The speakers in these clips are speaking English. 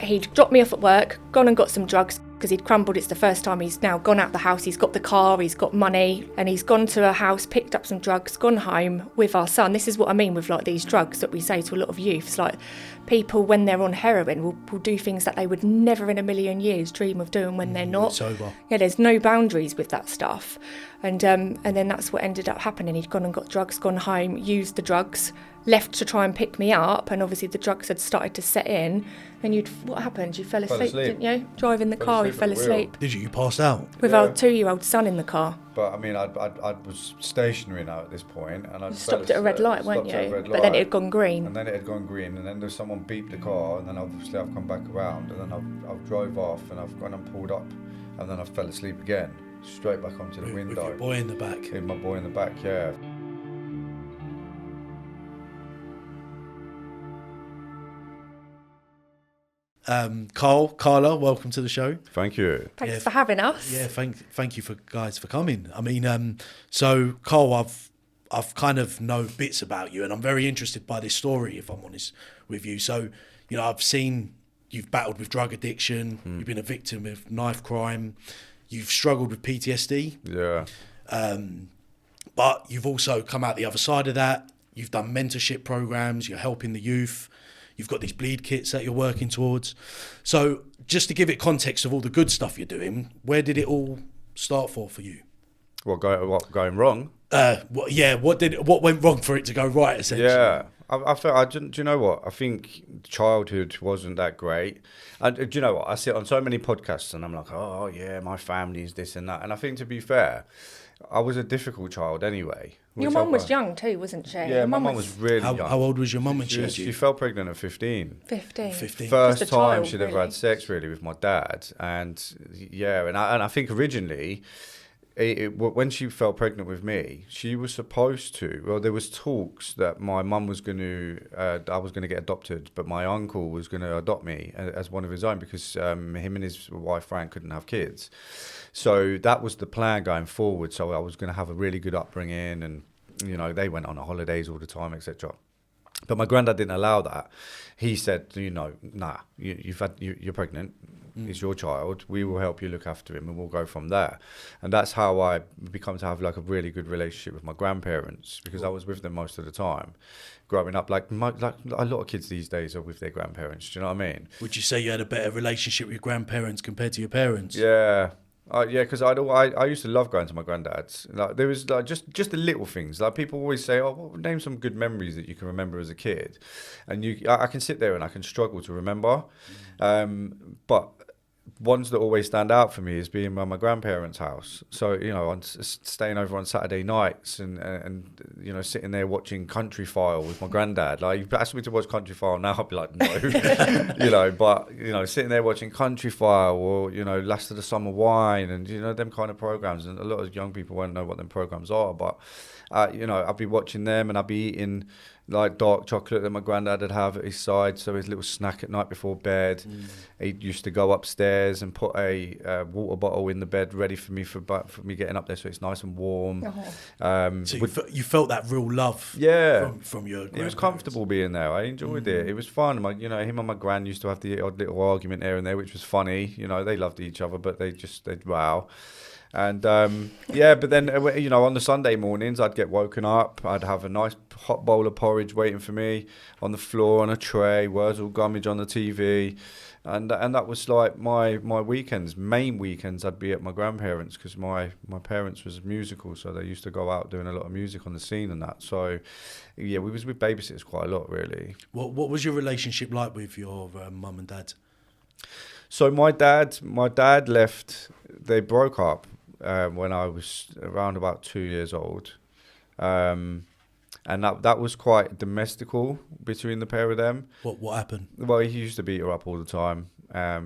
he'd dropped me off at work, gone and got some drugs because he'd crumbled. It's the first time he's now gone out the house. He's got the car, he's got money, and he's gone to a house, picked up some drugs, gone home with our son. This is what I mean with like these drugs that we say to a lot of youths. Like people, when they're on heroin, will do things that they would never in a million years dream of doing when they're not sober. Yeah, there's no boundaries with that stuff. And then that's what ended up happening. He'd gone and got drugs, gone home, used the drugs, left to try and pick me up, and obviously the drugs had started to set in. And what happened? You fell asleep, didn't you? Driving the car, you fell asleep. Did you? You passed out? With our 2-year-old son in the car. But I mean, I was stationary now at this point, and I stopped at a red light, weren't you? But then it had gone green. And then it had gone green, and then there's someone beeped the car, and then obviously I've come back around, and then I've drove off, and I've gone and pulled up, and then I fell asleep again, straight back onto the window. With your boy in the back. With my boy in the back, yeah. Karla, welcome to the show. Thank you. Thanks for having us. Yeah, thank you for coming. I mean, so Karl, I've kind of know bits about you, and I'm very interested by this story, if I'm honest with you. So, you know, I've seen you've battled with drug addiction, you've been a victim of knife crime, you've struggled with PTSD. Yeah. But you've also come out the other side of that. You've done mentorship programs, you're helping the youth. You've got these bleed kits that you're working towards. So just to give it context of all the good stuff you're doing, where did it all start for you? What going wrong? What went wrong for it to go right, essentially? Yeah, do you know what? I think childhood wasn't that great. And do you know what? I sit on so many podcasts and I'm like, oh yeah, my family's this and that. And I think, to be fair, I was a difficult child anyway. Your mum was young too, wasn't she? Yeah, my mum was really young. How old was your mum when she fell pregnant at 15. 15. First time she'd ever had sex really with my dad. And yeah, and I think originally, when she fell pregnant with me, she was supposed to, well, there was talks that my mum was going to, I was going to get adopted, but my uncle was going to adopt me as one of his own because him and his wife Frank couldn't have kids. So that was the plan going forward. So I was going to have a really good upbringing, and you know, they went on holidays all the time, etc. But my granddad didn't allow that. He said, you're pregnant. It's your child. We will help you look after him, and we'll go from there. And that's how I become to have like a really good relationship with my grandparents, because I was with them most of the time growing up. Like a lot of kids these days are with their grandparents. Do you know what I mean? Would you say you had a better relationship with your grandparents compared to your parents? Yeah. Yeah, because I used to love going to my granddad's. Like there was like just the little things. Like people always say, "Oh, well, name some good memories that you can remember as a kid," and I can sit there and I can struggle to remember. But ones that always stand out for me is being by my grandparents' house. So, you know, staying over on Saturday nights and you know, sitting there watching Country File with my granddad. Like, if you asked me to watch Country File now, I'd be like, no. You know, but, you know, sitting there watching Country File or, you know, Last of the Summer Wine and, you know, them kind of programs. And a lot of young people won't know what them programs are, but, you know, I'd be watching them and I'd be eating like dark chocolate that my granddad would have at his side, so his little snack at night before bed. He used to go upstairs and put a water bottle in the bed ready for me for me getting up there, so it's nice and warm. So you felt that real love, from your grandparents. It was comfortable being there. I enjoyed it. It was fun. You know, him and my gran used to have the odd little argument here and there, which was funny. You know, they loved each other, but they'd row. And but then, you know, on the Sunday mornings I'd get woken up, I'd have a nice hot bowl of porridge waiting for me on the floor on a tray, Wurzel Gummidge on the TV, and that was like my weekends. Main weekends I'd be at my grandparents, because my parents was musical, so they used to go out doing a lot of music on the scene and that. So yeah, we was with babysitters quite a lot, really. What was your relationship like with your mum and dad? So my dad left, they broke up when I was around about 2 years old. And that was quite domestical between the pair of them. What happened? Well, he used to beat her up all the time.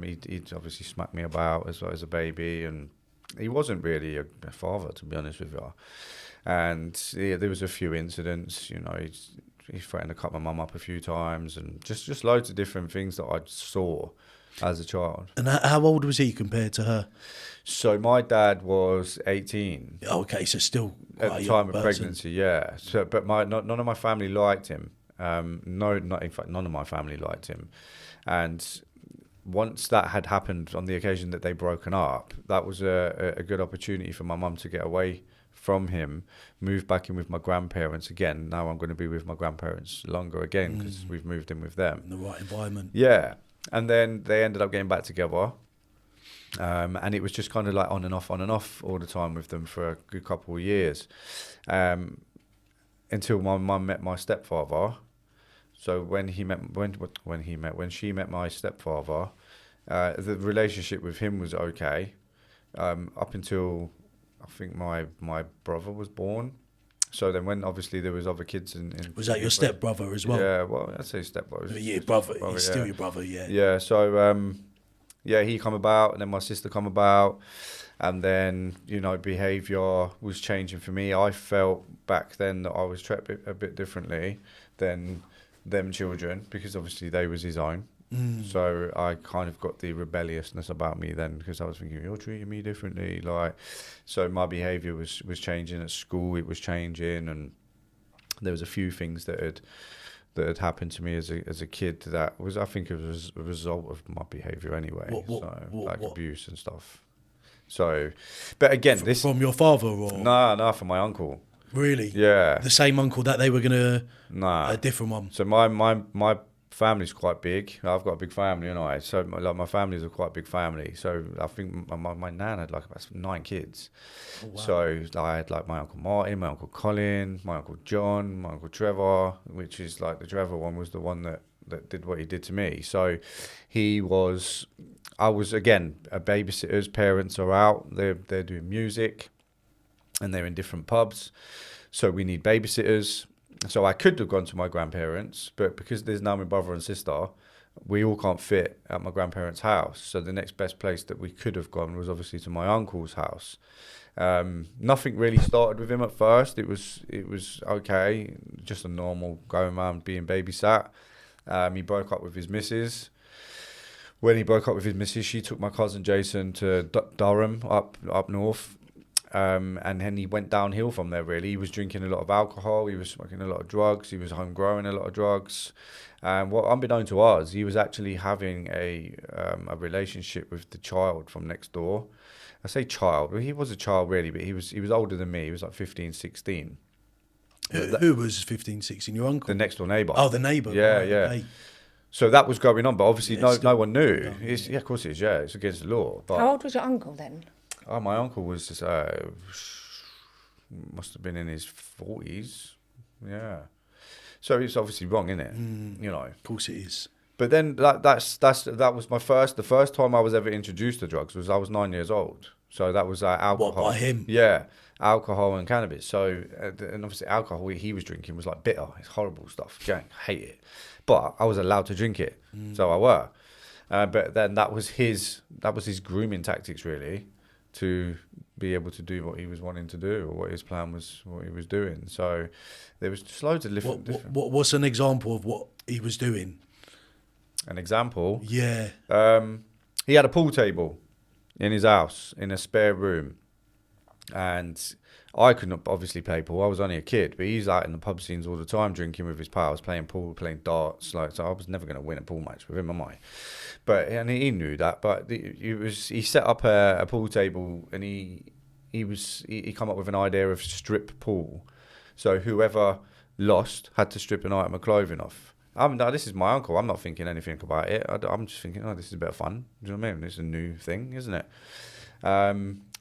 He'd obviously smack me about as a baby, and he wasn't really a father, to be honest with you. And yeah, there was a few incidents, you know, he threatened to cut my mum up a few times, and just loads of different things that I saw as a child. And how old was he compared to her? So my dad was 18. Okay, so still quite at the time of pregnancy, yeah. So, but none of my family liked him. In fact, none of my family liked him. And once that had happened on the occasion that they broken up, that was a good opportunity for my mum to get away from him, move back in with my grandparents again. Now I'm going to be with my grandparents longer again because we've moved in with them. In the right environment. Yeah. And then they ended up getting back together. And it was just kind of like on and off all the time with them for a good couple of years. Until my mum met my stepfather. So when she met my stepfather, the relationship with him was okay, up until I think my brother was born. So then when obviously there was other kids in was that your stepbrother as well? Yeah, well, I'd say stepbrother. Yeah, brother. He's still your brother, yeah. Yeah, so he come about, and then my sister come about, and then, you know, behaviour was changing for me. I felt back then that I was treated a bit differently than them children, because obviously they was his own. So I kind of got the rebelliousness about me then, because I was thinking, you're treating me differently. Like, so my behaviour was changing at school. It was changing, and there was a few things that had happened to me as a kid that was, I think it was a result of my behaviour anyway. What? Abuse and stuff. So, but again, this from your father or no, from my uncle. Really? Yeah. The same uncle that they were gonna. Nah. A different one. So my family's quite big. I've got a big family, and so my family's a quite big family. So I think my nan had like about 9 kids. Oh, wow. So I had like my uncle Martin, my uncle Colin, my uncle John, my uncle Trevor, which is like the Trevor one was the one that did what he did to me. So I was again a babysitter's parents are out. They're doing music, and they're in different pubs. So we need babysitters. So I could have gone to my grandparents, but because there's now my brother and sister, we all can't fit at my grandparents' house. So the next best place that we could have gone was obviously to my uncle's house. Nothing really started with him at first. It was okay, just a normal going around being babysat. He broke up with his missus. When he broke up with his missus, she took my cousin Jason to Durham up north. And then he went downhill from there, really. He was drinking a lot of alcohol. He was smoking a lot of drugs. He was home growing a lot of drugs. Well, unbeknown to us, he was actually having a relationship with the child from next door. I say child. Well, he was a child, really, but he was older than me. He was like 15, 16. Who was 15, 16? Your uncle? The next door neighbour. Oh, the neighbour. Yeah, right, yeah. Okay. So that was going on, but obviously no one knew. Yeah, of course it is, yeah. It's against the law. But How old was your uncle then? Oh, my uncle was just, must have been in his 40s. Yeah. So it's obviously wrong, isn't it? You know. Of course it is. But then that was the first time I was ever introduced to drugs was I was 9 years old. So that was alcohol. What, by him? Yeah, alcohol and cannabis. So, and obviously alcohol he was drinking was like bitter. It's horrible stuff. Gang, hate it. But I was allowed to drink it. So I were. But then that was his grooming tactics, really, to be able to do what he was wanting to do, or what his plan was, what he was doing. So there was just loads of different. What's an example of what he was doing? An example? Yeah. He had a pool table in his house in a spare room, and I couldn't obviously play pool. I was only a kid, but he's out in the pub scenes all the time, drinking with his pals, playing pool, playing darts. So I was never going to win a pool match with him, am I? And he knew that. But he set up a pool table, and he come up with an idea of strip pool. So whoever lost had to strip an item of clothing off. This is my uncle. I'm not thinking anything about it. I'm just thinking, this is a bit of fun. Do you know what I mean? It's a new thing, isn't it?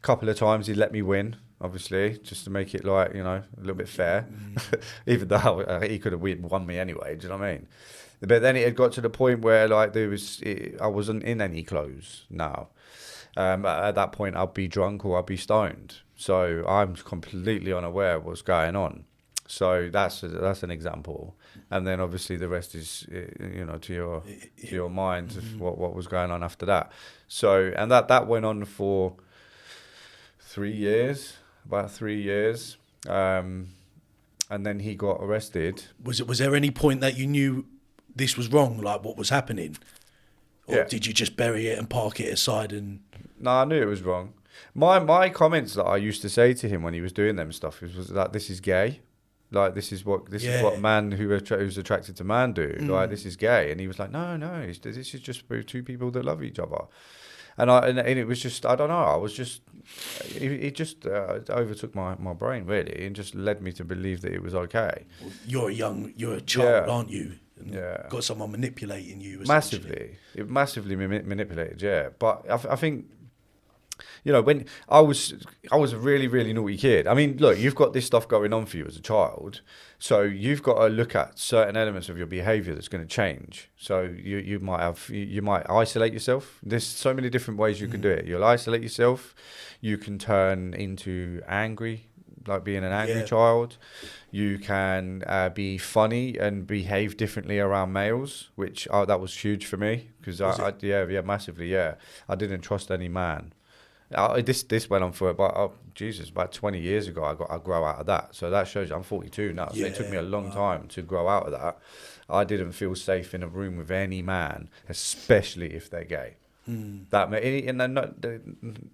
Couple of times he let me win, obviously, just to make it like, a little bit fair. Even though he could have won me anyway. Do you know what I mean? But then it had got to the point where I wasn't in any clothes now. At that point, I'd be drunk or I'd be stoned. So I'm completely unaware of what's going on. So that's an example. And then obviously the rest is, to your mind of what was going on after that. So, and that went on for 3 years, about 3 years. And then he got arrested. Was there any point that you knew this was wrong, like what was happening? Or did you just bury it and park it aside? And No, I knew it was wrong. My comments that I used to say to him when he was doing them stuff was that this is gay. Like, this is what man who's attracted to man do. Like, this is gay. And he was like, no, this is just two people that love each other. And it was just, I don't know, I was just, it just overtook my brain, really, and just led me to believe that it was okay. You're a child, aren't you? And Yeah. Got someone manipulating you. Massively. It massively manipulated, yeah. But I think, you know, when I was a really, really naughty kid. I mean, look, you've got this stuff going on for you as a child, so you've got to look at certain elements of your behaviour that's going to change. So you might isolate yourself. There's so many different ways you can do it. You'll isolate yourself. You can turn into angry, like being an angry child. You can be funny and behave differently around males, which that was huge for me because massively, yeah. I didn't trust any man. This went on for about 20 years ago. I grow out of that. So that shows you I'm 42 now. So it took me a long time to grow out of that. I didn't feel safe in a room with any man, especially if they're gay. That and I'm not going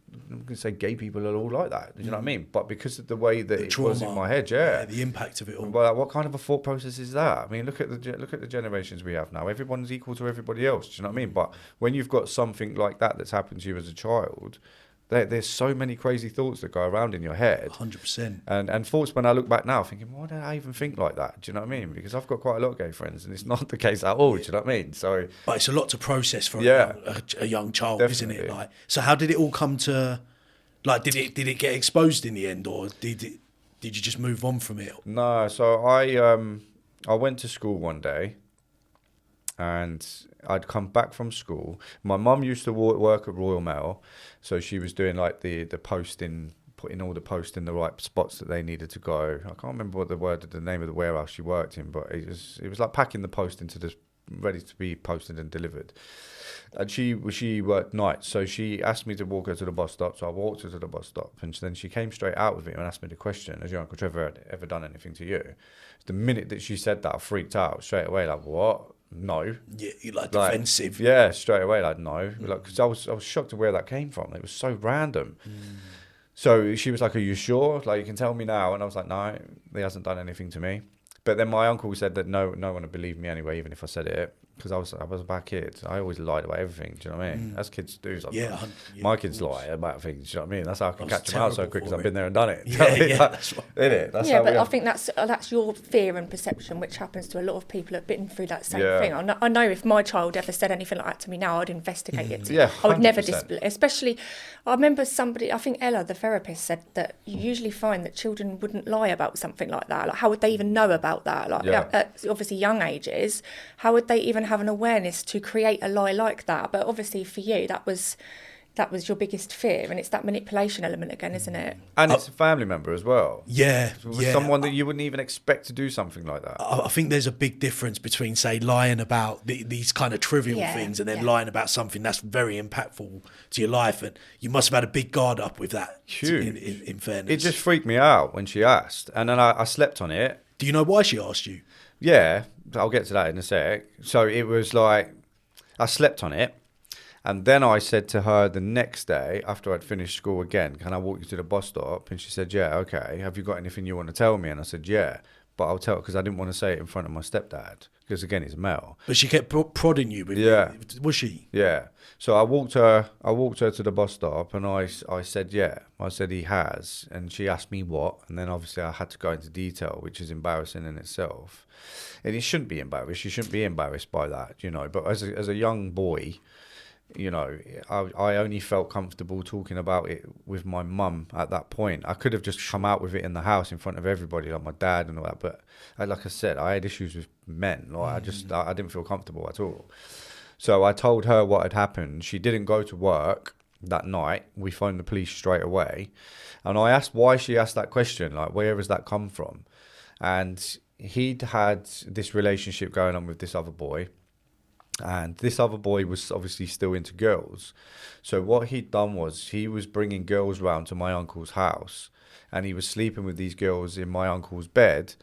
to say gay people are all like that. Do you know what I mean? But because of the way that it was in my head, the impact of it all. Well, what kind of a thought process is that? I mean, look at the generations we have now. Everyone's equal to everybody else. Do you know what I mean? But when you've got something like that's happened to you as a child, there's so many crazy thoughts that go around in your head. 100%. And thoughts when I look back now, thinking, why did I even think like that? Do you know what I mean? Because I've got quite a lot of gay friends, and it's not the case at all. Do you know what I mean? So, but it's a lot to process for a young child, definitely. isn't it? Like, so how did it all come to? Like, did it get exposed in the end, or did you just move on from it? No. So I went to school one day, and I'd come back from school. My mum used to work at Royal Mail, so she was doing like the posting, putting all the post in the right spots that they needed to go. I can't remember what the name of the warehouse she worked in, but it was like packing the post into the ready to be posted and delivered. And she worked nights, so she asked me to walk her to the bus stop. So I walked her to the bus stop, and then she came straight out with me and asked me the question: "Has your Uncle Trevor ever done anything to you?" The minute that she said that, I freaked out straight away. Like, what? No. Yeah, you're like defensive. Yeah, straight away. Like, no. Like, because I was shocked at where that came from. It was so random. So she was like, "Are you sure? Like, you can tell me now." And I was like, "No, he hasn't done anything to me." But then my uncle said that no one would believe me anyway, even if I said it, because I was a bad kid. I always lied about everything. Do you know what I mean? As kids do. My kids lie about things. Do you know what I mean? That's how I can catch them out so quick, because I've been there and done it. That's right. Isn't it? That's but I think that's your fear and perception, which happens to a lot of people who've been through that same thing. I know if my child ever said anything like that to me now, I'd investigate it. Yeah, I would never 100%. disbelieve. Especially, I remember somebody, I think Ella, the therapist, said that you usually find that children wouldn't lie about something like that. Like, how would they even know about that? Like, at obviously young ages, how would they even have an awareness to create a lie like that? But obviously for you, that was your biggest fear, and it's that manipulation element again, isn't it? And it's a family member as well. Yeah. Someone that you wouldn't even expect to do something like that. I think there's a big difference between, say, lying about these kind of trivial things and then lying about something that's very impactful to your life. And you must have had a big guard up with that. Huge. In fairness. It just freaked me out when she asked. And then I slept on it. Do you know why she asked you? Yeah, I'll get to that in a sec. So it was like, I slept on it. And then I said to her the next day, after I'd finished school again, "Can I walk you to the bus stop?" And she said, "Yeah, okay. Have you got anything you want to tell me?" And I said, "Yeah, but I'll tell," because I didn't want to say it in front of my stepdad, because again, he's male. But she kept prodding you with it. Was she? Yeah. So I walked her to the bus stop, and I said, "Yeah." I said, "He has." And she asked me what, and then obviously I had to go into detail, which is embarrassing in itself. And you shouldn't be embarrassed. You shouldn't be embarrassed by that, you know. But as a young boy, you know, I only felt comfortable talking about it with my mum at that point. I could have just come out with it in the house in front of everybody, like my dad and all that. But like I said, I had issues with men. Like I didn't feel comfortable at all. So I told her what had happened. She didn't go to work that night. We phoned the police straight away. And I asked why she asked that question, like, where has that come from? And he'd had this relationship going on with this other boy. And this other boy was obviously still into girls. So what he'd done was he was bringing girls round to my uncle's house, and he was sleeping with these girls in my uncle's bed,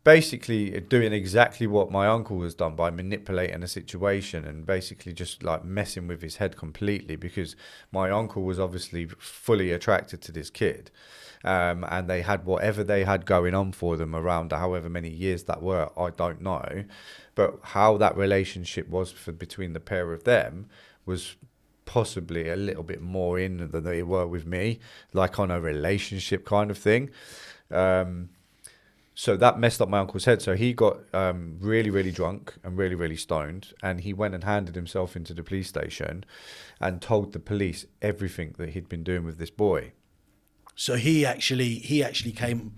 basically doing exactly what my uncle was done, by manipulating a situation and basically just like messing with his head completely, because my uncle was obviously fully attracted to this kid. And they had whatever they had going on for them around however many years that were, I don't know. But how that relationship was between the pair of them was possibly a little bit more in than they were with me, like on a relationship kind of thing. So that messed up my uncle's head. So he got really, really drunk and really, really stoned. And he went and handed himself into the police station and told the police everything that he'd been doing with this boy. So he actually came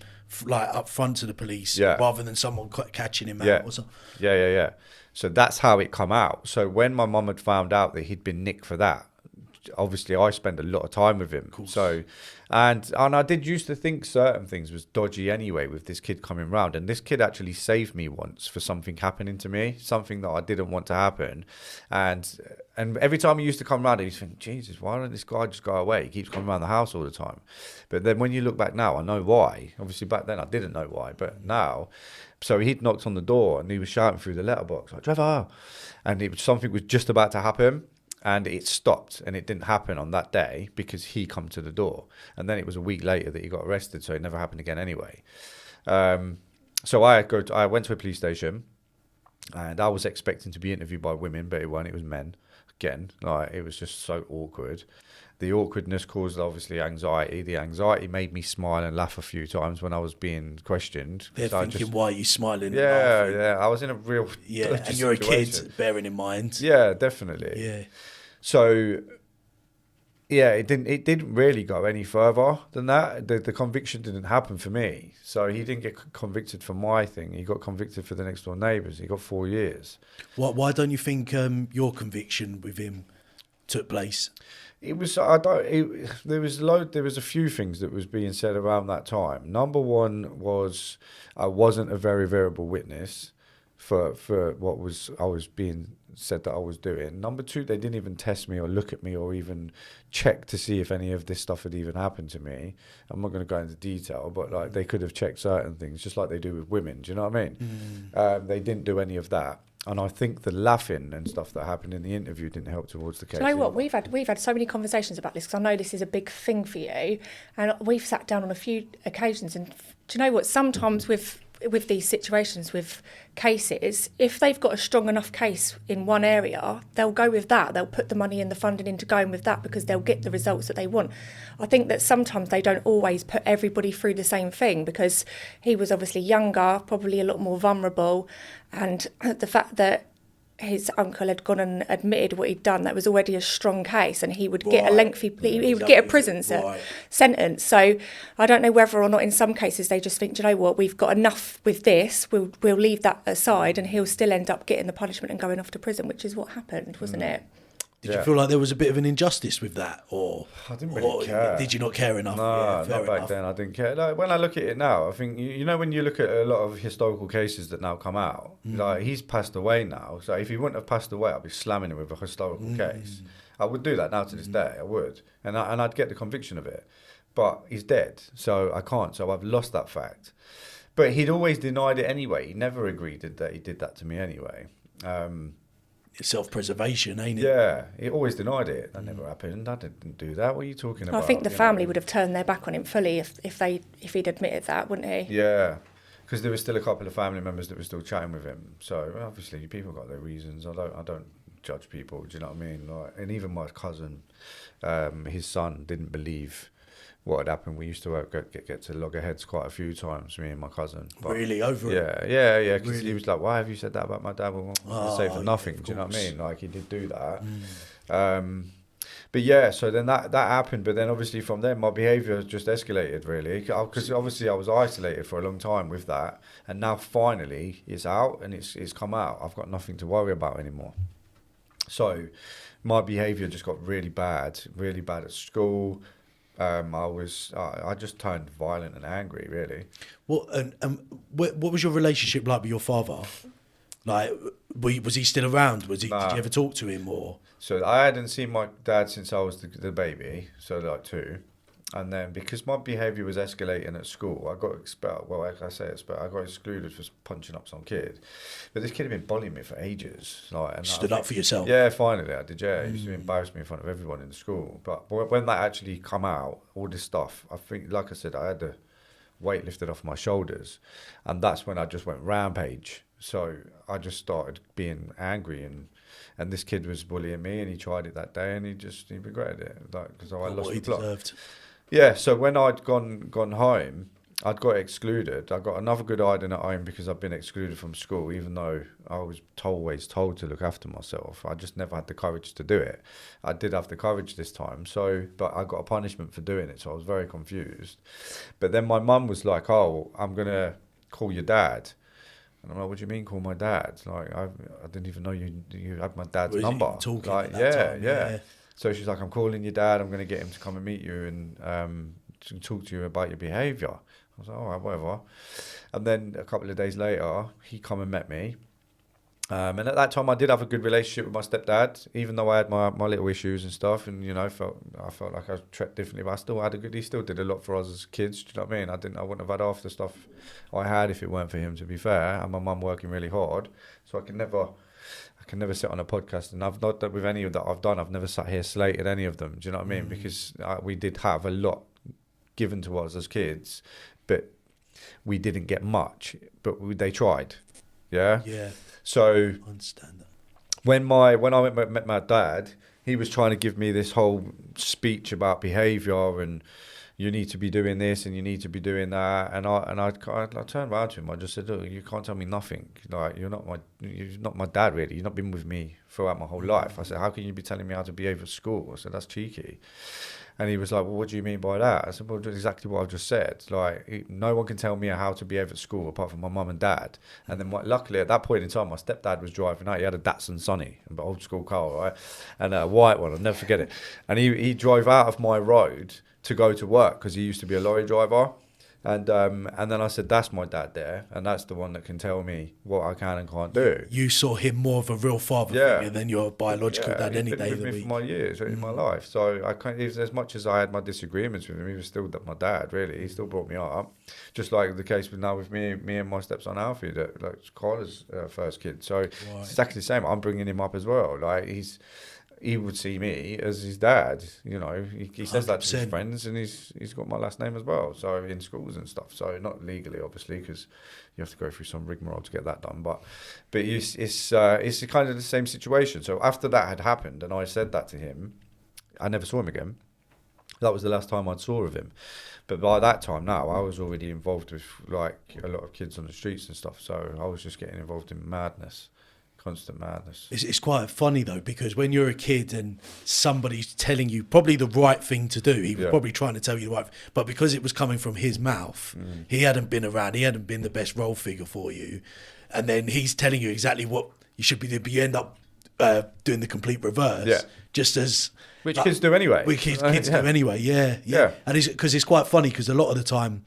like up front to the police, rather than someone catching him out or something. Yeah. So that's how it come out. So when my mum had found out that he'd been nicked for that, obviously I spent a lot of time with him. So, and I did used to think certain things was dodgy anyway with this kid coming round. And this kid actually saved me once for something happening to me, something that I didn't want to happen. And every time he used to come round, I used to think, Jesus, why don't this guy just go away? He keeps coming around the house all the time. But then when you look back now, I know why. Obviously back then I didn't know why, but now. So he'd knocked on the door and he was shouting through the letterbox, like, Trevor. And something was just about to happen. And it stopped, and it didn't happen on that day because he come to the door. And then it was a week later that he got arrested, so it never happened again anyway. So I went to a police station, and I was expecting to be interviewed by women, but it wasn't. It was men. Again, like, it was just so awkward. The awkwardness caused, obviously, anxiety. The anxiety made me smile and laugh a few times when I was being questioned. They're thinking, why are you smiling? Yeah. I was in a real and you're situation. A kid, bearing in mind. Yeah, definitely. Yeah. So, yeah, it didn't really go any further than that. The conviction didn't happen for me. So he didn't get convicted for my thing. He got convicted for the next door neighbours. He got 4 years. Why don't you think your conviction with him took place? It was there was a few things that was being said around that time. Number one was I wasn't a very variable witness for what I was being said that I was doing. Number two, they didn't even test me or look at me or even check to see if any of this stuff had even happened to me. I'm not going to go into detail, but like they could have checked certain things just like they do with women. Do you know what I mean? They didn't do any of that. And I think the laughing and stuff that happened in the interview didn't help towards the case. Do you know what? We've had so many conversations about this because I know this is a big thing for you. And we've sat down on a few occasions. And do you know what? Sometimes with these situations, with cases, if they've got a strong enough case in one area, they'll go with that. They'll put the money and the funding into going with that because they'll get the results that they want. I think that sometimes they don't always put everybody through the same thing because he was obviously younger, probably a lot more vulnerable, and the fact that his uncle had gone and admitted what he'd done, that was already a strong case, and he would get a lengthy, he would get a prison sentence. So I don't know whether or not in some cases they just think, do you know what, we've got enough with this, we'll leave that aside, and he'll still end up getting the punishment and going off to prison, which is what happened, wasn't it? Did you feel like there was a bit of an injustice with that, or I didn't really care? Did you not care enough? No, not back then. I didn't care. Like, when I look at it now, I think you know when you look at a lot of historical cases that now come out, like he's passed away now. So if he wouldn't have passed away, I'd be slamming him with a historical case. I would do that now to this day. I would, and I'd get the conviction of it. But he's dead, so I can't. So I've lost that fact. But he'd always denied it anyway. He never agreed that he did that to me anyway. Self-preservation, ain't it? Yeah, he always denied it. That never happened. I didn't do that. What are you talking about? I think the family would have turned their back on him fully if he'd admitted that, wouldn't he? Yeah, because there was still a couple of family members that were still chatting with him. So obviously, people got their reasons. I don't judge people. Do you know what I mean? Like, and even my cousin, his son didn't believe what had happened. We used to get to loggerheads quite a few times, me and my cousin. But really over it? Yeah. Because he was like, "Why have you said that about my dad? Well, say for nothing." Do you know what I mean? Like, he did do that. But yeah, so then that happened. But then obviously from then, my behaviour just escalated really, because obviously I was isolated for a long time with that, and now finally it's out and it's come out. I've got nothing to worry about anymore. So my behaviour just got really bad at school. I just turned violent and angry, really. What was your relationship like with your father? Like, was he still around? Did you ever talk to him or? So I hadn't seen my dad since I was the baby, so like 2. And then because my behaviour was escalating at school, I got expelled. Well, like I say, I got excluded for punching up some kid. But this kid had been bullying me for ages. Like, and Stood up for yourself. Yeah, finally I did. Yeah, he used to embarrass me in front of everyone in the school. But when that actually come out, all this stuff, I think, like I said, I had the weight lifted off my shoulders, and that's when I just went rampage. So I just started being angry, and this kid was bullying me, and he tried it that day, and he regretted it, like, because I lost the plot. Deserved. Yeah, so when I'd gone home, I'd got excluded. I got another good hiding at home because I'd been excluded from school, even though I was always told to look after myself. I just never had the courage to do it. I did have the courage this time, but I got a punishment for doing it, so I was very confused. But then my mum was like, "Oh, I'm going to call your dad." And I'm like, "What do you mean call my dad? Like, I didn't even know you had my dad's number." Talking like, at that time, yeah. So she's like, "I'm calling your dad. I'm going to get him to come and meet you and to talk to you about your behaviour." I was like, "All right, whatever." And then a couple of days later, he come and met me. And at that time, I did have a good relationship with my stepdad, even though I had my little issues and stuff. And, you know, I felt like I was treated differently, but I still had he still did a lot for us as kids. Do you know what I mean? I wouldn't have had half the stuff I had if it weren't for him, to be fair. And my mum working really hard. So I can never sit on a podcast, and I've not done with any of that I've done. I've never sat here slated any of them. Do you know what I mean? Because we did have a lot given to us as kids, but we didn't get much. But they tried, yeah. Yeah. So I understand that. When I met my dad, he was trying to give me this whole speech about behaviour and you need to be doing this and you need to be doing that, and I turned around to him. I just said, "Look, you can't tell me nothing. Like, you're not my dad, really. You've not been with me throughout my whole life." I said, "How can you be telling me how to behave at school?" I said, "That's cheeky." And he was like, "Well, what do you mean by that?" I said, "Well, exactly what I've just said. Like, no one can tell me how to behave at school apart from my mum and dad." And then, luckily, at that point in time, my stepdad was driving out. He had a Datsun Sunny, an old school car, right? And a white one. I'll never forget it. And he drove out of my road to go to work because he used to be a lorry driver. And then I said, "That's my dad there, and that's the one that can tell me what I can and can't do." You saw him more of a real father figure than your biological dad any day of the week. For my years in my life, so I can't. As much as I had my disagreements with him, he was still my dad. Really, he still brought me up. Just like the case with me and my stepson Alfie, that like Karla's first kid. So It's exactly the same. I'm bringing him up as well. Like he would see me as his dad, you know. He says 100%. That to his friends, and he's got my last name as well. So in schools and stuff. So not legally, obviously, because you have to go through some rigmarole to get that done. But it's kind of the same situation. So after that had happened, and I said that to him, I never saw him again. That was the last time I saw of him. But by that time now, I was already involved with like a lot of kids on the streets and stuff. So I was just getting involved in madness. Constant madness. It's quite funny though, because when you're a kid and somebody's telling you probably the right thing to do, he was probably trying to tell you the right, but because it was coming from his mouth, he hadn't been around, he hadn't been the best role figure for you, and then he's telling you exactly what you should be doing, but you end up doing the complete reverse, just as which kids do anyway. Which kids do anyway, yeah. And it's quite funny because a lot of the time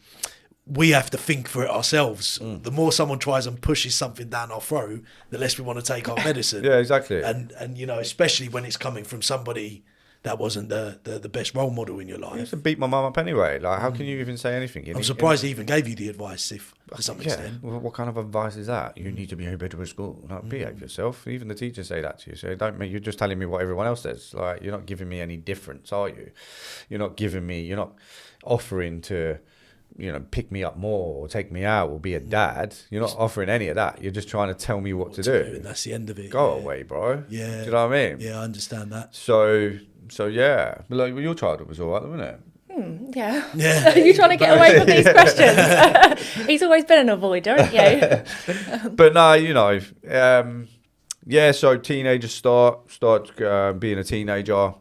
we have to think for it ourselves. The more someone tries and pushes something down our throat, the less we want to take our medicine. Yeah, exactly. And you know, especially when it's coming from somebody that wasn't the best role model in your life. I used to beat my mum up anyway. Like, how can you even say anything? I'm surprised he even gave you the advice, to some extent. Well, what kind of advice is that? You need to behave better at school. Like, behave yourself. Even the teachers say that to you. So you're just telling me what everyone else says. Like, you're not giving me any difference, are you? You're not offering to, you know, pick me up more or take me out or be a dad. You're not offering any of that. You're just trying to tell me what to do. And that's the end of it. Go away, bro. Yeah. Do you know what I mean? Yeah, I understand that. So yeah. But like, your childhood was all right, wasn't it? Yeah. Are you trying to get away from these questions? He's always been an avoider, haven't you? But no, you know, so teenagers start being a teenager.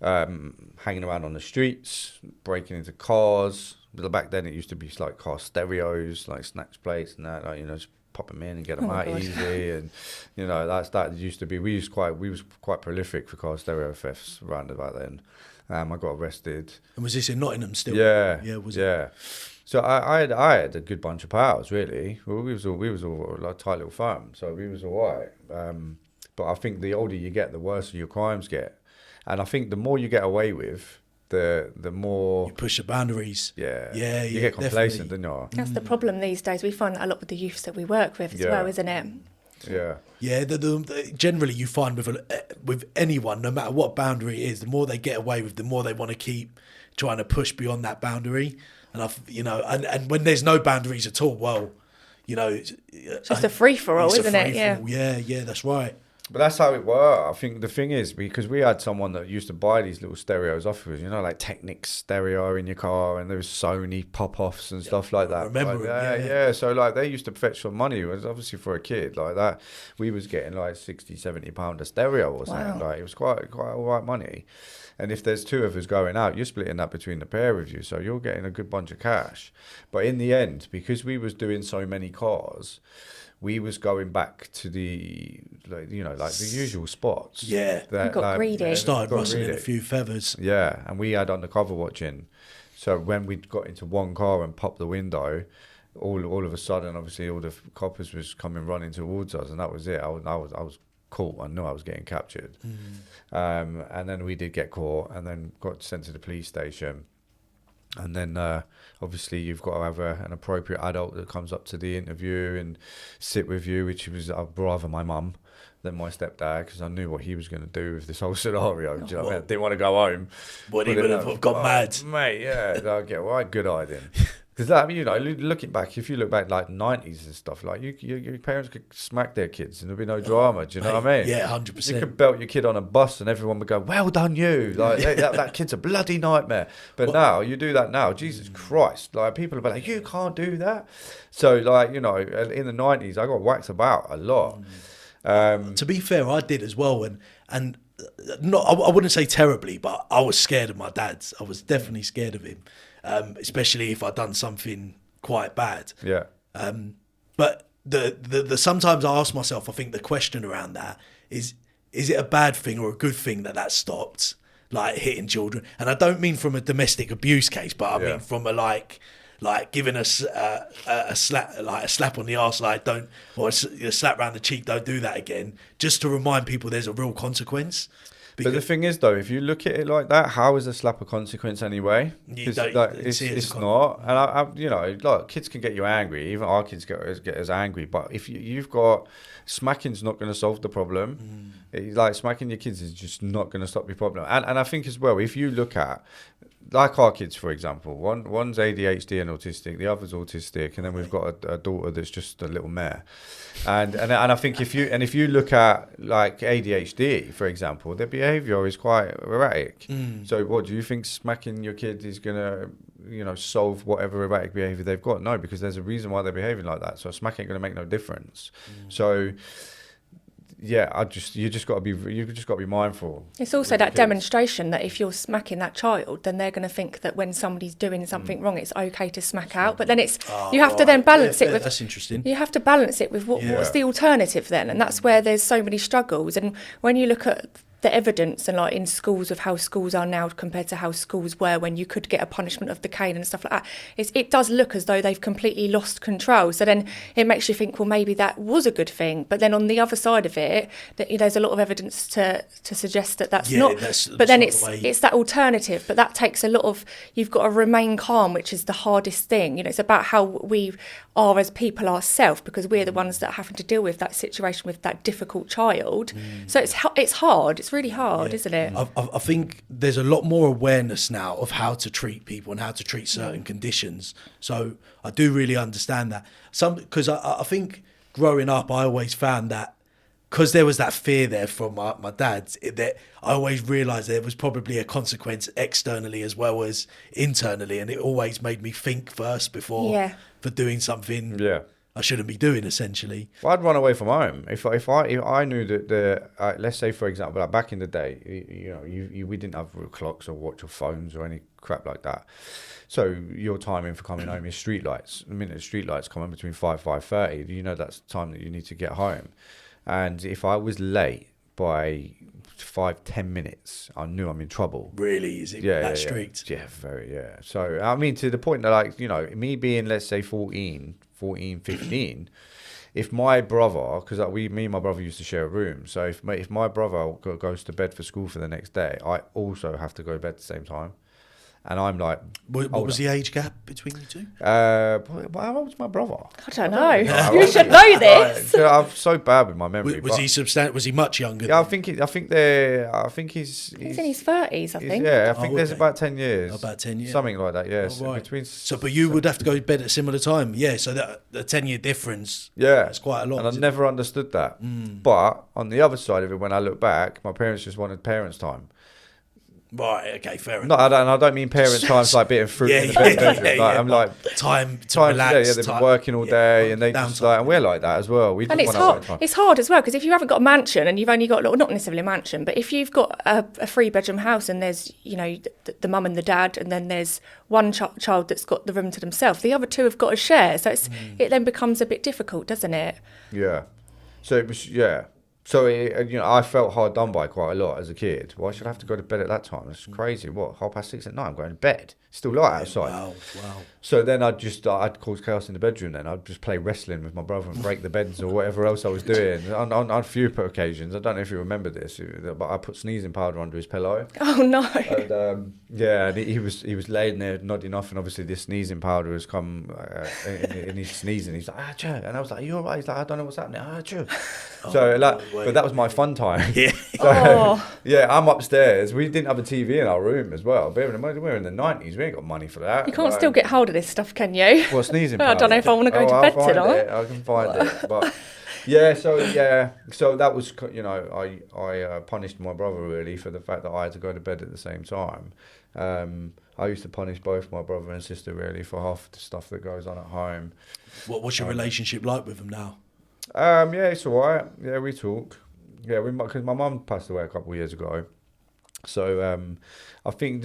Hanging around on the streets, breaking into cars. Back then, it used to be like car stereos, like snatch plates and that. Like, you know, just pop them in and get them out easy. And you know, that used to be. We was quite prolific for car stereo thefts around about then. I got arrested. And was this in Nottingham still? Yeah. Yeah. So I had a good bunch of pals really. We was all like a tight little firm, so we was all right. But I think the older you get, the worse your crimes get. And I think the more you get away with, the more you push the boundaries. Yeah, yeah, you get complacent, don't you? That's the problem these days. We find that a lot with the youths that we work with as well, isn't it? Yeah. Yeah, generally you find with anyone, no matter what boundary it is, the more they get away with, the more they want to keep trying to push beyond that boundary. And and when there's no boundaries at all, well, it's just a free for all, isn't it? Yeah, that's right. But that's how it worked. I think the thing is, because we had someone that used to buy these little stereos off of us, like Technics stereo in your car, and there was Sony pop-offs and stuff like that. I remember yeah. So like they used to fetch some money. It was obviously for a kid like that. We was getting like 60, 70 pound a stereo or something. Wow. Like it was quite all right money. And if there's two of us going out, you're splitting that between the pair of you, so you're getting a good bunch of cash. But in the end, because we was doing so many cars, we was going back to the the usual spots. Yeah, that, got greedy. Started rustling a few feathers. Yeah, and we had undercover watching. So when we got into one car and popped the window, all of a sudden, obviously, all the coppers was coming running towards us, and that was it. I was caught. I knew I was getting captured. And then we did get caught, and then got sent to the police station. And then obviously you've got to have an appropriate adult that comes up to the interview and sit with you, which was rather my mum than my stepdad, because I knew what he was going to do with this whole scenario. Do you know what I mean? I didn't want to go home. What, he would have got mad? Mate, yeah. I get right good idea. Because looking back, if you look back like 90s and stuff, like your parents could smack their kids and there'd be no drama. Do you know what I mean? Yeah, 100%. You could belt your kid on a bus and everyone would go, "Well done, you!" Like that kid's a bloody nightmare. But now you do that now, Jesus Christ! Like people are like, "You can't do that." So in the 90s, I got whacked about a lot. To be fair, I did as well, and not I wouldn't say terribly, but I was scared of my dad. I was definitely scared of him. Especially if I'd done something quite bad. Yeah. But the sometimes I ask myself, I think the question around that is it a bad thing or a good thing that stopped, like hitting children? And I don't mean from a domestic abuse case, but I mean from a like giving us a slap on the arse, like don't, or a slap round the cheek, don't do that again, just to remind people there's a real consequence. But the thing is, though, if you look at it like that, how is a slap a consequence anyway? Because it's not. And kids can get you angry. Even our kids get us angry. But if you've got smacking's not going to solve the problem. Smacking your kids is just not going to stop your problem. And I think as well, if you look at like our kids, for example, one's ADHD and autistic, the other's autistic, and then we've got a daughter that's just a little mare. And I think if you look at like ADHD, for example, their behaviour is quite erratic. So what do you think smacking your kid is gonna solve whatever erratic behaviour they've got? No, because there's a reason why they're behaving like that. So smacking ain't gonna make no difference. So yeah, you've just got to be mindful. It's also that demonstration that if you're smacking that child, then they're going to think that when somebody's doing something wrong, it's okay to smack out. But then you have to then balance it with. That's interesting. You have to balance it with what's the alternative then, and that's where there's so many struggles. And when you look at the evidence and like in schools of how schools are now compared to how schools were when you could get a punishment of the cane and stuff like that, it does look as though they've completely lost control. So then it makes you think, well, maybe that was a good thing. But then on the other side of it, there's a lot of evidence to suggest that that's not. But then it's that alternative. But that takes a lot of, you've got to remain calm, which is the hardest thing. It's about how we are as people ourselves, because we're the ones that are having to deal with that situation with that difficult child. So it's hard. It's really hard, isn't it? I think there's a lot more awareness now of how to treat people and how to treat certain conditions. So I do really understand that. Because I think growing up, I always found that because there was that fear there from my dad, that I always realised there was probably a consequence externally as well as internally, and it always made me think first before for doing something. Yeah. I shouldn't be doing, essentially. Well, I'd run away from home if I knew that let's say, for example, like back in the day, we didn't have clocks or watch or phones or any crap like that. So your timing for coming home is street lights. The minute street lights come on between 5:30, that's the time that you need to get home. And if I was late by 5-10 minutes, I knew I'm in trouble. Really? Is it that strict? Yeah, very. Yeah. So I mean, to the point that me being, let's say, 14, 15, if my brother, because me and my brother used to share a room, so if my brother goes to bed for school for the next day, I also have to go to bed at the same time. And I'm like, what was the age gap between you two? how old's my brother? I don't know. You should know this. I'm so bad with my memory. Was he substantial? Was he much younger? Yeah, I think he's He's in his 30s, I think. Yeah, I think there's about 10 years. About 10 years. Something like that, yeah. Oh, right. Between, but you would have to go to bed at a similar time. Yeah, so that the 10-year difference. Yeah. It's quite a lot. And I never understood that. But on the other side of it, when I look back, my parents just wanted parents' time. Right, okay, fair No, enough. I don't mean parent times like bit of fruit in the bedroom. I'm like time to relax. Yeah, they've been working all day, and they just like, and we're like that as well. We and it's hard. It's hard as well because if you haven't got a mansion and you've only got not necessarily a mansion, but if you've got a 3-bedroom house and there's the mum and the dad, and then there's one child that's got the room to themselves, the other two have got to share. So it then becomes a bit difficult, doesn't it? Yeah. So it was So, I felt hard done by quite a lot as a kid. Why should I have to go to bed at that time? It's crazy. What, 6:30 at night? I'm going to bed. It's still light outside. Wow. So then I'd cause chaos in the bedroom then. I'd just play wrestling with my brother and break the beds or whatever else I was doing. On a few occasions, I don't know if you remember this, but I put sneezing powder under his pillow. Oh, no. And, and he was laying there nodding off, and obviously this sneezing powder has come and he's sneezing. He's like, achoo. And I was like, are you all right? He's like, I don't know what's happening. Achoo. But that was my fun time. Yeah. I'm upstairs. We didn't have a TV in our room as well. Bearing in mind, we're in the 90s. We ain't got money for that. You can't still get hold of this stuff, can you? Well, sneezing powder. I don't know if I want to go to bed tonight. I can find it. But so that was, I punished my brother really for the fact that I had to go to bed at the same time. I used to punish both my brother and sister really for half the stuff that goes on at home. What's your relationship like with them now? It's all right. Yeah, we talk. Yeah, because my mum passed away a couple of years ago. So I think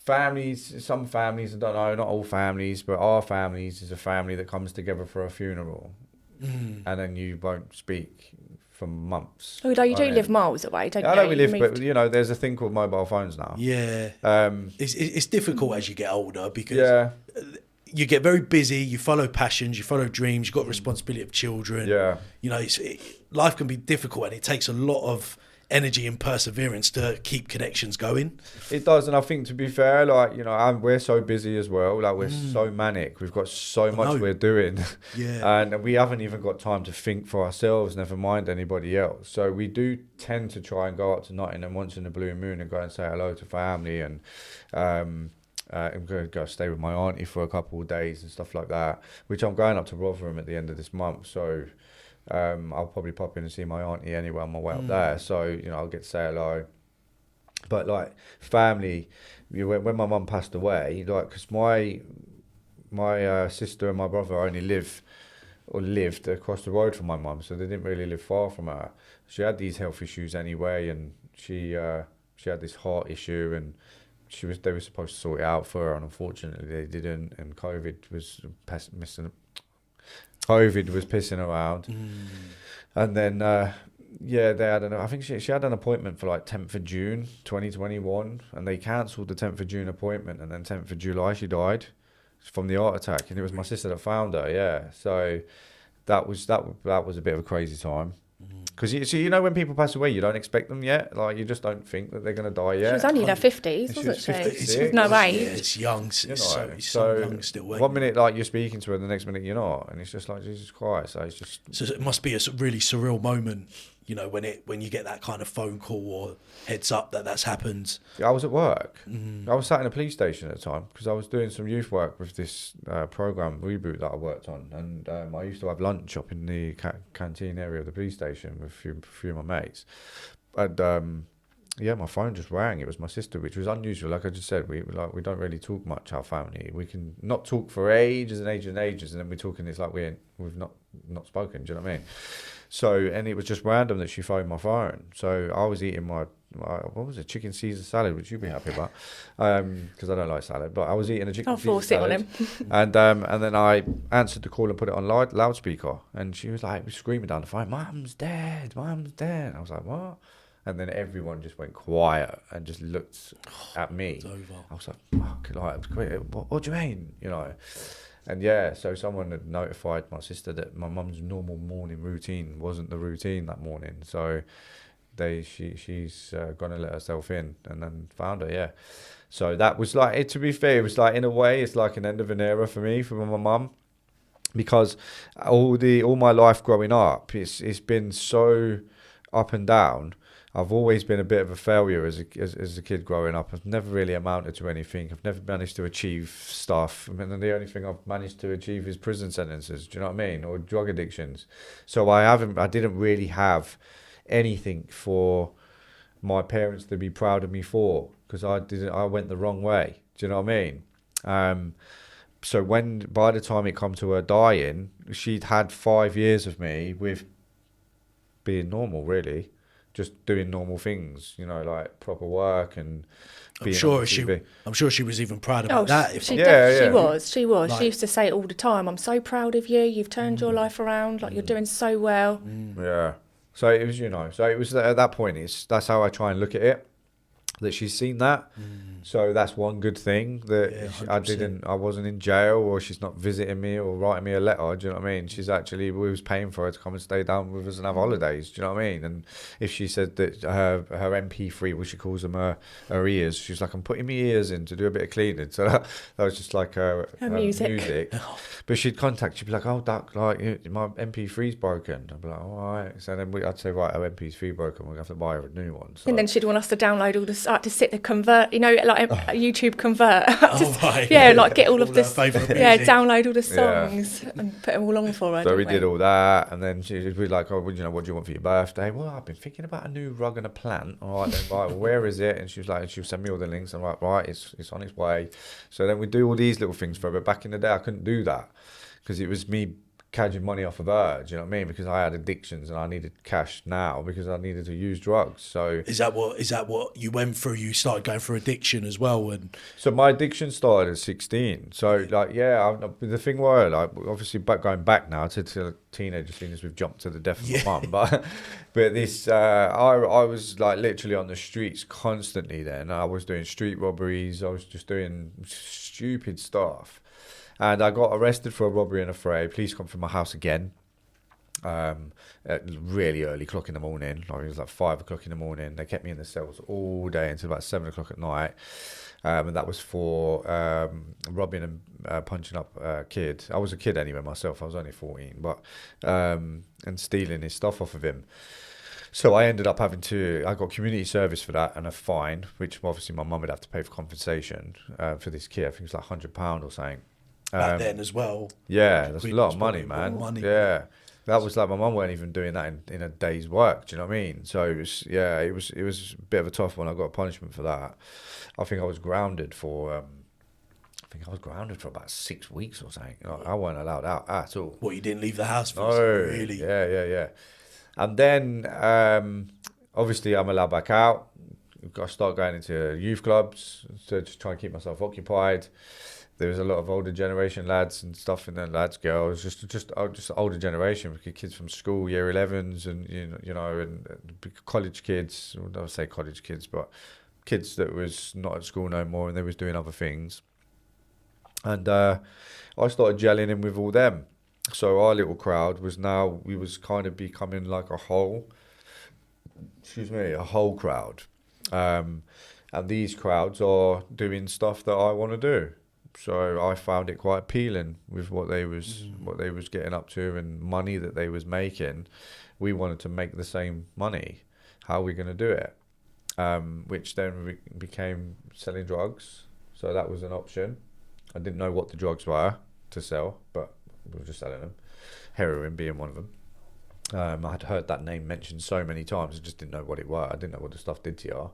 families, some families, I don't know, not all families, but our families is a family that comes together for a funeral, and then you won't speak for months. Oh, you do live miles away, don't you? I know we live, but there's a thing called mobile phones now. Yeah. It's difficult as you get older because you get very busy, you follow passions, you follow dreams, you've got responsibility of children. Yeah. Life can be difficult, and it takes a lot of energy and perseverance to keep connections going. It does, and I think, to be fair, we're so busy as well. Like, we're so manic. We've got so much we're doing. Yeah. And we haven't even got time to think for ourselves, never mind anybody else. So we do tend to try and go up to Nottingham once in a blue moon and go and say hello to family, and I'm going to go stay with my auntie for a couple of days and stuff like that, which I'm going up to Rotherham at the end of this month. So I'll probably pop in and see my auntie anyway on my way up there. So, I'll get to say hello. But, like, family, when my mum passed away, because my sister and my brother only lived across the road from my mum, so they didn't really live far from her. She had these health issues anyway, and she had this heart issue, and they were supposed to sort it out for her, and unfortunately they didn't, and COVID was pissing around. And then they had I think she had an appointment for like 10th of June 2021, and they cancelled the 10th of June appointment, and then 10th of July she died from the heart attack, and it was my sister that found her. So that was a bit of a crazy time. Because when people pass away, you don't expect them yet. Like, you just don't think that they're going to die yet. She was only in her 50s, wasn't she? She was no age. Yeah, it's young. It's so young still. One minute, like, you're speaking to her, the next minute you're not, and it's just like, Jesus Christ. So it's just. So it must be a really surreal moment, when you get that kind of phone call or heads up that's happened. I was at work. I was sat in a police station at the time because I was doing some youth work with this program Reboot that I worked on, and I used to have lunch up in the canteen area of the police station with a few of my mates, and my phone just rang. It was my sister, which was unusual. Like I just said, we don't really talk much, our family. We can not talk for ages and ages and ages, and then we're talking. It's like we've not spoken. Do you know what I mean? So, and it was just random that she phoned my phone. So I was eating my what was it, chicken Caesar salad, which you'd be happy about, because I don't like salad. But I was eating a chicken Caesar salad. I'll force it on him. And then I answered the call and put it on loudspeaker, and she was like screaming down the phone, "Mum's dead, Mum's dead." And I was like, "What?" And then everyone just went quiet and just looked at me. It's over. I was like, "Fuck!" What do you mean? And so someone had notified my sister that my mum's normal morning routine wasn't the routine that morning. So she's gonna let herself in, and then found her. Yeah. So that was like it. To be fair, it was like in a way, it's like an end of an era for me, for my mum, because all my life growing up, it's been so up and down. I've always been a bit of a failure as a kid growing up. I've never really amounted to anything. I've never managed to achieve stuff. I mean, the only thing I've managed to achieve is prison sentences. Do you know what I mean? Or drug addictions. So I didn't really have anything for my parents to be proud of me for, because I went the wrong way. Do you know what I mean? So by the time it come to her dying, she'd had 5 years of me with being normal, really. Just doing normal things, like proper work and being on TV. I'm sure she was even proud about that. She was. She used to say it all the time. I'm so proud of you. You've turned your life around. Like, you're doing so well. Yeah. So it was, at that point, that's how I try and look at it. That she's seen that, so that's one good thing, that I wasn't in jail, or she's not visiting me or writing me a letter. Do you know what I mean? She's actually, we was paying for her to come and stay down with us and have holidays. Do you know what I mean? And if she said that her MP3, what she calls them, her ears, she's like, I'm putting my ears in to do a bit of cleaning. So that was just like her music. But she'd she'd be like, oh, Doc, like my MP3's broken. I'd be like, all right. So then I'd say, right, our MP3 broken, we're gonna have to buy her a new one. So, and then she'd want us to download all the to sit the convert, like YouTube convert. Like get all of this, download all the songs and put them all on for her. So we did all that, and then she'd be like, oh, what do you want for your birthday? Well, I've been thinking about a new rug and a plant. All right, then, right, where is it? And she was like, she'll send me all the links. I'm like, right, it's on its way. So then we do all these little things for her. But back in the day, I couldn't do that because it was me cadging money off of her. Do you know what I mean? Because I had addictions and I needed cash now because I needed to use drugs. So is that what you went through? You started going through addiction as well, and so my addiction started at 16. So the thing were, like, obviously going back now to teenager things, we've jumped to the death of my mum, but this I was like literally on the streets constantly. Then I was doing street robberies. I was just doing stupid stuff. And I got arrested for a robbery and a fray. Police come from my house again, at really early o'clock in the morning. Like, it was like 5 o'clock in the morning. They kept me in the cells all day until about 7 o'clock at night. And that was for robbing and punching up a kid. I was a kid anyway myself. I was only 14, but and stealing his stuff off of him. So I ended up I got community service for that and a fine, which obviously my mum would have to pay for compensation for this kid. I think it was like £100 or something. Back then as well. Yeah, that's a lot of money, man. Yeah, that was like my mum weren't even doing that in a day's work. Do you know what I mean? So it was a bit of a tough one. I got a punishment for that. I think I was grounded for about 6 weeks or something. I wasn't allowed out at all. What, you didn't leave the house for? No, really? Yeah. And then obviously I'm allowed back out. I start going into youth clubs to just try and keep myself occupied. There was a lot of older generation lads and stuff, and then girls, just older generation, kids from school, year 11s, and and college kids. I don't say college kids, but kids that was not at school no more, and they was doing other things. And I started gelling in with all them. So our little crowd was kind of becoming like a whole crowd. And these crowds are doing stuff that I want to do. So I found it quite appealing with what they was getting up to and money that they was making. We wanted to make the same money. How are we going to do it? Which then became selling drugs. So that was an option. I didn't know what the drugs were to sell, but we were just selling them. Heroin being one of them. I had heard that name mentioned so many times. I just didn't know what it was. I didn't know what the stuff did to you.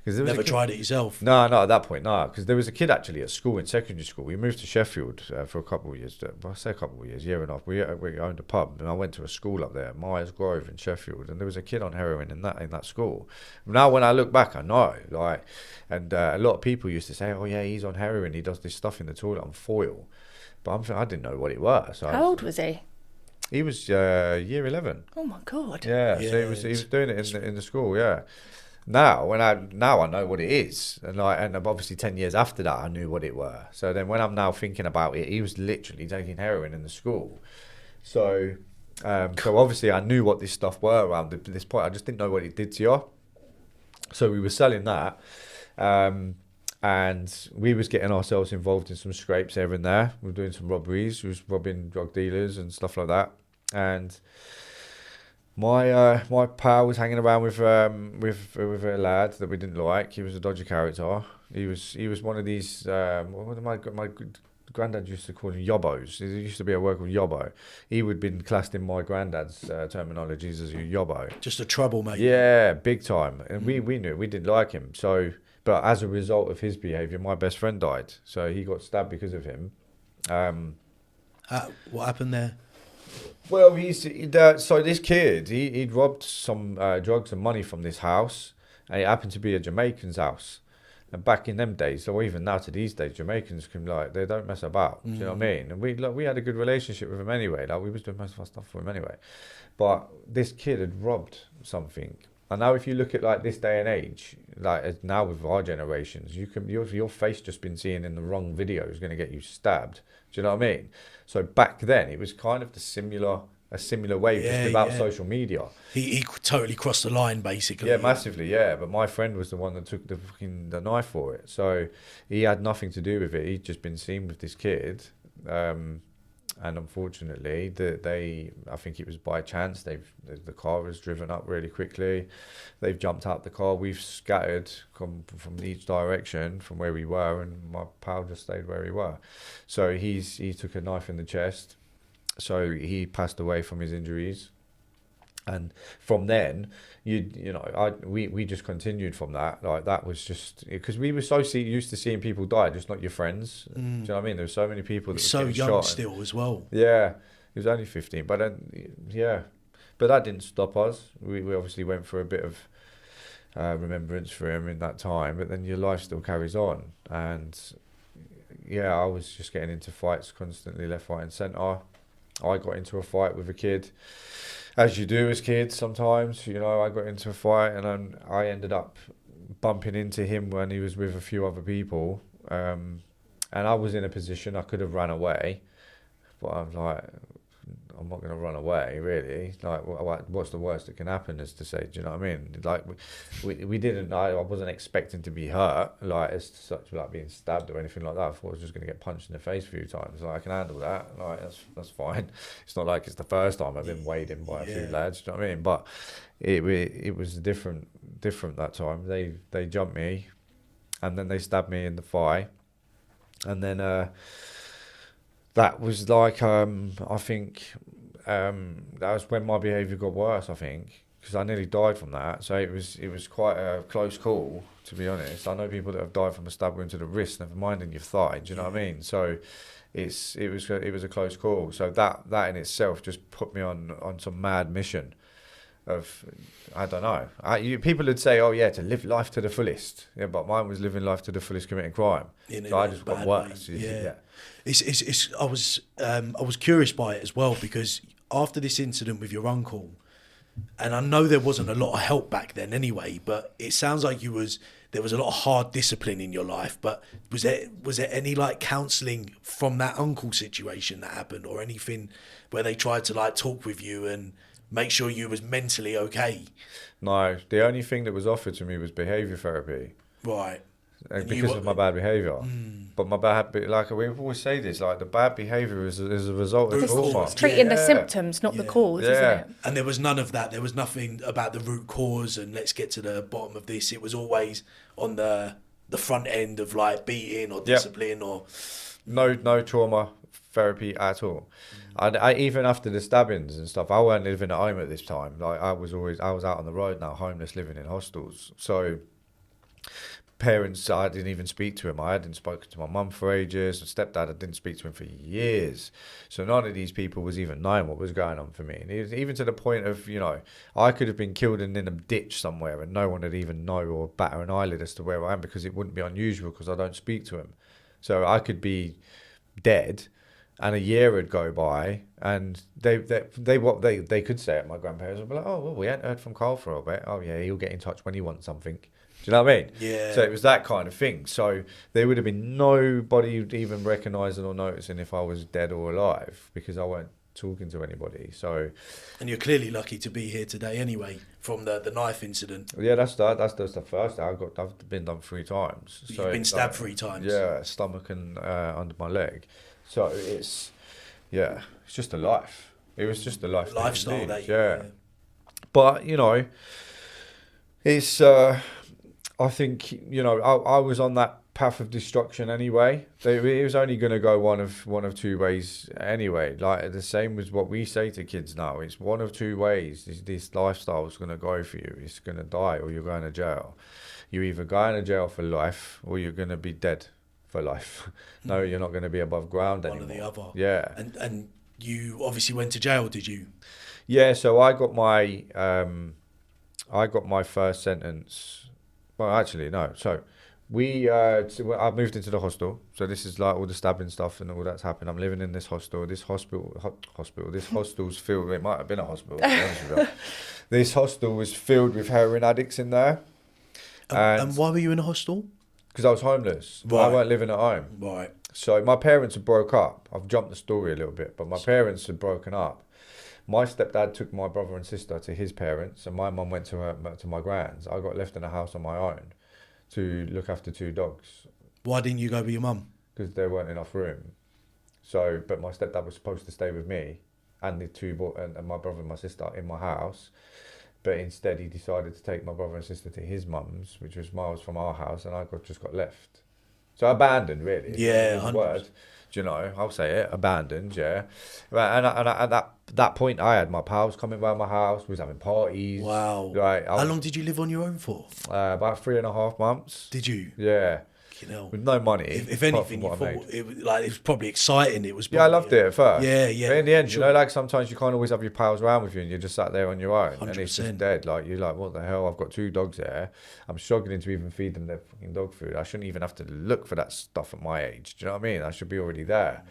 Never tried it yourself? No, at that point, no. Because there was a kid actually at school, in secondary school. We moved to Sheffield for a couple of years. I say a couple of years, year and a half. We owned a pub, and I went to a school up there, Myers Grove in Sheffield, and there was a kid on heroin in that school. Now, when I look back, I know, and a lot of people used to say, "Oh yeah, he's on heroin. He does this stuff in the toilet on foil," but I didn't know what it was. So how old was he? He was year 11. Oh my God! Yeah, so he was doing it in the school. Yeah. Now I know what it is, and obviously 10 years after that I knew what it were. So then when I'm now thinking about it, he was literally taking heroin in the school. So So obviously I knew what this stuff were around this point. I just didn't know what it did to you. So we were selling that. And we was getting ourselves involved in some scrapes here and there. We were doing some robberies. We was robbing drug dealers and stuff like that. And my pal was hanging around with a lad that we didn't like. He was a dodgy character. He was one of these. What am my granddad used to call him yobbos. There used to be a word called yobbo. He would have been classed in my granddad's terminologies as a yobbo. Just a troublemaker. Yeah, big time. And we knew it. We didn't like him. So, but as a result of his behaviour, my best friend died. So he got stabbed because of him. What happened there? Well, so this kid, he'd robbed some drugs and money from this house, and it happened to be a Jamaican's house. And back in them days, or even now to these days, Jamaicans can they don't mess about. Do you know what I mean? And we had a good relationship with him anyway. Like, we was doing most of our stuff for him anyway. But this kid had robbed something. And now, if you look at like this day and age, like now with our generations, your face just been seen in the wrong video is going to get you stabbed. Do you know what I mean? So back then, it was kind of a similar way, just without social media. He totally crossed the line, basically. Yeah, massively, yeah. But my friend was the one that took the knife for it. So he had nothing to do with it. He'd just been seen with this kid. And unfortunately, I think it was by chance, the car was driven up really quickly. They've jumped out the car. We've scattered from each direction from where we were, and my pal just stayed where we were. So he took a knife in the chest. So he passed away from his injuries. And from then, we just continued from that. Like, that was just because we were so used to seeing people die, just not your friends. Do you know what I mean? There were so many people that were so young shot still as well. Yeah, he was only 15, but then but that didn't stop us. We obviously went for a bit of remembrance for him in that time, but then your life still carries on. And I was just getting into fights constantly, left, right, and centre. I got into a fight with a kid, as you do as kids sometimes. I got into a fight, and then I ended up bumping into him when he was with a few other people. And I was in a position I could have run away, but I'm like, I'm not going to run away, really. Like, what's the worst that can happen is to say, do you know what I mean? Like, we didn't, I wasn't expecting to be hurt, like, as such, like being stabbed or anything like that. I thought I was just going to get punched in the face a few times. Like, I can handle that. Like, that's fine. It's not like it's the first time I've been weighed in by a few lads, do you know what I mean? But it was different that time. They jumped me, and then they stabbed me in the thigh. And then that was like, I think that was when my behaviour got worse, I think, because I nearly died from that. So it was quite a close call, to be honest. I know people that have died from a stab wound to the wrist, never mind in your thigh. Do you know what I mean? So it was a close call. So that in itself just put me on some mad mission of, I don't know. People would say, oh yeah, to live life to the fullest. Yeah, but mine was living life to the fullest, committing crime. So I just got worse. Yeah. I was curious by it as well, because after this incident with your uncle, and I know there wasn't a lot of help back then anyway, but it sounds like there was a lot of hard discipline in your life. But was there any like counselling from that uncle situation that happened, or anything where they tried to like talk with you and make sure you was mentally okay? No, the only thing that was offered to me was behaviour therapy. Right. Because of my bad behaviour. But my bad, like we always say this, like the bad behaviour is a result of trauma. It's treating the symptoms, not the cause, isn't it? And there was none of that. There was nothing about the root cause and let's get to the bottom of this. It was always on the front end of like beating or discipline or... No trauma therapy at all. I even after the stabbings and stuff, I weren't living at home at this time. Like I was out on the road now, homeless, living in hostels. So parents, I didn't even speak to him. I hadn't spoken to my mum for ages. My stepdad, I didn't speak to him for years. So none of these people was even knowing what was going on for me. And it was even to the point of, I could have been killed in a ditch somewhere and no one would even know or batter an eyelid as to where I am, because it wouldn't be unusual because I don't speak to him. So I could be dead and a year would go by and they could say it, my grandparents would be like, oh, well, we hadn't heard from Karl for a bit. Oh yeah, he'll get in touch when he wants something. Do you know what I mean? Yeah. So it was that kind of thing. So there would have been nobody even recognising or noticing if I was dead or alive, because I weren't talking to anybody. So, And you're clearly lucky to be here today anyway, from the knife incident. yeah, that's the first thing. I've been done 3 times. So You've been stabbed 3 times. Yeah, stomach and under my leg. So it's just a life. It was just a life. Lifestyle that yeah. But it's I think I was on that path of destruction anyway. It was only going to go one of 2 ways anyway. Like the same as what we say to kids now. It's one of 2 ways. This lifestyle is going to go for you. It's going to die, or you're going to jail. You're either going to jail for life, or you're going to be dead for life. No, you're not going to be above ground anymore. One or the other. Yeah. And you obviously went to jail, did you? Yeah. So I got my first sentence. Well, actually, no. So I moved into the hostel. So this is like all the stabbing stuff and all that's happened. I'm living in this hostel. This hostel's filled. It might have been a hospital. To be honest with you. This hostel was filled with heroin addicts in there. And why were you in a hostel? Because I was homeless. Right. I weren't living at home. Right. So my parents had broke up. I've jumped the story a little bit, but my parents had broken up. My stepdad took my brother and sister to his parents, and my mum went to my grand's. I got left in a house on my own to look after 2 dogs. Why didn't you go with your mum? Because there weren't enough room. So, but my stepdad was supposed to stay with me and the 2 and my brother and my sister in my house. But instead, he decided to take my brother and sister to his mum's, which was miles from our house, and I just got left. So abandoned, really. Yeah, 100%. Word. Do you know? I'll say it. Abandoned, yeah. And at that point, I had my pals coming round my house. We was having parties. Wow. Right. How long did you live on your own for? About 3.5 months. Did you? Yeah. With no money. If anything, you thought it was probably exciting. It was. I loved it at first. Yeah. But in the end, like sometimes you can't always have your pals around with you, and you're just sat there on your own, 100%. and it's just dead. Like you're like, what the hell? I've got 2 dogs there. I'm struggling to even feed them their fucking dog food. I shouldn't even have to look for that stuff at my age. Do you know what I mean? I should be already there.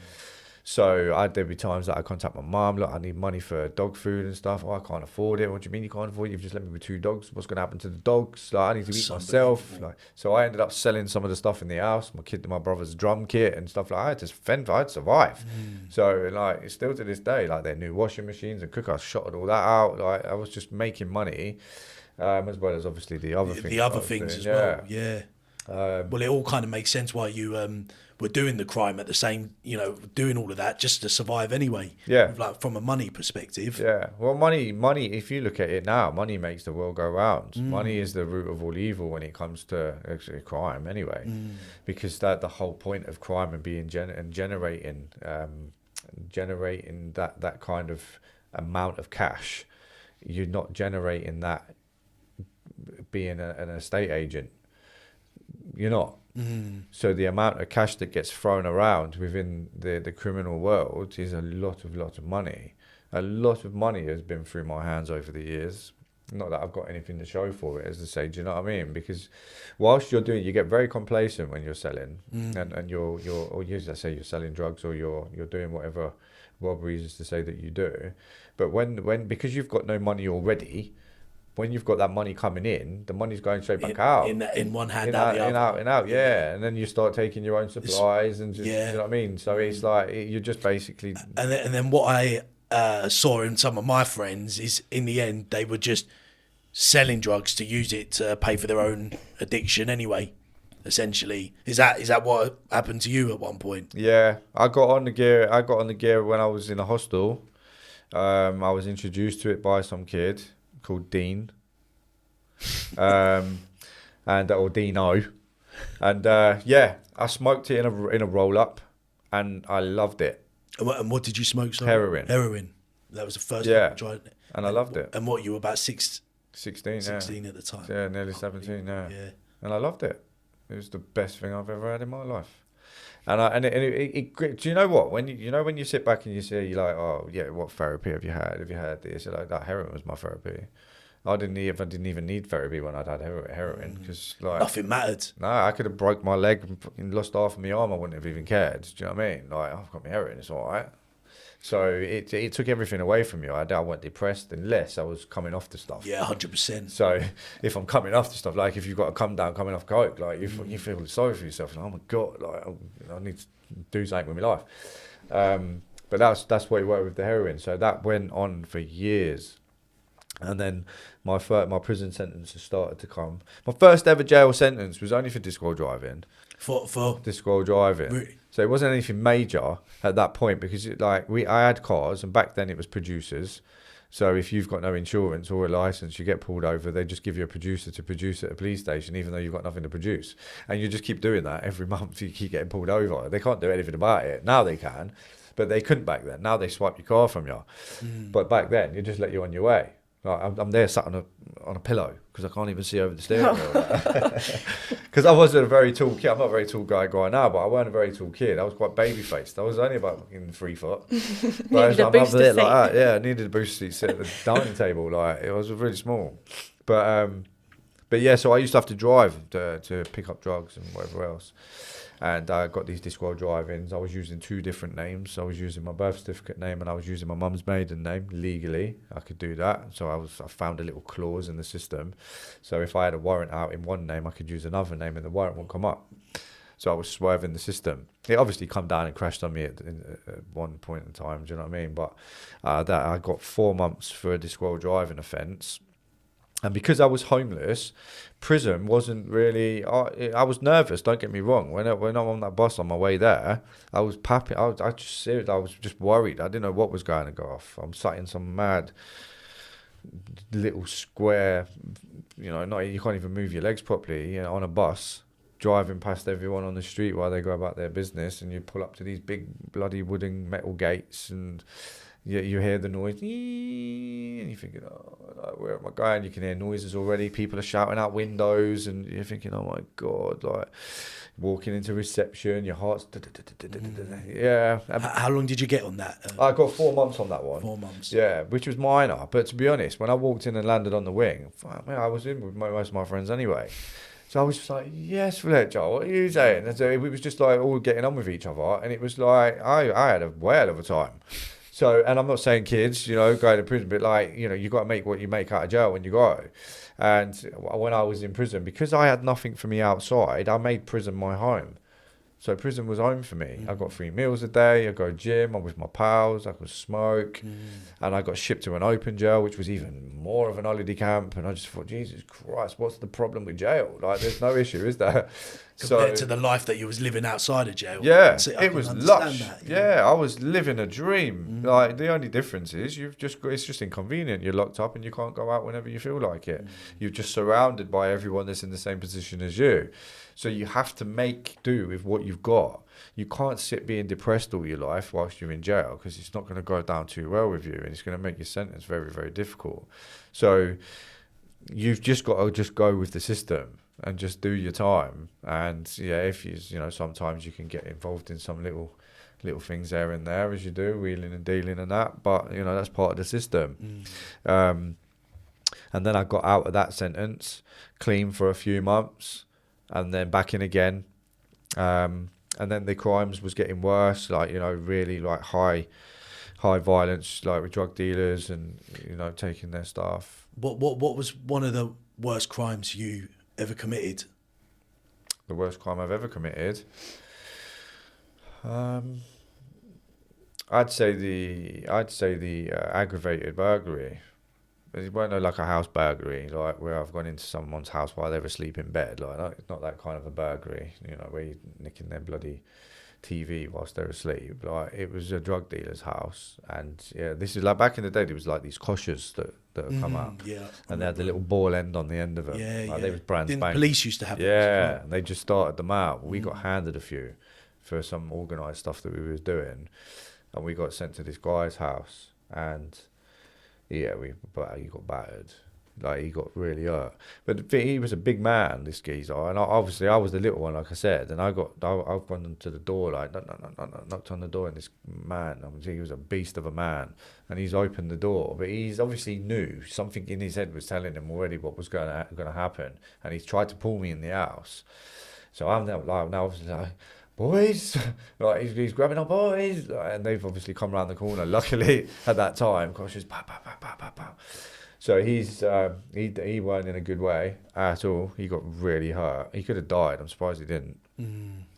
So there'd be times that I contact my mum, look, I need money for dog food and stuff. Oh, I can't afford it. What do you mean you can't afford it? You've just left me with 2 dogs. What's going to happen to the dogs? Like I need to eat myself. Like, so I ended up selling some of the stuff in the house, my brother's drum kit and stuff like that. I had to fend, I had to survive. So like it's still to this day, like their new washing machines and cooker, I shotted all that out. Like I was just making money, as well as obviously the other things. The other things as well, yeah. Well, it all kind of makes sense why you were doing the crime at the same, doing all of that just to survive anyway. Yeah. Like from a money perspective. Yeah. Well, money, if you look at it now, money makes the world go round. Money is the root of all evil when it comes to actually crime anyway. Because the whole point of crime and being generating that kind of amount of cash, you're not generating that being an estate agent. You're not. So the amount of cash that gets thrown around within the criminal world is a lot of money. A lot of money has been through my hands over the years. Not that I've got anything to show for it, as to say, do you know what I mean? Because whilst you're doing, you get very complacent when you're selling, and you're let's say you're selling drugs or you're doing whatever robberies is to say that you do. But when because you've got no money already. When you've got that money coming in, the money's going straight back out. In one hand, out the other. In out, yeah. And then you start taking your own supplies and just, you know what I mean? So it's like, you're just basically... And then what I saw in some of my friends is, in the end, they were just selling drugs to use it to pay for their own addiction anyway, essentially. Is that what happened to you at one point? Yeah. I got on the gear when I was in a hostel. I was introduced to it by some kid called Dean, or Dino, and I smoked it in a roll up, and I loved it. And what did you smoke? Sorry? Heroin. That was the first time I tried it. And I loved it. And what, you were about 16 at the time? Yeah, nearly 17. Yeah, and I loved it. It was the best thing I've ever had in my life. And it do you know what, when you sit back and you say, you're like, oh yeah, what therapy have you had this? You're like, that heroin was my therapy. I didn't even need therapy when I'd had heroin, because like nothing mattered. No, I could have broke my leg and fucking lost half of my arm. I wouldn't have even cared. Do you know what I mean? Like, I've got my heroin, it's all right. So it took everything away from you. I wasn't depressed unless I was coming off the stuff. Yeah, 100%. So if I'm coming off the stuff, like if you've got a come down coming off coke, like you feel sorry for yourself. Like, oh my God, like I need to do something with my life. But that's what he worked with the heroin. So that went on for years. And then my prison sentences started to come. My first ever jail sentence was only for disc while driving. For disc while driving. Really? So it wasn't anything major at that point because I had cars, and back then it was producers. So if you've got no insurance or a license, you get pulled over. They just give you a producer to produce at a police station, even though you've got nothing to produce. And you just keep doing that every month. You keep getting pulled over. They can't do anything about it. Now they can, but they couldn't back then. Now they swipe your car from you. But back then, you just let you on your way. Like, I'm there sat on a pillow because I can't even see over the steering wheel. Because I wasn't a very tall kid. I'm not a very tall guy now, but I wasn't a very tall kid. I was quite baby-faced. I was only about 3 foot. Needed a booster seat. Like that. Yeah, I needed a booster seat sit at the dining table. Like, it was really small. But yeah, so I used to have to drive to pick up drugs and whatever else. And I got these disc while driving. I was using 2 different names. I was using my birth certificate name and I was using my mum's maiden name legally. I could do that. So I found a little clause in the system. So if I had a warrant out in one name, I could use another name and the warrant would come up. So I was swerving the system. It obviously come down and crashed on me at one point in time. Do you know what I mean? But that I got 4 months for a disc while driving offence. And because I was homeless, prison wasn't really... I was nervous, don't get me wrong. When I'm on that bus on my way there, I was papping. I was just worried. I didn't know what was going to go off. I'm sat in some mad little square, you can't even move your legs properly, on a bus, driving past everyone on the street while they go about their business, and you pull up to these big bloody wooden metal gates and... You hear the noise, and you're thinking, where am I going? You can hear noises already. People are shouting out windows, and you're thinking, oh my God, like walking into reception, your heart's... Yeah. How long did you get on that? I got 4 months on that one. 4 months. Yeah, which was minor. But to be honest, when I walked in and landed on the wing, I was in with most of my friends anyway. So I was just like, yes, Fletcher, what are you saying? And so we was just like all getting on with each other. And it was like, I had a whale of a time. So, and I'm not saying kids, going to prison, but you got to make what you make out of jail when you go. And when I was in prison, because I had nothing for me outside, I made prison my home. So prison was home for me. I got 3 meals a day. I go gym. I'm with my pals. I could smoke. And I got shipped to an open jail, which was even more of an holiday camp. And I just thought, Jesus Christ, what's the problem with jail? Like, there's no issue, is there? Compared to the life that you was living outside of jail. Yeah, it was lush. Yeah, I was living a dream. Like, the only difference is it's just inconvenient. You're locked up and you can't go out whenever you feel like it. You're just surrounded by everyone that's in the same position as you. So you have to make do with what you've got. You can't sit being depressed all your life whilst you're in jail, because it's not going to go down too well with you, and it's going to make your sentence very, very difficult. So you've just got to just go with the system and just do your time. And yeah, if you sometimes you can get involved in some little things there and there, as you do, wheeling and dealing and that. But that's part of the system. And then I got out of that sentence clean for a few months. And then back in again, and then the crimes was getting worse, really high violence, like with drug dealers and taking their stuff. What was one of the worst crimes you ever committed? The worst crime I've ever committed, I'd say the aggravated burglary. It weren't like a house burglary, like where I've gone into someone's house while they were asleep in bed. It's not that kind of a burglary, where you're nicking their bloody TV whilst they're asleep. Like, it was a drug dealer's house, and yeah, this is like back in the day. There was like these koshers that have come out, and they had the little ball end on the end of them. They was brand spanking. Police used to have them. Yeah, and they just started them out. We got handed a few for some organised stuff that we was doing, and we got sent to this guy's house, and. Yeah, he got battered. Like, he got really hurt. But he was a big man, this geezer. And obviously, I was the little one, like I said. And I've gone to the door, knocked on the door. And this man, he was a beast of a man. And he's opened the door. But he's obviously knew. Something in his head was telling him already what was going to happen. And he's tried to pull me in the house. So I'm now obviously like... Boys, he's grabbing our boys, and they've obviously come around the corner. Luckily, at that time, gosh, it's pow, pow, pow, pow, pow, pow. So he weren't in a good way at all. He got really hurt. He could have died. I'm surprised he didn't.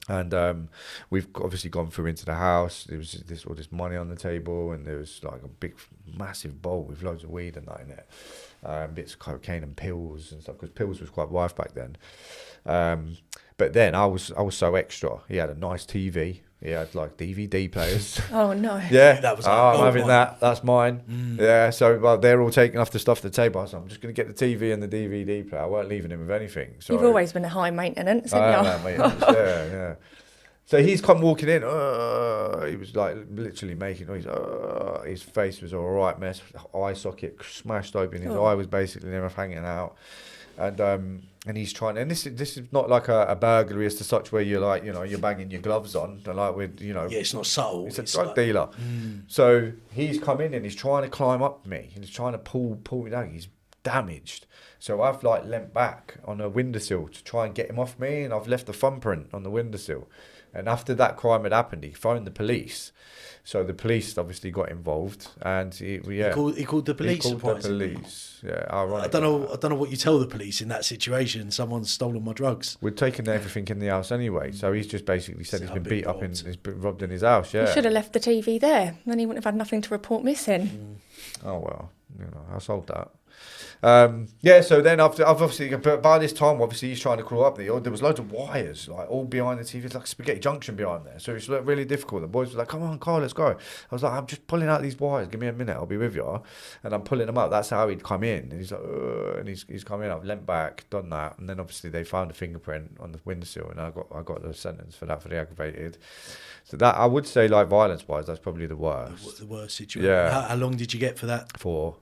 And we've obviously gone through into the house. There was all this money on the table, and there was like a big, massive bowl with loads of weed and that in it, bits of cocaine and pills and stuff. Because pills was quite rife back then. But then I was so extra. He had a nice TV. He had like DVD players. Oh no. Yeah, That was I'm like, having that. That's mine. Yeah, so they're all taking off the stuff at the table. So I'm just going to get the TV and the DVD player. I weren't leaving him with anything. So You've always been a high maintenance, haven't you? yeah. So he's come walking in. He was like literally making noise. His face was all right mess. Eye socket smashed open. His eye was basically never hanging out. And he's trying, and this is not like a burglary as to such where you're like, you're banging your gloves on, like with, Yeah, it's not subtle. It's a drug dealer. So he's come in and he's trying to climb up me. He's trying to pull me down. He's damaged. So I've like leant back on a windowsill to try and get him off me, and I've left a thumbprint on the windowsill. And after that crime had happened, he phoned the police. So the police obviously got involved, and he called the police. He called the police. Yeah, I don't know what you tell the police in that situation. Someone's stolen my drugs. We'd taken everything in the house anyway, so he's just basically said he's been beat up and he's been robbed in his house. Yeah, You should have left the TV there. Then he wouldn't have had nothing to report missing. Oh well, I sold that. So then I've obviously, but by this time, obviously he's trying to crawl up there. There was loads of wires, like all behind the TV. It's like spaghetti junction behind there. So it's really difficult. The boys were like, "Come on, Karl, let's go." I was like, "I'm just pulling out these wires. Give me a minute. I'll be with you." And I'm pulling them up. That's how he'd come in. And he's like, and he's come in. I've leant back, done that, and then obviously they found a fingerprint on the windowsill, and I got the sentence for that, for the aggravated. So that, I would say, like violence wise, that's probably the worst. The worst situation. Yeah. How long did you get for that? For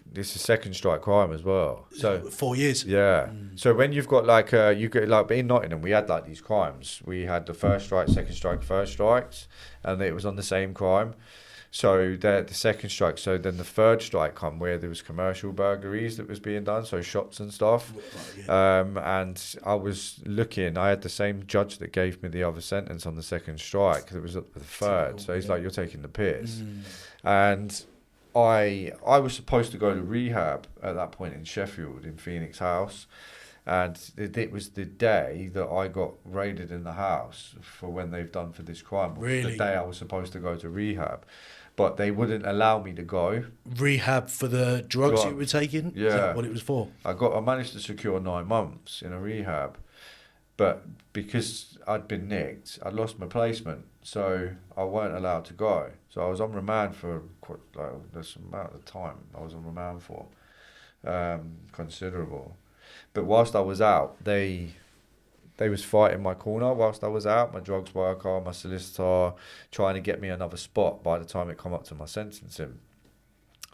this is second strike crime as well. So 4 years. Yeah. So when you've got like you get like in Nottingham, we had like these crimes. We had the first strike, second strike, third strikes, and it was on the same crime. So the second strike. So then the third strike come where there was commercial burglaries that was being done, so shops and stuff. And I was looking. I had the same judge that gave me the other sentence on the second strike. It was at the third. So he's like, "You're taking the piss," and I was supposed to go to rehab at that point in Sheffield, in Phoenix House, and it was the day that I got raided in the house for when they've done for this crime. Really? The day I was supposed to go to rehab, but they wouldn't allow me to go. Rehab for the drugs you were taking? Yeah. Is that what it was for? I managed to secure 9 months in a rehab, but because I'd been nicked, I'd lost my placement, so I weren't allowed to go. So I was on remand for quite this amount of time. I was on remand for considerable. But whilst I was out, they was fighting my corner whilst I was out. My drugs worker, my solicitor, trying to get me another spot by the time it come up to my sentencing.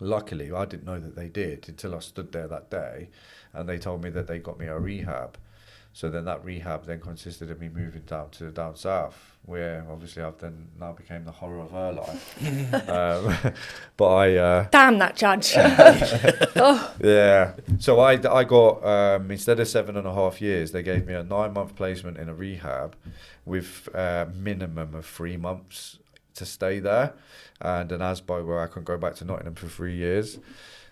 Luckily, I didn't know that they did until I stood there that day, and they told me that they got me a rehab. So then that rehab then consisted of me moving down south, where obviously I've then now became the horror of her life. But I Damn that judge. yeah. So I got instead of 7.5 years, they gave me a 9-month placement in a rehab with a minimum of 3 months to stay there, and an ASBO where I can go back to Nottingham for 3 years.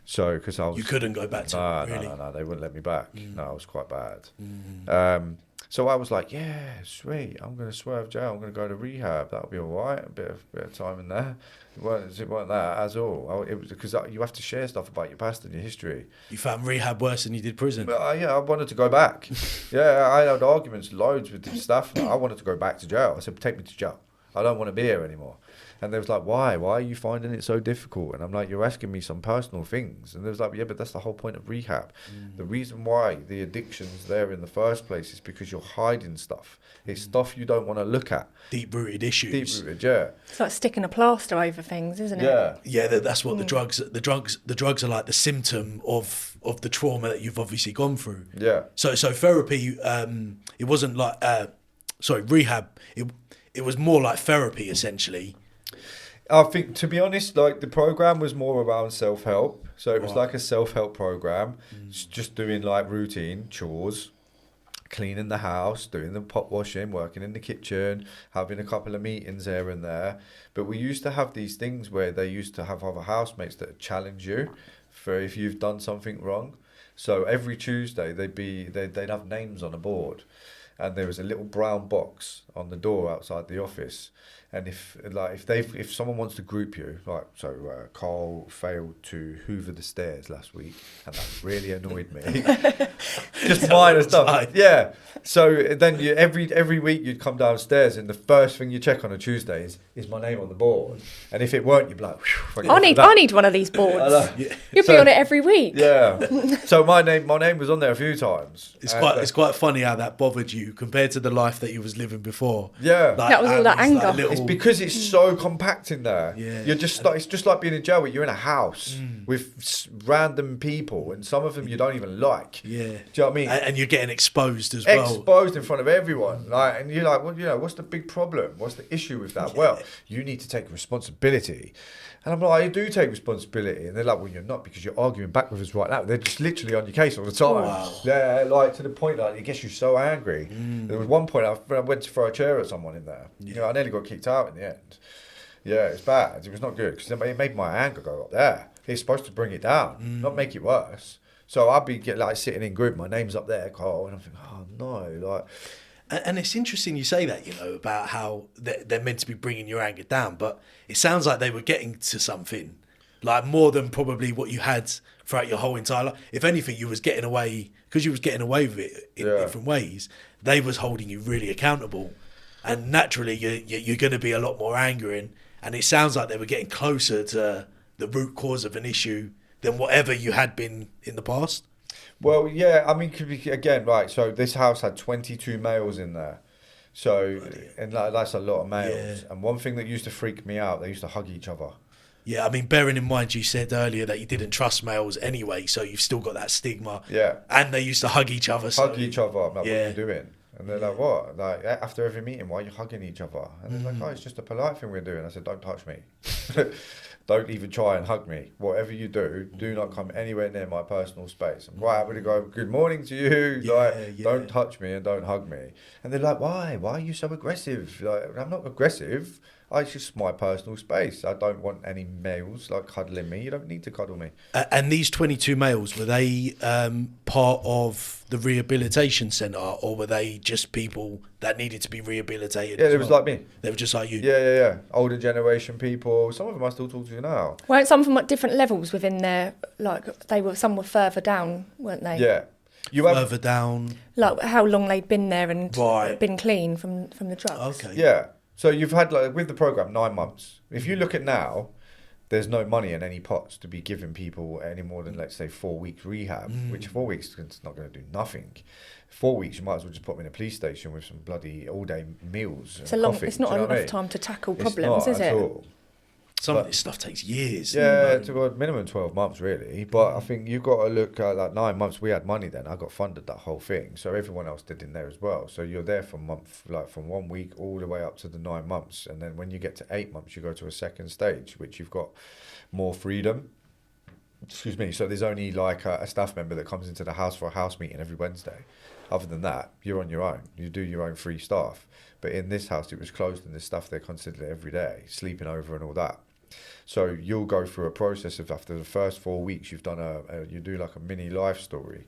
So, because I was... You couldn't go back to really? No, they wouldn't let me back. No, I was quite bad. So I was like, yeah, sweet, I'm going to swerve jail, I'm going to go to rehab, that'll be all right, a bit of time in there. It weren't that at all. It was because you have to share stuff about your past and your history. You found rehab worse than you did prison? But I wanted to go back. Yeah, I had arguments loads with the staff. I wanted to go back to jail. I said, take me to jail. I don't want to be here anymore. And they was like, why? Why are you finding it so difficult? And I'm like, you're asking me some personal things. And they was like, yeah, but that's the whole point of rehab. The reason why the addiction's there in the first place is because you're hiding stuff. It's stuff you don't want to look at. Deep-rooted issues. Deep-rooted, yeah. It's like sticking a plaster over things, isn't it? Yeah. Yeah, that's what the drugs are like, the symptom of the trauma that you've obviously gone through. Yeah. So therapy, it wasn't like, rehab, it was more like therapy, essentially. I think, to be honest, like the program was more around self-help. So it was like a self-help program, just doing like routine chores, cleaning the house, doing the pot washing, working in the kitchen, having a couple of meetings here and there. But we used to have these things where they used to have other housemates that would challenge you for if you've done something wrong. So every Tuesday they'd have names on a board. and there was a little brown box on the door outside the office. And if someone wants to group you, like, so Carl failed to hoover the stairs last week, and that really annoyed me. Just minor stuff. Yeah. So then every week you'd come downstairs, and the first thing you check on a Tuesday is my name on the board. And if it weren't, you'd be like, I need one of these boards. You'd be on it every week. Yeah. So my name was on there a few times. It's quite funny how that bothered you compared to the life that you was living before. Yeah. That was all that anger. It's because it's so compact in there. Yeah. It's just like being in jail where you're in a house with random people, and some of them you don't even like. Yeah. Do you know what I mean? And you're getting exposed as well. Exposed in front of everyone. Like, and you're like, well, what's the big problem? What's the issue with that? Yeah. Well, you need to take responsibility. And I'm like, I do take responsibility. And they're like, well, you're not, because you're arguing back with us right now. They're just literally on your case all the time. Wow. Yeah, like, to the point, like, it gets you so angry. There was one point I went to throw a chair at someone in there. Yeah. I nearly got kicked out in the end. Yeah, it's bad. It was not good, because it made my anger go up there. It's supposed to bring it down, not make it worse. So I'd be sitting in group, my name's up there, Carl, and I'm thinking, oh no, like. And it's interesting you say that, about how they're meant to be bringing your anger down, but it sounds like they were getting to something, like more than probably what you had throughout your whole entire life. If anything, you was getting away, because you was getting away with it in different ways, they was holding you really accountable. And naturally, you're going to be a lot more angry, and it sounds like they were getting closer to the root cause of an issue than whatever you had been in the past. Well, yeah, I mean, again, right, so this house had 22 males in there. So, and that's a lot of males. Yeah. And one thing that used to freak me out, they used to hug each other. Yeah, I mean, bearing in mind you said earlier that you didn't trust males anyway, so you've still got that stigma. Yeah. And they used to hug each other. Hug each other. I'm like, what are you doing? And they're like, what? Like, after every meeting, why are you hugging each other? And they're like, oh, it's just a polite thing we're doing. I said, don't touch me. Don't even try and hug me. Whatever you do not come anywhere near my personal space. I'm quite happy to go, good morning to you. Don't touch me and don't hug me. And they're like, why? Why are you so aggressive? Like, I'm not aggressive. It's just my personal space. I don't want any males cuddling me. You don't need to cuddle me. And these 22 males, were they part of the rehabilitation centre, or were they just people that needed to be rehabilitated? Yeah, it was like me. They were just like you? Yeah. Older generation people. Some of them I still talk to now. Weren't some of them at different levels within their, some were further down, weren't they? Yeah. Further down? Like how long they'd been there and been clean from the drugs. Okay. Yeah. So you've had, with the programme, 9 months. If you look at now, there's no money in any pots to be giving people any more than, let's say, 4 weeks rehab, which 4 weeks is not going to do nothing. 4 weeks, you might as well just put them in a police station with some bloody all-day meals and coffee. It's not enough time to tackle problems, is it? All. Some of this stuff takes years. Yeah, it's about minimum 12 months, really. But I think you've got to look at 9 months. We had money then. I got funded that whole thing. So everyone else did in there as well. So you're there from 1 week all the way up to the 9 months. And then when you get to 8 months, you go to a second stage, which you've got more freedom. Excuse me. So there's only a staff member that comes into the house for a house meeting every Wednesday. Other than that, you're on your own. You do your own free staff. But in this house, it was closed, and there's stuff they're constantly every day, sleeping over and all that. So you'll go through a process of, after the first 4 weeks, you've done you do a mini life story,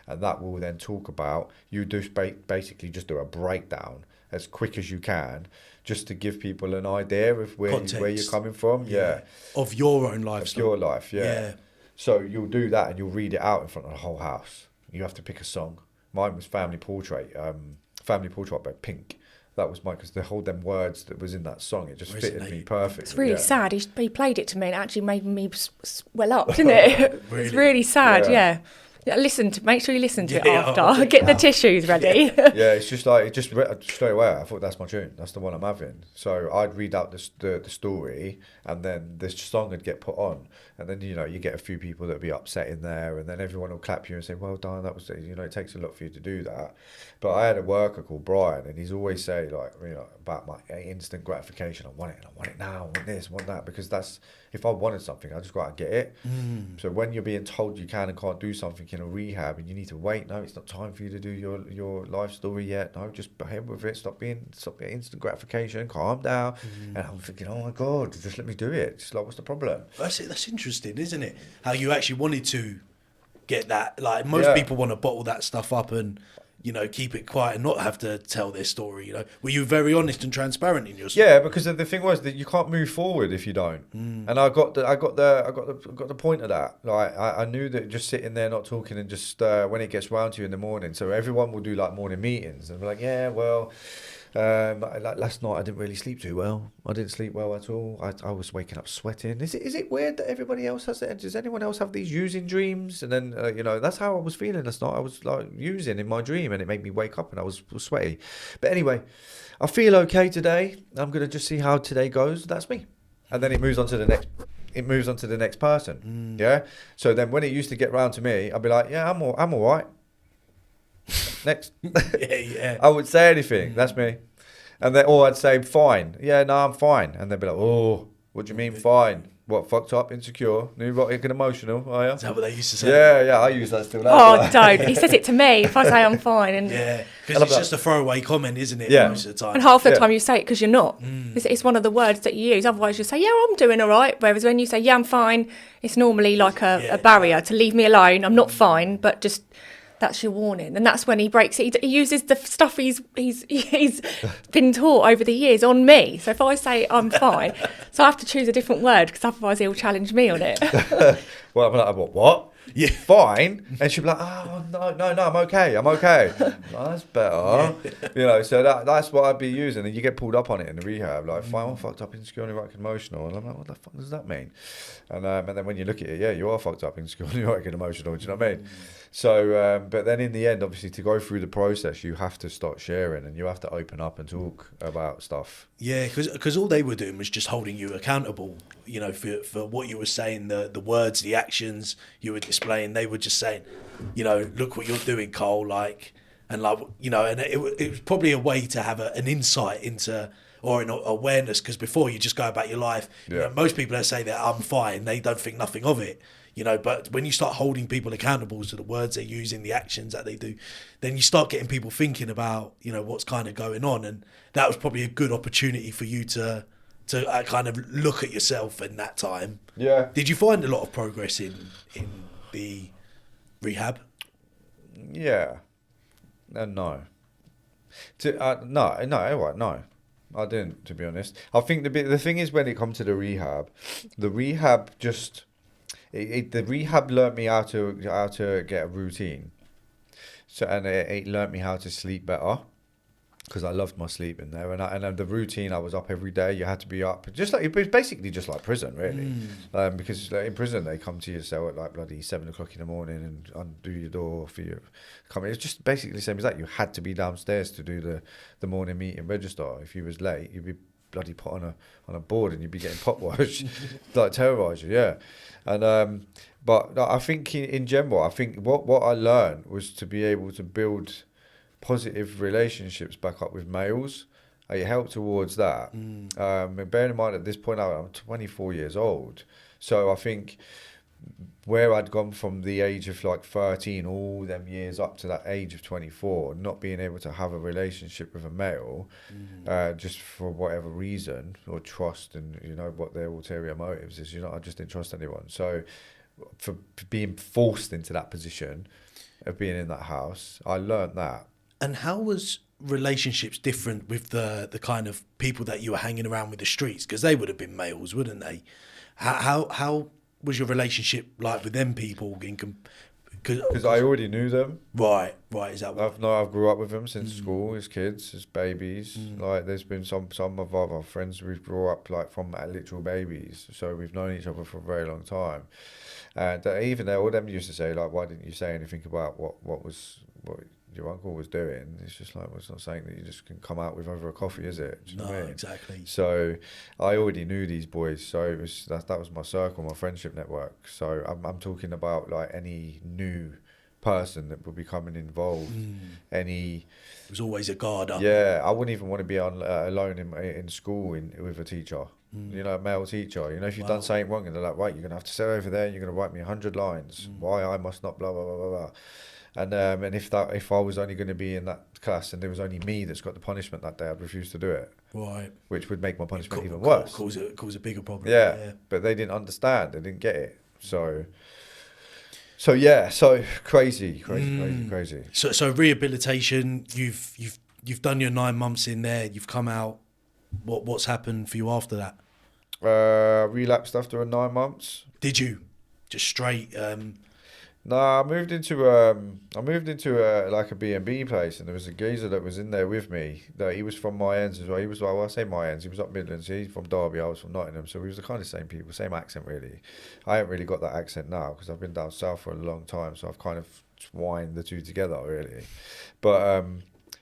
and that will then talk about, you do basically just do a breakdown as quick as you can, just to give people an idea of where you're coming from. Yeah. Of your own life. Of your life, yeah. So you'll do that, and you'll read it out in front of the whole house. You have to pick a song. Mine was Family Portrait by Pink. That was mine, because the whole them words that was in that song, it just fitted me perfect. It's really sad. He played it to me and it actually made me well up, didn't it? Really? It's really sad, yeah. Make sure you listen to it after. Get the tissues ready. Yeah, it's just straight away, I thought, that's my tune. That's the one I'm having. So I'd read out the story, and then this song would get put on. And then, you get a few people that would be upset in there, and then everyone will clap you and say, well done, that was, it takes a lot for you to do that. But I had a worker called Brian, and he's always say, about my instant gratification. I want it now, I want this, I want that, because that's, if I wanted something, I just go out and get it. So when you're being told you can and can't do something in a rehab, and you need to wait, no, it's not time for you to do your life story yet. No, just behave with it. Stop being instant gratification. Calm down. And I'm thinking, oh my God, just let me do it. Just what's the problem? That's interesting, isn't it? How you actually wanted to get that. Most people want to bottle that stuff up and keep it quiet and not have to tell their story? Were you very honest and transparent in your story? Yeah, because the thing was that you can't move forward if you don't. And I got the point of that. Like I knew that just sitting there not talking and just when it gets round to you in the morning. So everyone will do like morning meetings and be like, yeah, well. Like last night I didn't really sleep too well. I didn't sleep well at all. I was waking up sweating. Is it weird that everybody else has that? Does anyone else have these using dreams? And then that's how I was feeling last night. I was like using in my dream, and it made me wake up and I was sweaty. But anyway, I feel okay today. I'm gonna just see how today goes. That's me. And then it moves on to the next. It moves on to the next person. Yeah. So then when it used to get round to me, I'd be like, yeah, I'm all right. Next. Yeah. I would say anything. That's me. And then, or I'd say, fine. Yeah, no, I'm fine. And they'd be like, oh, what do you mean fine? What, fucked up, insecure, neurotic and emotional, are you? Is that what they used to say? Yeah, I use that still. Oh, don't. He says it to me if I say I'm fine. And yeah, because it's just a throwaway comment, isn't it, most of the time? And half the time you say it because you're not. It's one of the words that you use. Otherwise you say, yeah, I'm doing all right. Whereas when you say, yeah, I'm fine, it's normally like a barrier to leave me alone. I'm not fine, but just... that's your warning. And that's when he breaks it. He uses the stuff he's been taught over the years on me. So if I say I'm fine, so I have to choose a different word because otherwise he'll challenge me on it. Well, I'm like, what? Yeah, fine. And she'll be like, oh, no, I'm okay. Oh, that's better. So that's what I'd be using. And you get pulled up on it in the rehab, like, fine, I'm fucked up, insecure, neurotic, emotional. And I'm like, what the fuck does that mean? And then when you look at it, yeah, you are fucked up, insecure, neurotic, and emotional. Do you know what I mean? So, but then in the end, obviously, to go through the process, you have to start sharing and you have to open up and talk about stuff. Yeah, because all they were doing was just holding you accountable, for what you were saying, the words, the actions you were displaying. They were just saying, look what you're doing, Cole, and it was probably a way to have an insight into, or an awareness, because before you just go about your life, most people that say that I'm fine, they don't think nothing of it. But when you start holding people accountable to the words they're using, the actions that they do, then you start getting people thinking about, what's kind of going on. And that was probably a good opportunity for you to kind of look at yourself in that time. Yeah. Did you find a lot of progress in the rehab? Yeah. No. No. I didn't, to be honest. I think the thing is, when it comes to the rehab just... the rehab learnt me how to get a routine, and it learnt me how to sleep better, because I loved my sleep in there, and the routine, I was up every day. You had to be up, just like it was basically just like prison, really, because in prison they come to your cell at like bloody 7 o'clock in the morning and undo your door for you. It's just basically the same as that. You had to be downstairs to do the morning meeting register. If you was late, you'd be bloody put on a board and you'd be getting pot washed, like terrorise you, yeah. And but I think in general, I think what I learned was to be able to build positive relationships back up with males. It helped towards that. Bearing in mind at this point I'm 24 years old, so I think where I'd gone from the age of like 13 all them years up to that age of 24, not being able to have a relationship with a male, just for whatever reason, or trust, and what their ulterior motives is, I just didn't trust anyone. So for being forced into that position of being in that house, I learned that. And how was relationships different with the kind of people that you were hanging around with the streets? Because they would have been males, wouldn't they? How was your relationship like with them people? Because I already knew them. Right. Is that what? I've grew up with them since school, as kids, as babies. Like, there's been some of our friends we've grew up like from literal babies, so we've known each other for a very long time. And even all them used to say, like, why didn't you say anything about what your uncle was doing? It's just like, well, it's not something that you just can come out with over a coffee, is it? Do you know what I mean? Exactly. So I already knew these boys, so it was that was my circle, my friendship network. So I'm talking about like any new person that would be coming involved. It was always a guard up. Yeah, I wouldn't even want to be alone in school with a teacher. A male teacher. If you've done something wrong, and they're like, right, you're gonna have to sit over there, and you're gonna write me 100 lines. Why I must not, blah blah blah blah blah. And if I was only going to be in that class and there was only me that's got the punishment that day, I'd refuse to do it. Right. Which would make my punishment even worse. Cause a bigger problem. Yeah. But they didn't understand. They didn't get it. So. So yeah, so crazy. So rehabilitation. You've done your 9 months in there. You've come out. What's happened for you after that? Relapsed after 9 months. Did you just straight? No, I moved into like a B&B place, and there was a geezer that was in there with me. That he was from my ends as well. He was, well, I say my ends. He was up Midlands. He's from Derby. I was from Nottingham. So we was the kind of same people, same accent really. I haven't really got that accent now because I've been down south for a long time. So I've kind of twined the two together really. But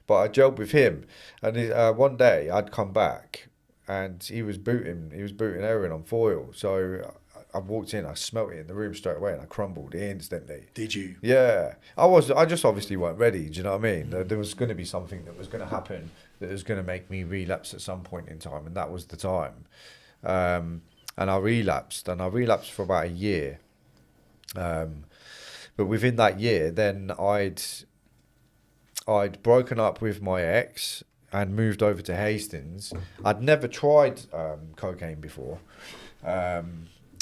I gelled with him, and one day I'd come back, and he was booting heroin on foil. So I walked in, I smelt it in the room straight away, and I crumbled instantly. Did you? Yeah. I just obviously weren't ready, do you know what I mean? There was going to be something that was going to happen that was going to make me relapse at some point in time, and that was the time. And I relapsed for about a year. But within that year, then I'd broken up with my ex and moved over to Hastings. I'd never tried cocaine before.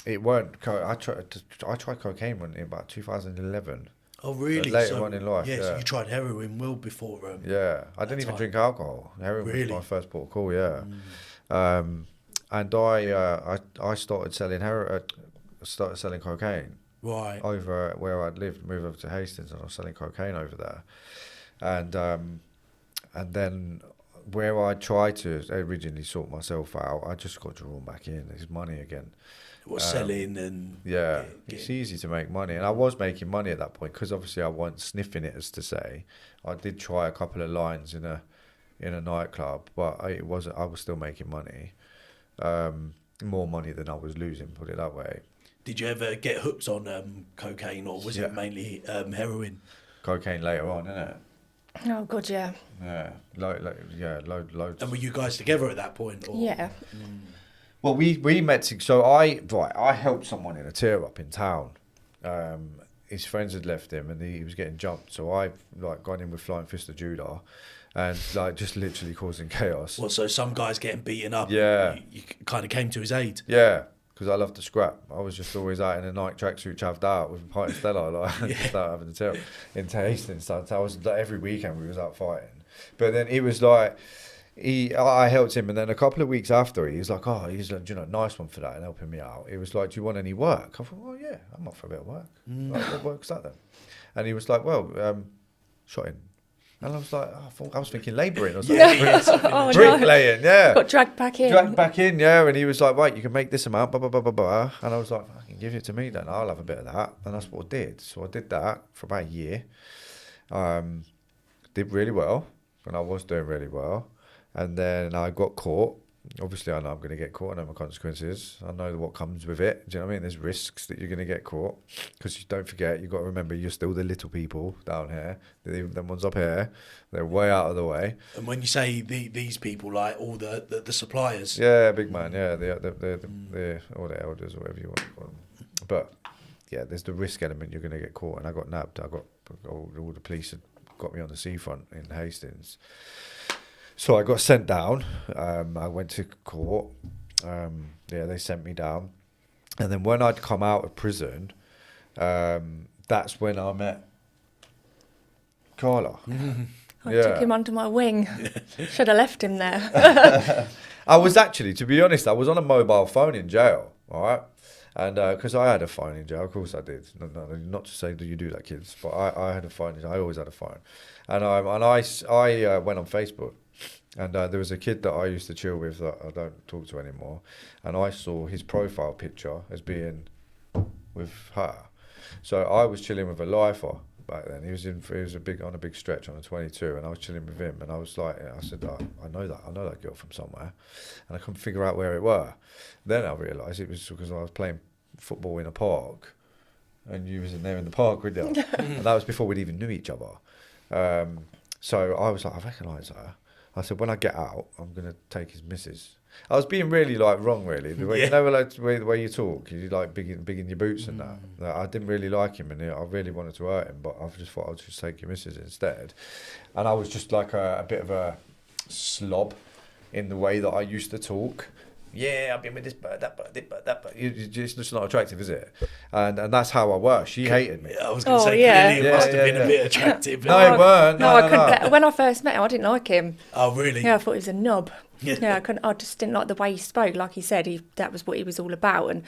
It weren't. I tried cocaine in about 2011. Oh really? Later on in life. Yeah, so you tried heroin well before. Yeah, I didn't even drink alcohol. Heroin was my first port of call. Yeah, and I started selling cocaine. Right. Over where I'd lived, moved over to Hastings, and I was selling cocaine over there, and then where I tried to originally sort myself out, I just got drawn back in. There's money again. Selling and it's easy to make money, and I was making money at that point because obviously I wasn't sniffing it, as to say. I did try a couple of lines in a nightclub, but I was still making money, more money than I was losing. Put it that way. Did you ever get hooked on cocaine, or was it mainly heroin? Cocaine later on, innit? Oh God, yeah. Yeah, loads. And were you guys together at that point? Or? Yeah. Well, we met. So I helped someone in a tear up in town. His friends had left him, and he was getting jumped. So I gone in with Flying Fist of Judah, and just literally causing chaos. Well, so some guys getting beaten up. Yeah. You kind of came to his aid. Yeah, because I love to scrap. I was just always out in a Nike tracksuit, chaved out with a pint of Stella, just out having a tear up into Hastings. So I was every weekend we was out fighting. But then it was like. I helped him, and then a couple of weeks after, he was like, nice one for that, and helping me out. He was like, do you want any work? I thought, well, yeah, I'm up for a bit of work. Like, what work's that then? And he was like, well, shotting. And I was like, I was thinking labouring or something. Bricklaying, yeah. Got dragged back in. Yeah. And he was like, right, you can make this amount, blah, blah, blah, blah, blah. And I was like, I can give it to me then. I'll have a bit of that. And that's what I did. So I did that for about a year. Did really well, and I was doing really well. And then I got caught. Obviously, I know I'm going to get caught. I know my consequences. I know what comes with it. Do you know what I mean? There's risks that you're going to get caught. Because you don't forget, you've got to remember, you're still the little people down here. Them ones up here, they're way out of the way. And when you say these people, like all the suppliers? Yeah, big man. Yeah, the all the elders, or whatever you want to call them. But, yeah, there's the risk element. You're going to get caught. And I got nabbed. All the police had got me on the seafront in Hastings. So I got sent down. I went to court. They sent me down. And then when I'd come out of prison, that's when I met Karla. I took him under my wing. Should have left him there. I was actually, to be honest, I was on a mobile phone in jail, all right? And because I had a phone in jail, of course I did. No, not to say that you do that, kids, but I had a phone. I always had a phone. And I went on Facebook. And there was a kid that I used to chill with that I don't talk to anymore, and I saw his profile picture as being with her. So I was chilling with a lifer back then. He was on a big stretch on a 22, and I was chilling with him. And I said, I know that girl from somewhere, and I couldn't figure out where it were. Then I realised it was because I was playing football in a park, and you was in there in the park with you, and that was before we'd even knew each other. So I was like, I recognise her. I said, when I get out, I'm going to take his missus. I was being really wrong, really. The way, the way you talk, you like big in your boots and that. Like, I didn't really like him, and I really wanted to hurt him, but I just thought I'd just take your missus instead. And I was just like a bit of a slob in the way that I used to talk. yeah, I've been with this bird, that bird, this bird, that bird. It's just not attractive, is it? And that's how I were. She hated me. I was going to Oh, say, yeah. clearly it must have been a bit attractive. No, it weren't. No, I couldn't. When I first met him, I didn't like him. Oh, really? Yeah, I thought he was a knob. Yeah. I couldn't. I just didn't like the way he spoke. Like he said, that was what he was all about. And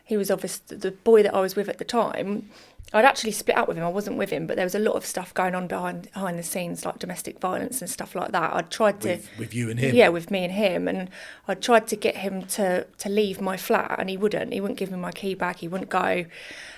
he was obviously the boy that I was with at the time. I'd actually split up with him. I wasn't with him, but there was a lot of stuff going on behind the scenes, like domestic violence and stuff like that. I'd tried to with you and him. Yeah, with me and him, and I tried to get him to leave my flat, and he wouldn't. He wouldn't give me my key back. He wouldn't go.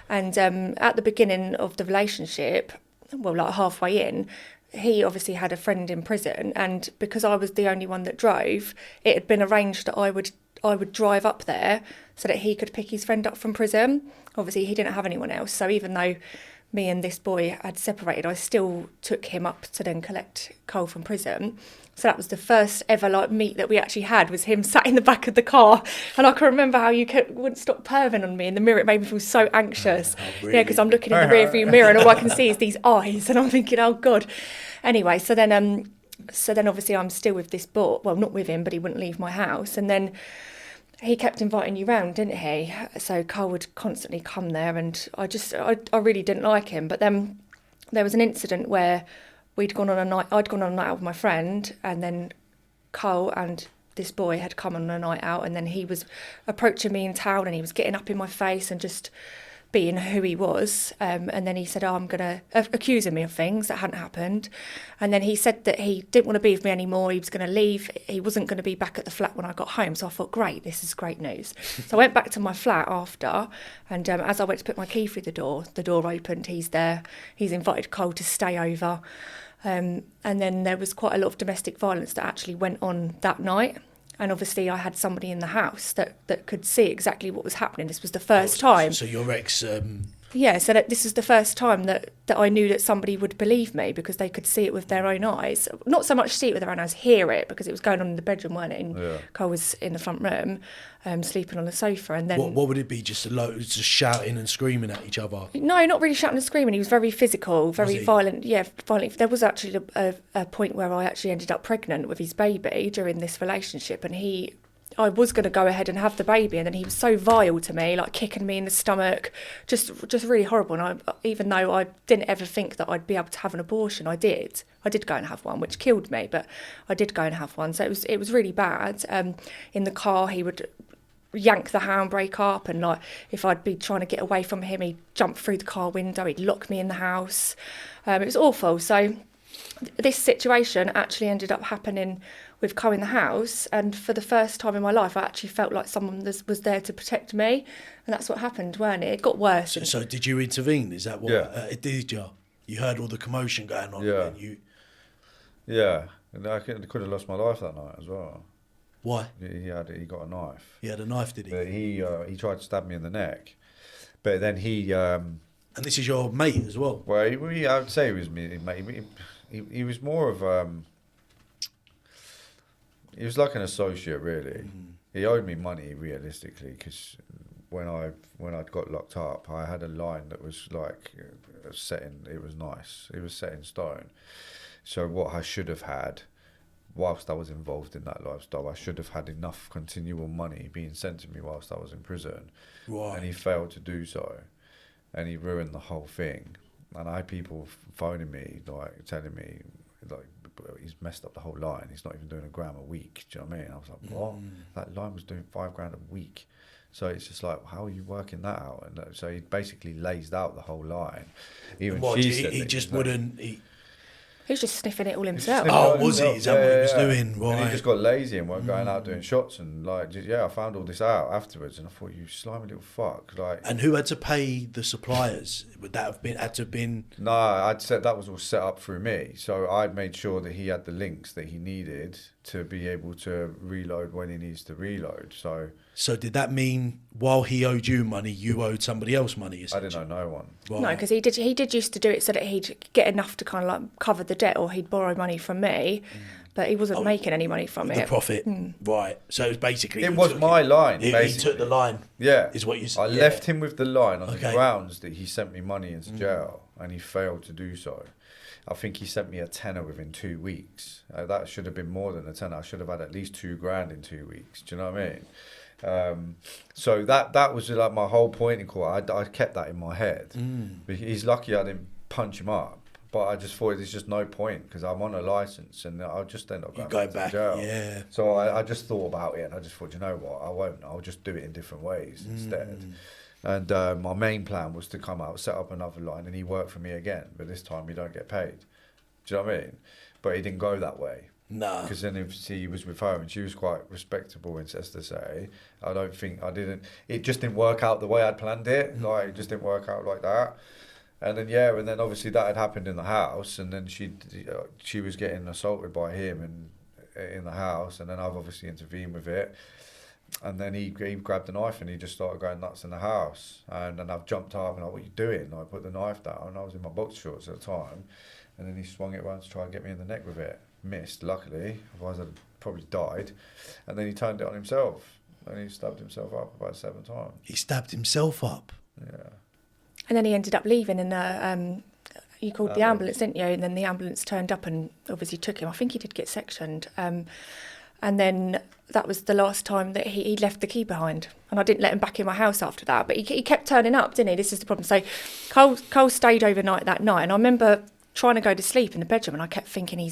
And at the beginning of the relationship, well, like halfway in, he obviously had a friend in prison, and because I was the only one that drove, it had been arranged that I would drive up there so that he could pick his friend up from prison. Obviously, he didn't have anyone else, so even though me and this boy had separated, I still took him up to then collect Cole from prison. So that was the first ever meet that we actually had, was him sat in the back of the car. And I can remember how you wouldn't stop perving on me in the mirror. It made me feel so anxious. Oh, really? Yeah, because I'm looking in the rearview mirror and all I can see is these eyes, and I'm thinking, oh God. Anyway, so then obviously I'm still with this boy. Well, not with him, but he wouldn't leave my house. And then he kept inviting you round, didn't he? So Carl would constantly come there, and I really didn't like him. But then there was an incident where I'd gone on a night out with my friend, and then Carl and this boy had come on a night out, and then he was approaching me in town, and he was getting up in my face and just being who he was, and then he said, I'm going to accusing me of things that hadn't happened, and then he said that he didn't want to be with me anymore, he was going to leave, he wasn't going to be back at the flat when I got home. So I thought, great, this is great news. So I went back to my flat after, and as I went to put my key through the door opened, he's there, he's invited Cole to stay over, and then there was quite a lot of domestic violence that actually went on that night. And obviously I had somebody in the house that could see exactly what was happening. This was the first time. So your ex... Yeah, so this is the first time that I knew that somebody would believe me, because they could see it with their own eyes. Not so much see it with their own eyes, hear it, because it was going on in the bedroom, weren't it? And Cole was in the front room, sleeping on the sofa. And then What would it be? Just just shouting and screaming at each other? No, not really shouting and screaming. He was very physical, very violent. Yeah, violent. There was actually a point where I actually ended up pregnant with his baby during this relationship, and I was going to go ahead and have the baby, and then he was so vile to me, like kicking me in the stomach, just really horrible. And even though I didn't ever think that I'd be able to have an abortion, I did go and have one, which killed me, but I did go and have one. So it was really bad. In the car, he would yank the handbrake up, and like if I'd be trying to get away from him, he'd jump through the car window, he'd lock me in the house. It was awful. So this situation actually ended up happening with Cole in the house, and for the first time in my life I actually felt like someone was there to protect me, and that's what happened, weren't it? It got worse. So did you intervene? Is that what? Yeah. Did you? You heard all the commotion going on. Yeah. And you... Yeah, and I could have lost my life that night as well. Why? He got a knife. He had a knife, did he? But he tried to stab me in the neck, but then he... and this is your mate as well? Well, I would say he was me, mate. He was more of... he was like an associate, really. He owed me money, realistically, because when I'd got locked up, I had a line that was like it was nice. It was set in stone. So what I should have had, whilst I was involved in that lifestyle, I should have had enough continual money being sent to me whilst I was in prison. Right. And he failed to do so, and he ruined the whole thing. And I had people phoning me, like telling me, like, he's messed up the whole line. He's not even doing £1 a week. Do you know what I mean? I was like, what? That line was doing £5 a week. So it's just like, how are you working that out? And so he basically lazed out the whole line. Even what, she he said just that, wouldn't... He was just sniffing it all himself. Oh, was he? Is that what he was doing? Right. And he just got lazy and weren't going out doing shots, and like, I found all this out afterwards, and I thought, you slimy little fuck. Like, and who had to pay the suppliers? Would that have been? No, I'd said that was all set up through me, so I'd made sure that he had the links that he needed to be able to reload when he needs to reload. So did that mean while he owed you money, you owed somebody else money? I didn't know no one. Right. No, because he did used to do it so that he'd get enough to kind of like cover the debt, or he'd borrow money from me, but he wasn't making any money from it. The profit, right? So it was basically it was my line. He took the line. Yeah, is what you said. I left him with the line on the Okay. grounds that he sent me money into jail, and he failed to do so. I think he sent me a tenner within 2 weeks. That should have been more than a tenner. I should have had at least $2,000 in 2 weeks. Do you know what I mean? So that was like my whole point in court. I kept that in my head. He's lucky I didn't punch him up. But I just thought there's just no point because I'm on a license and I'll just end up going back to jail. Yeah. So I just thought about it and I just thought, you know what, I won't. I'll just do it in different ways instead. And my main plan was to come out, set up another line, and he worked for me again. But this time he don't get paid. Do you know what I mean? But he didn't go that way. No. Because then he was with her and she was quite respectable, as to say. It just didn't work out the way I'd planned it. Like, it just didn't work out like that. And then obviously that had happened in the house, and then she was getting assaulted by him in the house, and then I've obviously intervened with it. And then he grabbed the knife and he just started going nuts in the house. And then I've jumped up and what are you doing? And I put the knife down. I was in my box shorts at the time, and then he swung it around to try and get me in the neck with it. Missed, luckily, otherwise I'd probably died. And then he turned it on himself, and he stabbed himself up about 7 times. He stabbed himself up? Yeah. And then he ended up leaving, and you called the ambulance, didn't you? And then the ambulance turned up and obviously took him. I think he did get sectioned. And then that was the last time that he left the key behind. And I didn't let him back in my house after that. But he kept turning up, didn't he? This is the problem. So Cole stayed overnight that night. And I remember trying to go to sleep in the bedroom, and I kept thinking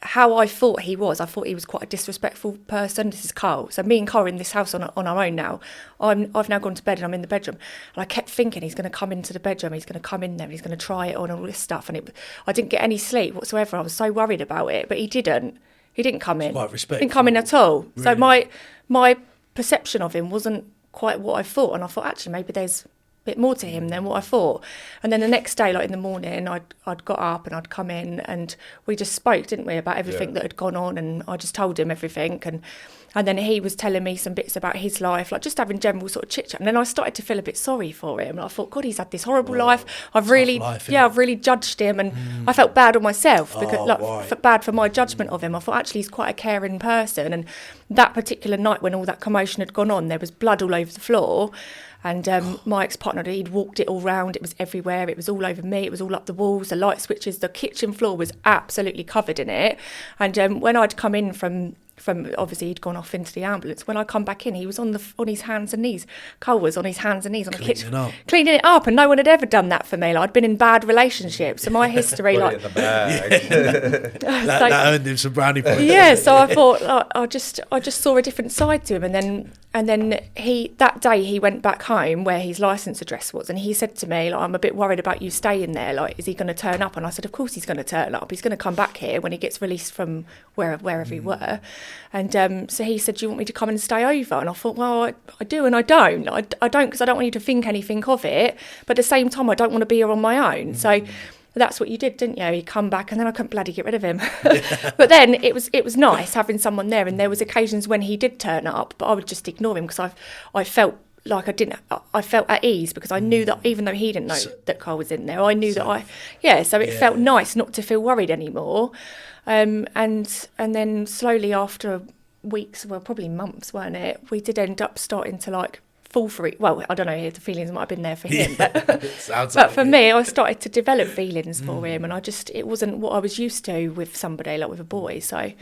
how I thought he was. I thought he was quite a disrespectful person. This is Karl. So me and Karl are in this house on our own now. I've now gone to bed and I'm in the bedroom. And I kept thinking he's going to come into the bedroom. He's going to come in there and he's going to try it on, all this stuff. And I didn't get any sleep whatsoever. I was so worried about it. But he didn't. He didn't come in. Quite respectful. Didn't come in at all. Really? So my perception of him wasn't quite what I thought. And I thought, actually, maybe there's bit more to him than what I thought. And then the next day, like in the morning, I'd got up and I'd come in and we just spoke, didn't we, about everything that had gone on, and I just told him everything, and then he was telling me some bits about his life, like just having general sort of chit chat. And then I started to feel a bit sorry for him. And I thought, God, he's had this horrible life. I've really judged him, and I felt bad on myself because bad for my judgment of him. I thought actually he's quite a caring person. And that particular night when all that commotion had gone on, there was blood all over the floor. And my ex-partner, he'd walked it all round. It was everywhere. It was all over me. It was all up the walls, the light switches. The kitchen floor was absolutely covered in it. And when I'd come in from obviously he'd gone off into the ambulance. When I come back in, he was on his hands and knees. Cole was on his hands and knees on the kitchen, cleaning it up, and no one had ever done that for me. Like, I'd been in bad relationships, so my history, Put it in the bag. that earned him some brownie points. Yeah, so I thought I just saw a different side to him, and then he that day he went back home where his licence address was, and he said to me, like, I'm a bit worried about you staying there. Like, is he going to turn up? And I said, of course he's going to turn up. He's going to come back here when he gets released from wherever he were. And so he said, do you want me to come and stay over? And I thought, well, I do and I don't. I don't, because I don't want you to think anything of it. But at the same time, I don't want to be here on my own. So that's what you did, didn't you? You come back, and then I couldn't bloody get rid of him. But then it was nice having someone there. And there was occasions when he did turn up, but I would just ignore him because I felt like I felt at ease because I knew that even though he didn't know that Karl was in there, I knew so it felt nice not to feel worried anymore. And then slowly after weeks, well, probably months, weren't it? We did end up starting to like fall for it. Well, I don't know, the feelings might have been there for him, but for me, I started to develop feelings for him, and it wasn't what I was used to with somebody, like with a boy. So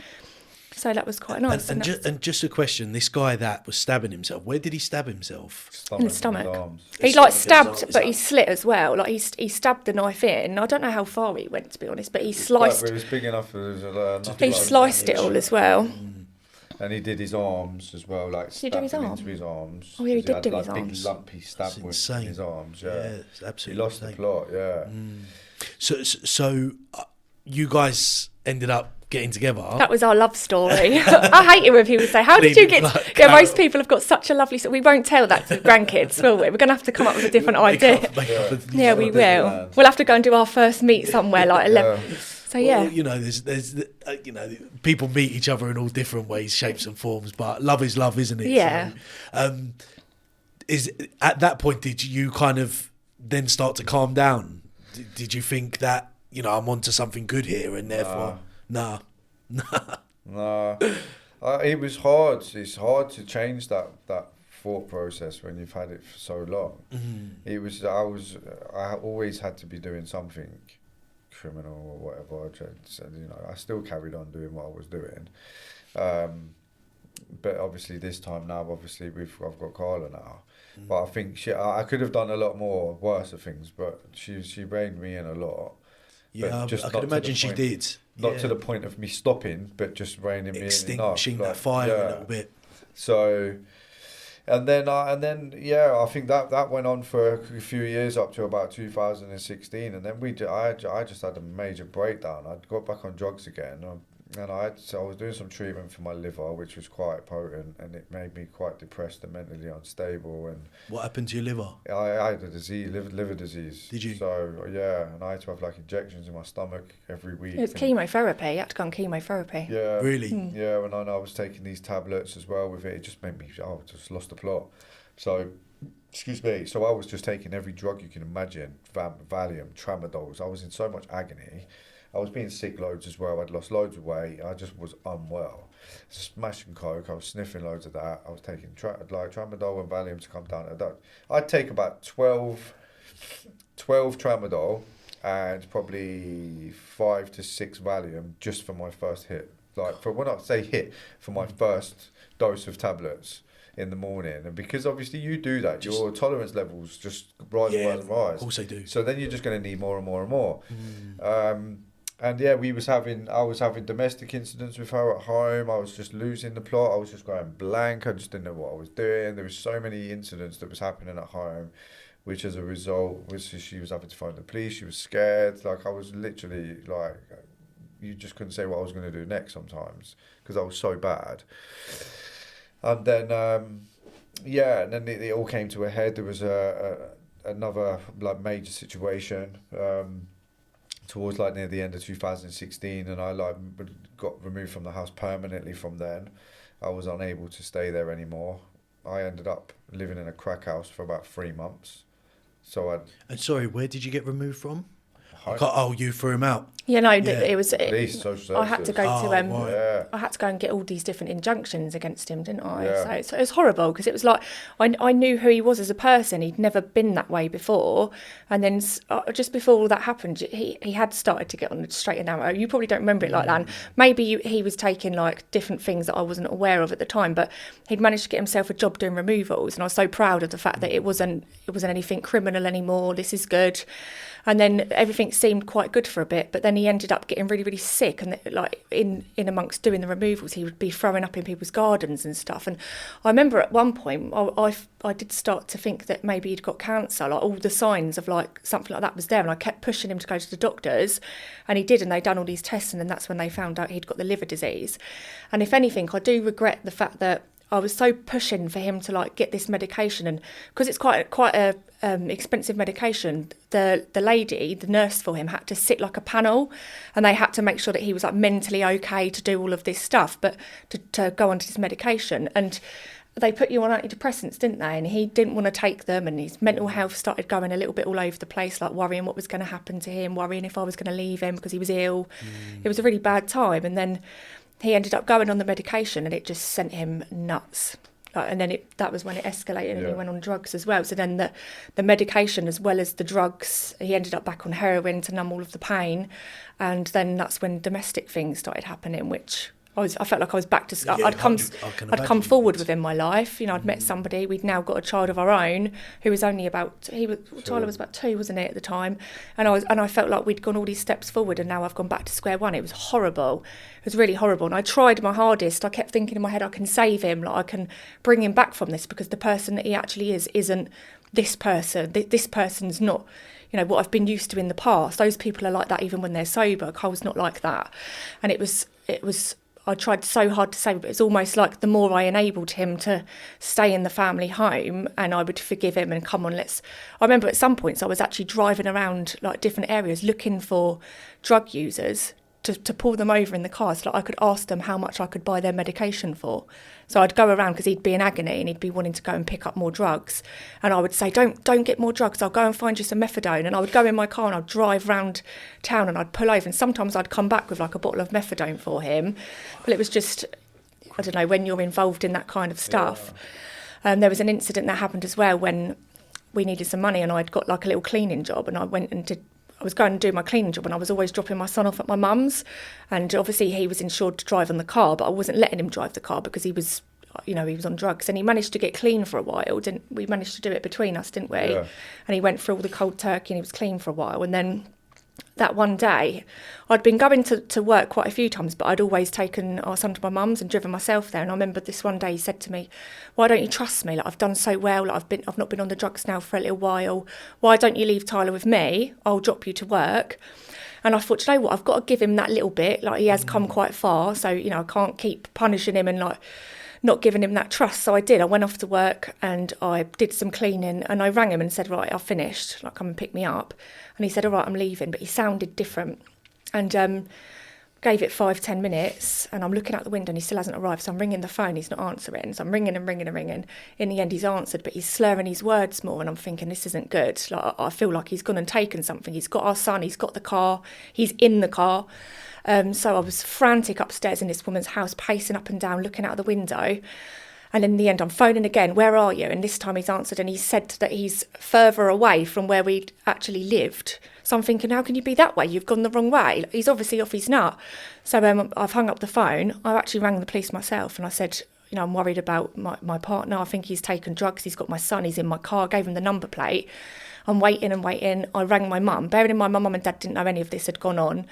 that was quite nice. And just a question: this guy that was stabbing himself, where did he stab himself? In the stomach. He like stabbed, but he slit as well. Like he stabbed the knife in. I don't know how far he went, to be honest, but he sliced. It was big enough. He sliced it all as well. And he did his arms as well, like did he do his arms? Into his arms. Oh yeah, he did do like his arms. Big lumpy stab wounds in his arms. Yeah, it's absolutely. He lost the plot. Yeah. So you guys ended up getting together. That was our love story. I hate it when people say, how did you get... most people have got such a lovely... We won't tell that to grandkids, will we? We're going to have to come up with a different idea. Yeah, we will. We'll have to go and do our first meet somewhere, like 11... So yeah, well, there's people meet each other in all different ways, shapes and forms, but love is love, isn't it? Yeah. So, is at that point, did you kind of then start to calm down? Did you think that I'm onto something good here, and therefore, nah. It was hard. It's hard to change that thought process when you've had it for so long. It was. I always had to be doing something criminal or whatever. I still carried on doing what I was doing. But obviously this time now, I've got Karla now. But I think I could have done a lot more worse things, but she reined me in a lot. Yeah, I can imagine she did. Not to the point of me stopping, but just reining me in. Extinguishing that fire a little bit. So, and then I think that went on for a few years up to about 2016, and then I just had a major breakdown. I got back on drugs again. And I was doing some treatment for my liver, which was quite potent, and it made me quite depressed and mentally unstable. And what happened to your liver? I had a disease, liver disease. Did you? So yeah, and I had to have like injections in my stomach every week. It was chemotherapy. You had to go on chemotherapy. Yeah, really. Yeah, and I was taking these tablets as well with it. It just made me, just lost the plot. So, excuse me. So I was just taking every drug you can imagine, Valium, Tramadols. I was in so much agony. I was being sick loads as well. I'd lost loads of weight. I just was unwell. Smashing coke. I was sniffing loads of that. I was taking Tramadol and Valium to come down. I'd take about 12 Tramadol and probably 5 to 6 Valium just for my first hit. When I say hit, for my first dose of tablets in the morning. And because obviously you do that, your tolerance levels just rise and rise and rise. Of course they do. So then you're just going to need more and more and more. And yeah, I was having domestic incidents with her at home. I was just losing the plot. I was just going blank. I just didn't know what I was doing. There was so many incidents that was happening at home, which as a result was she was having to phone the police. She was scared. I was literally you just couldn't say what I was going to do next sometimes because I was so bad. And then, and then it all came to a head. There was another major situation. Towards near the end of 2016, and I got removed from the house permanently from then. I was unable to stay there anymore. I ended up living in a crack house for about 3 months. And sorry, where did you get removed from? You threw him out. Yeah, no, it was. Police, social services. I had to go right. I had to go and get all these different injunctions against him, didn't I? Yeah. So it was horrible because it was I knew who he was as a person. He'd never been that way before, and then just before all that happened, he had started to get on the straight and narrow. You probably don't remember it like that. And maybe he was taking different things that I wasn't aware of at the time, but he'd managed to get himself a job doing removals, and I was so proud of the fact that it wasn't anything criminal anymore. This is good. And then everything seemed quite good for a bit, but then he ended up getting really, really sick. And in amongst doing the removals, he would be throwing up in people's gardens and stuff. And I remember at one point, I did start to think that maybe he'd got cancer. All the signs of something like that was there. And I kept pushing him to go to the doctors, and he did. And they'd done all these tests, and then that's when they found out he'd got the liver disease. And if anything, I do regret the fact that I was so pushing for him to get this medication, and because it's quite a expensive medication, the lady, the nurse for him, had to sit like a panel, and they had to make sure that he was mentally okay to do all of this stuff, but to go onto this medication. And they put you on antidepressants, didn't they? And he didn't want to take them, and his mental health started going a little bit all over the place, worrying what was going to happen to him, worrying if I was going to leave him because he was ill. It was a really bad time. And then he ended up going on the medication, and it just sent him nuts. And then that was when it escalated, and he went on drugs as well. So then the medication as well as the drugs, he ended up back on heroin to numb all of the pain. And then that's when domestic things started happening, which I felt like I was back to. I'd come forward within my life. I'd met somebody. We'd now got a child of our own who was only Tyler was about 2, wasn't it, at the time? And I felt like we'd gone all these steps forward, and now I've gone back to square one. It was horrible. It was really horrible. And I tried my hardest. I kept thinking in my head, I can save him. I can bring him back from this, because the person that he actually isn't this person. This person's not, what I've been used to in the past. Those people are like that even when they're sober. Carl's not like that. And it was. I tried so hard to save it, but it's almost like the more I enabled him to stay in the family home, and I would forgive him and come on, I remember at some points I was actually driving around different areas looking for drug users to pull them over in the car, so I could ask them how much I could buy their medication for. So I'd go around, because he'd be in agony and he'd be wanting to go and pick up more drugs, and I would say, don't get more drugs, I'll go and find you some methadone. And I would go in my car and I'd drive around town, and I'd pull over, and sometimes I'd come back with a bottle of methadone for him. But it was just, I don't know, when you're involved in that kind of stuff. There was an incident that happened as well when we needed some money, and I'd got a little cleaning job, and I went and was going to do my cleaning job, and I was always dropping my son off at my mum's, and obviously he was insured to drive on the car, but I wasn't letting him drive the car because he was on drugs, and he managed to get clean for a while. We managed to do it between us, didn't we? Yeah. And he went through all the cold turkey and he was clean for a while. And then that one day, I'd been going to work quite a few times, but I'd always taken our son to my mum's and driven myself there. And I remember this one day he said to me, "Why don't you trust me? Like, I've done so well. Like, I've not been on the drugs now for a little while. Why don't you leave Tyler with me? I'll drop you to work." And I thought, you know what, I've got to give him that little bit. Like, he has come quite far, so I can't keep punishing him and like not giving him that trust. So I did. I went off to work and I did some cleaning, and I rang him and said, "Right, I've finished, like, come and pick me up." And he said, "All right, I'm leaving," but he sounded different. And gave it 5-10 minutes, and I'm looking out the window and he still hasn't arrived. So I'm ringing the phone, he's not answering. So I'm ringing and ringing and ringing. In the end, he's answered, but he's slurring his words more, and I'm thinking, this isn't good. Like, I feel like he's gone and taken something. He's got our son, he's got the car, he's in the car. So I was frantic upstairs in this woman's house, pacing up and down, looking out the window. And in the end, I'm phoning again, "Where are you?" And this time he's answered, and he said that he's further away from where we'd actually lived. So I'm thinking, how can you be that way? You've gone the wrong way. He's obviously off his nut. So I've hung up the phone. I actually rang the police myself, and I said, I'm worried about my partner. I think he's taken drugs. He's got my son. He's in my car. I gave him the number plate. I'm waiting and waiting. I rang my mum. Bearing in mind, my mum and dad didn't know any of this had gone on.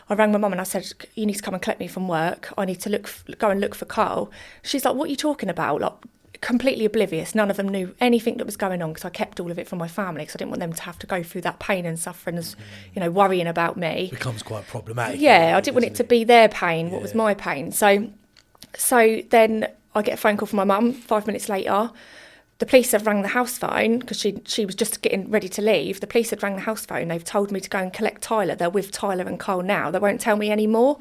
I rang my mum and I said, "You need to come and collect me from work. I need to go and look for Karl." She's like, "What are you talking about?" Like, completely oblivious. None of them knew anything that was going on, because I kept all of it from my family, because I didn't want them to have to go through that pain and suffering as, worrying about me. It becomes quite problematic. Yeah, I didn't want it to be their pain. What was my pain? So then I get a phone call from my mum 5 minutes later. The police have rang the house phone, because she was just getting ready to leave. The police had rang the house phone. They've told me to go and collect Tyler. They're with Tyler and Karl now. They won't tell me any more.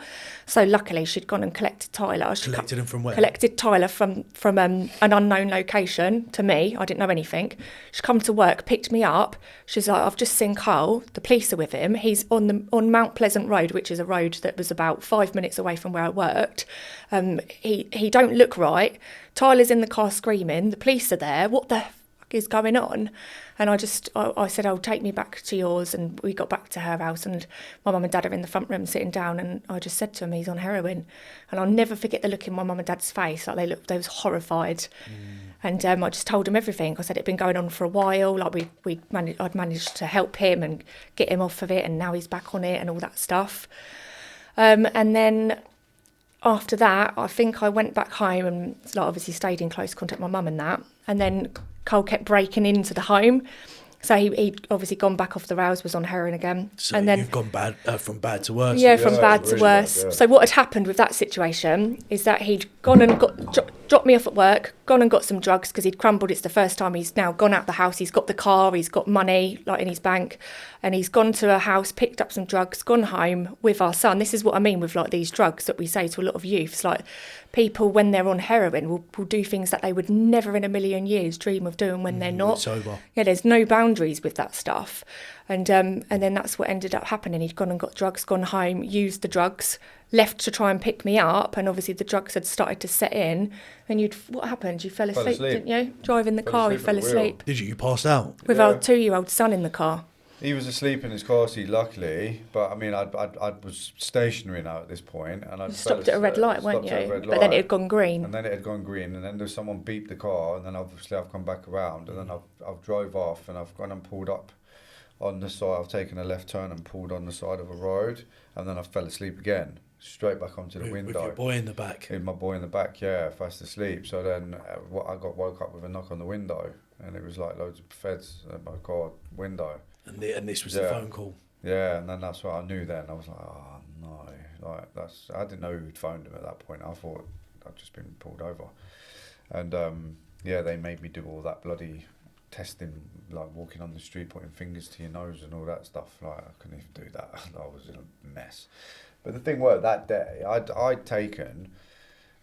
So luckily, she'd gone and collected Tyler. Collected him from where? Collected Tyler from an unknown location to me. I didn't know anything. She'd come to work, picked me up. She's like, "I've just seen Karl. The police are with him. He's on Mount Pleasant Road," which is a road that was about 5 minutes away from where I worked. He don't look right. Tyler's in the car screaming. The police are there. What the fuck is going on? And I said, "Oh, take me back to yours." And we got back to her house, and my mum and dad are in the front room sitting down, and I just said to him, "He's on heroin." And I'll never forget the look in my mum and dad's face. Like, they was horrified. And I just told them everything. I said it'd been going on for a while. Like, I'd managed to help him and get him off of it, and now he's back on it and all that stuff. And then after that, I think I went back home and obviously stayed in close contact with my mum and that. And then Karl kept breaking into the home. So he'd obviously gone back off the rails, was on heroin again. So and then you've gone from bad to worse. Yeah, from bad to worse. Bad, yeah. So what had happened with that situation is that he'd gone and dropped me off at work, gone and got some drugs because he'd crumbled. It's the first time he's now gone out the house. He's got the car, he's got money in his bank, and he's gone to a house, picked up some drugs, gone home with our son. This is what I mean with these drugs that we say to a lot of youths. People, when they're on heroin, will do things that they would never in a million years dream of doing when they're not sober. Yeah, there's no boundaries with that stuff. And then that's what ended up happening. He'd gone and got drugs, gone home, used the drugs, left to try and pick me up, and obviously the drugs had started to set in. And what happened? You fell asleep, didn't you? Driving the car, he fell asleep. Did you? You passed out? With our 2-year-old son in the car. He was asleep in his car seat, luckily. But I mean, I was stationary now at this point, and I stopped at a red light, weren't you? But then it had gone green. And then it had gone green, and then there was someone beeped the car, and then obviously I've come back around, and then I've drove off, and I've gone and pulled up on the side. I've taken a left turn and pulled on the side of a road, and then I fell asleep again, straight back onto the window. With your boy in the back. With my boy in the back, yeah, fast asleep. So then I got woke up with a knock on the window, and it was like loads of feds at my car window. And this was the phone call. Yeah, and then that's what I knew then. I was like, oh no, I didn't know who'd phoned him at that point. I thought I'd just been pulled over. And they made me do all that bloody testing, walking on the street, putting fingers to your nose and all that stuff. I couldn't even do that. I was in a mess. But the thing was, that day, I'd taken...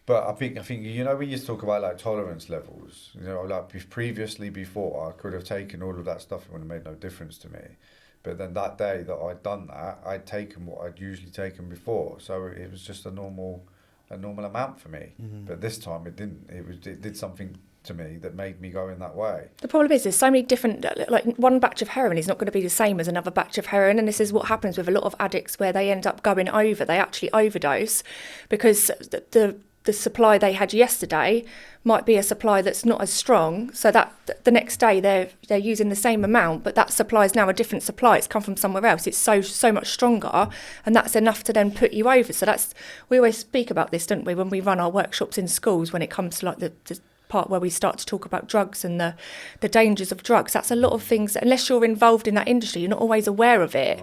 But I think we used to talk about tolerance levels. Previously before, I could have taken all of that stuff. It would have made no difference to me. But then that day that I'd done that, I'd taken what I'd usually taken before. So it was just a normal amount for me. Mm-hmm. But this time it didn't. It did something to me that made me go in that way. The problem is there's so many different, like one batch of heroin is not going to be the same as another batch of heroin, and this is what happens with a lot of addicts where they end up going over, they actually overdose because the supply they had yesterday might be a supply that's not as strong, so that the next day they're using the same amount, but that supply is now a different supply, it's come from somewhere else, it's so much stronger, and that's enough to then put you over. So we always speak about this, don't we, when we run our workshops in schools, when it comes to like the part where we start to talk about drugs and the dangers of drugs. That's a lot of things, unless you're involved in that industry, you're not always aware of it.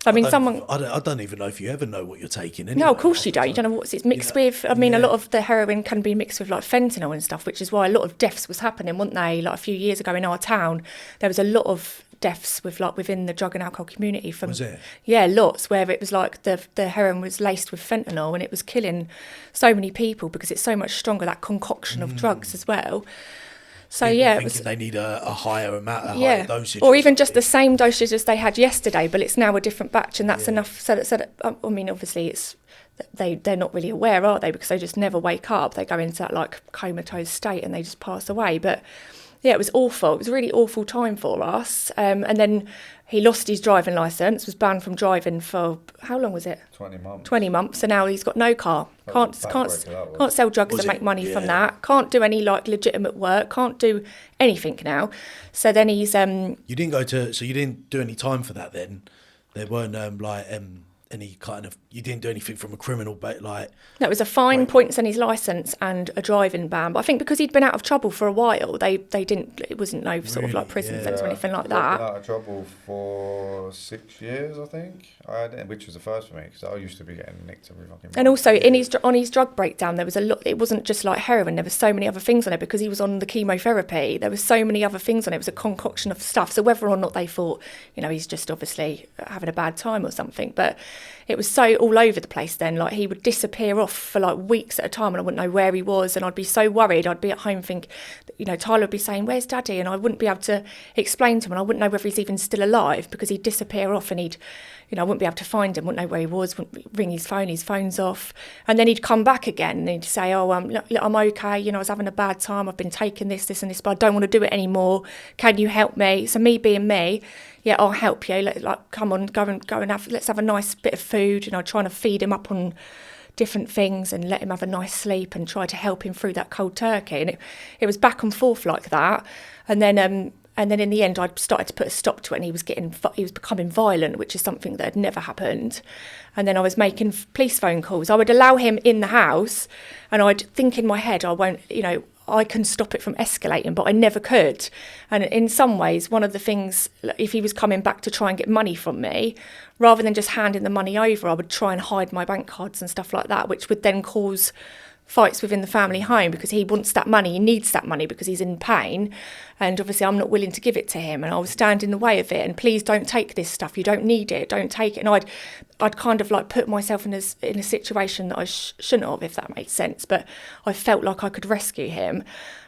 So, I don't even know if you ever know what you're taking anyway. No, of course you don't. You don't know what it's mixed with. I mean, a lot of the heroin can be mixed with like fentanyl and stuff, which is why a lot of deaths was happening, weren't they? Like a few years ago in our town, there was a lot of deaths with like within the drug and alcohol community from was it? Yeah, lots, where it was like the heroin was laced with fentanyl and it was killing so many people because it's so much stronger, that concoction of drugs as well. So people thinking they need a higher amount, higher dosage, or even just the same dosage as they had yesterday, but it's now a different batch, and that's enough. So that I mean, obviously it's they're not really aware, are they? Because they just never wake up. They go into that like comatose state and they just pass away. But yeah, it was awful. It was a really awful time for us. And then he lost his driving licence, was banned from driving for, how long was it? 20 months. 20 months. So now he's got no car. Can't sell drugs and make money from that. Can't do any like legitimate work. Can't do anything now. So then he's... You didn't do any time for that then? There weren't any kind of... You didn't do anything from a criminal... No, it was a fine, points on his licence and a driving ban. But I think because he'd been out of trouble for a while, they didn't... It wasn't no sort of like prison sentence or anything like that. I've been out of trouble for 6 years, I think, which was the first for me, because I used to be getting nicked every fucking month. And also, on his drug breakdown, there was a lot... It wasn't just like heroin, there was so many other things on it because he was on the chemotherapy. There was so many other things on it. It was a concoction of stuff. So whether or not they thought, he's just obviously having a bad time or something, but it was so all over the place then. Like, he would disappear off for like weeks at a time and I wouldn't know where he was, and I'd be so worried. I'd be at home Tyler would be saying, "Where's Daddy?" And I wouldn't be able to explain to him, and I wouldn't know whether he's even still alive because he'd disappear off and I wouldn't be able to find him, wouldn't know where he was, wouldn't ring his phone's off. And then he'd come back again and he'd say, look, I'm okay, I was having a bad time, I've been taking this and this, but I don't want to do it anymore. Can you help me? So me being me, yeah, I'll help you. Come on, go and let's have a nice bit of food, trying to feed him up on different things and let him have a nice sleep and try to help him through that cold turkey. And it was back and forth like that. And then in the end, I started to put a stop to it, and he was becoming violent, which is something that had never happened. And then I was making police phone calls. I would allow him in the house, and I'd think in my head, I can stop it from escalating, but I never could. And in some ways, one of the things, if he was coming back to try and get money from me, rather than just handing the money over, I would try and hide my bank cards and stuff like that, which would then cause fights within the family home because he wants that money, he needs that money because he's in pain, and obviously I'm not willing to give it to him, and I would stand in the way of it, and please don't take this stuff, you don't need it, don't take it. And I'd kind of like put myself in a situation that I shouldn't have, if that makes sense, but I felt like I could rescue him.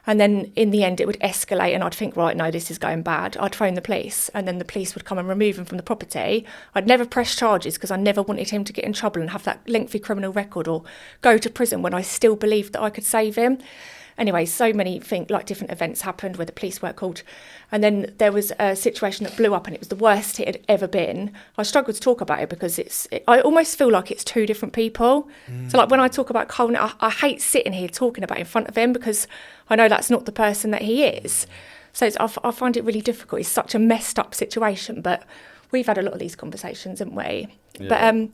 And then in the end it would escalate, and I'd think, right, no, this is going bad. I'd phone the police, and then the police would come and remove him from the property. I'd never press charges because I never wanted him to get in trouble and have that lengthy criminal record or go to prison when I still believed that I could save him. Anyway, so many different events happened where the police were called. And then there was a situation that blew up, and it was the worst it had ever been. I struggle to talk about it because I almost feel like it's two different people. So like when I talk about Cole, I hate sitting here talking about it in front of him because I know that's not the person that he is. So I find it really difficult. It's such a messed up situation, but we've had a lot of these conversations, haven't we? Yeah. But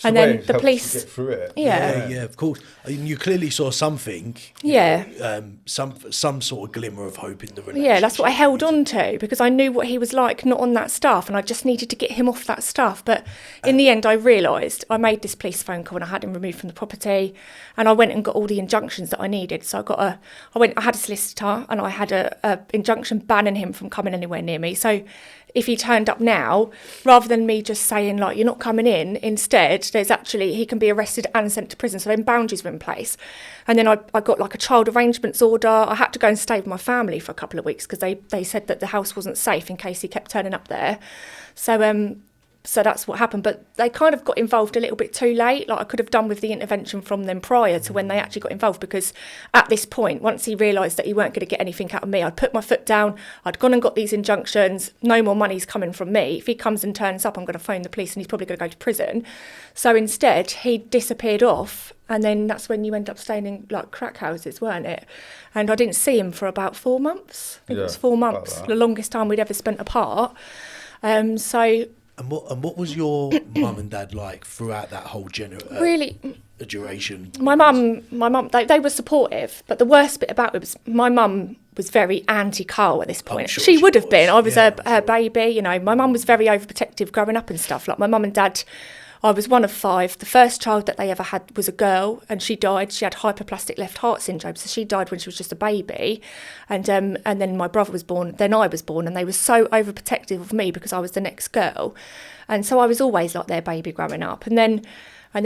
and then the police get through it. Yeah, of course. You clearly saw something. Yeah. Some sort of glimmer of hope in the relationship. Yeah, that's what I held on to because I knew what he was like, not on that stuff, and I just needed to get him off that stuff. But in the end, I realised I made this police phone call and I had him removed from the property, and I went and got all the injunctions that I needed. So I had a solicitor, and I had a injunction banning him from coming anywhere near me. So if he turned up now, rather than me just saying like, you're not coming in, instead he can be arrested and sent to prison. So then boundaries were in place. And then I got like a child arrangements order. I had to go and stay with my family for a couple of weeks because they said that the house wasn't safe in case he kept turning up there. So So that's what happened. But they kind of got involved a little bit too late. Like I could have done with the intervention from them prior to when they actually got involved, because at this point, once he realised that he weren't going to get anything out of me, I'd put my foot down, I'd gone and got these injunctions, no more money's coming from me. If he comes and turns up, I'm going to phone the police and he's probably going to go to prison. So instead, he disappeared off. And then that's when you end up staying in like crack houses, weren't it? And I didn't see him for about 4 months. I think it was 4 months, the longest time we'd ever spent apart. And what was your mum and dad like throughout that whole duration? My mum, they were supportive, but the worst bit about it was my mum was very anti-Karl at this point. Sure she would have been. I was her baby, you know. My mum was very overprotective growing up and stuff. Like my mum and dad, I was one of 5. The first child that they ever had was a girl, and she died. She had hypoplastic left heart syndrome, so she died when she was just a baby. And then my brother was born, then I was born, and they were so overprotective of me because I was the next girl. And so I was always like their baby growing up. And then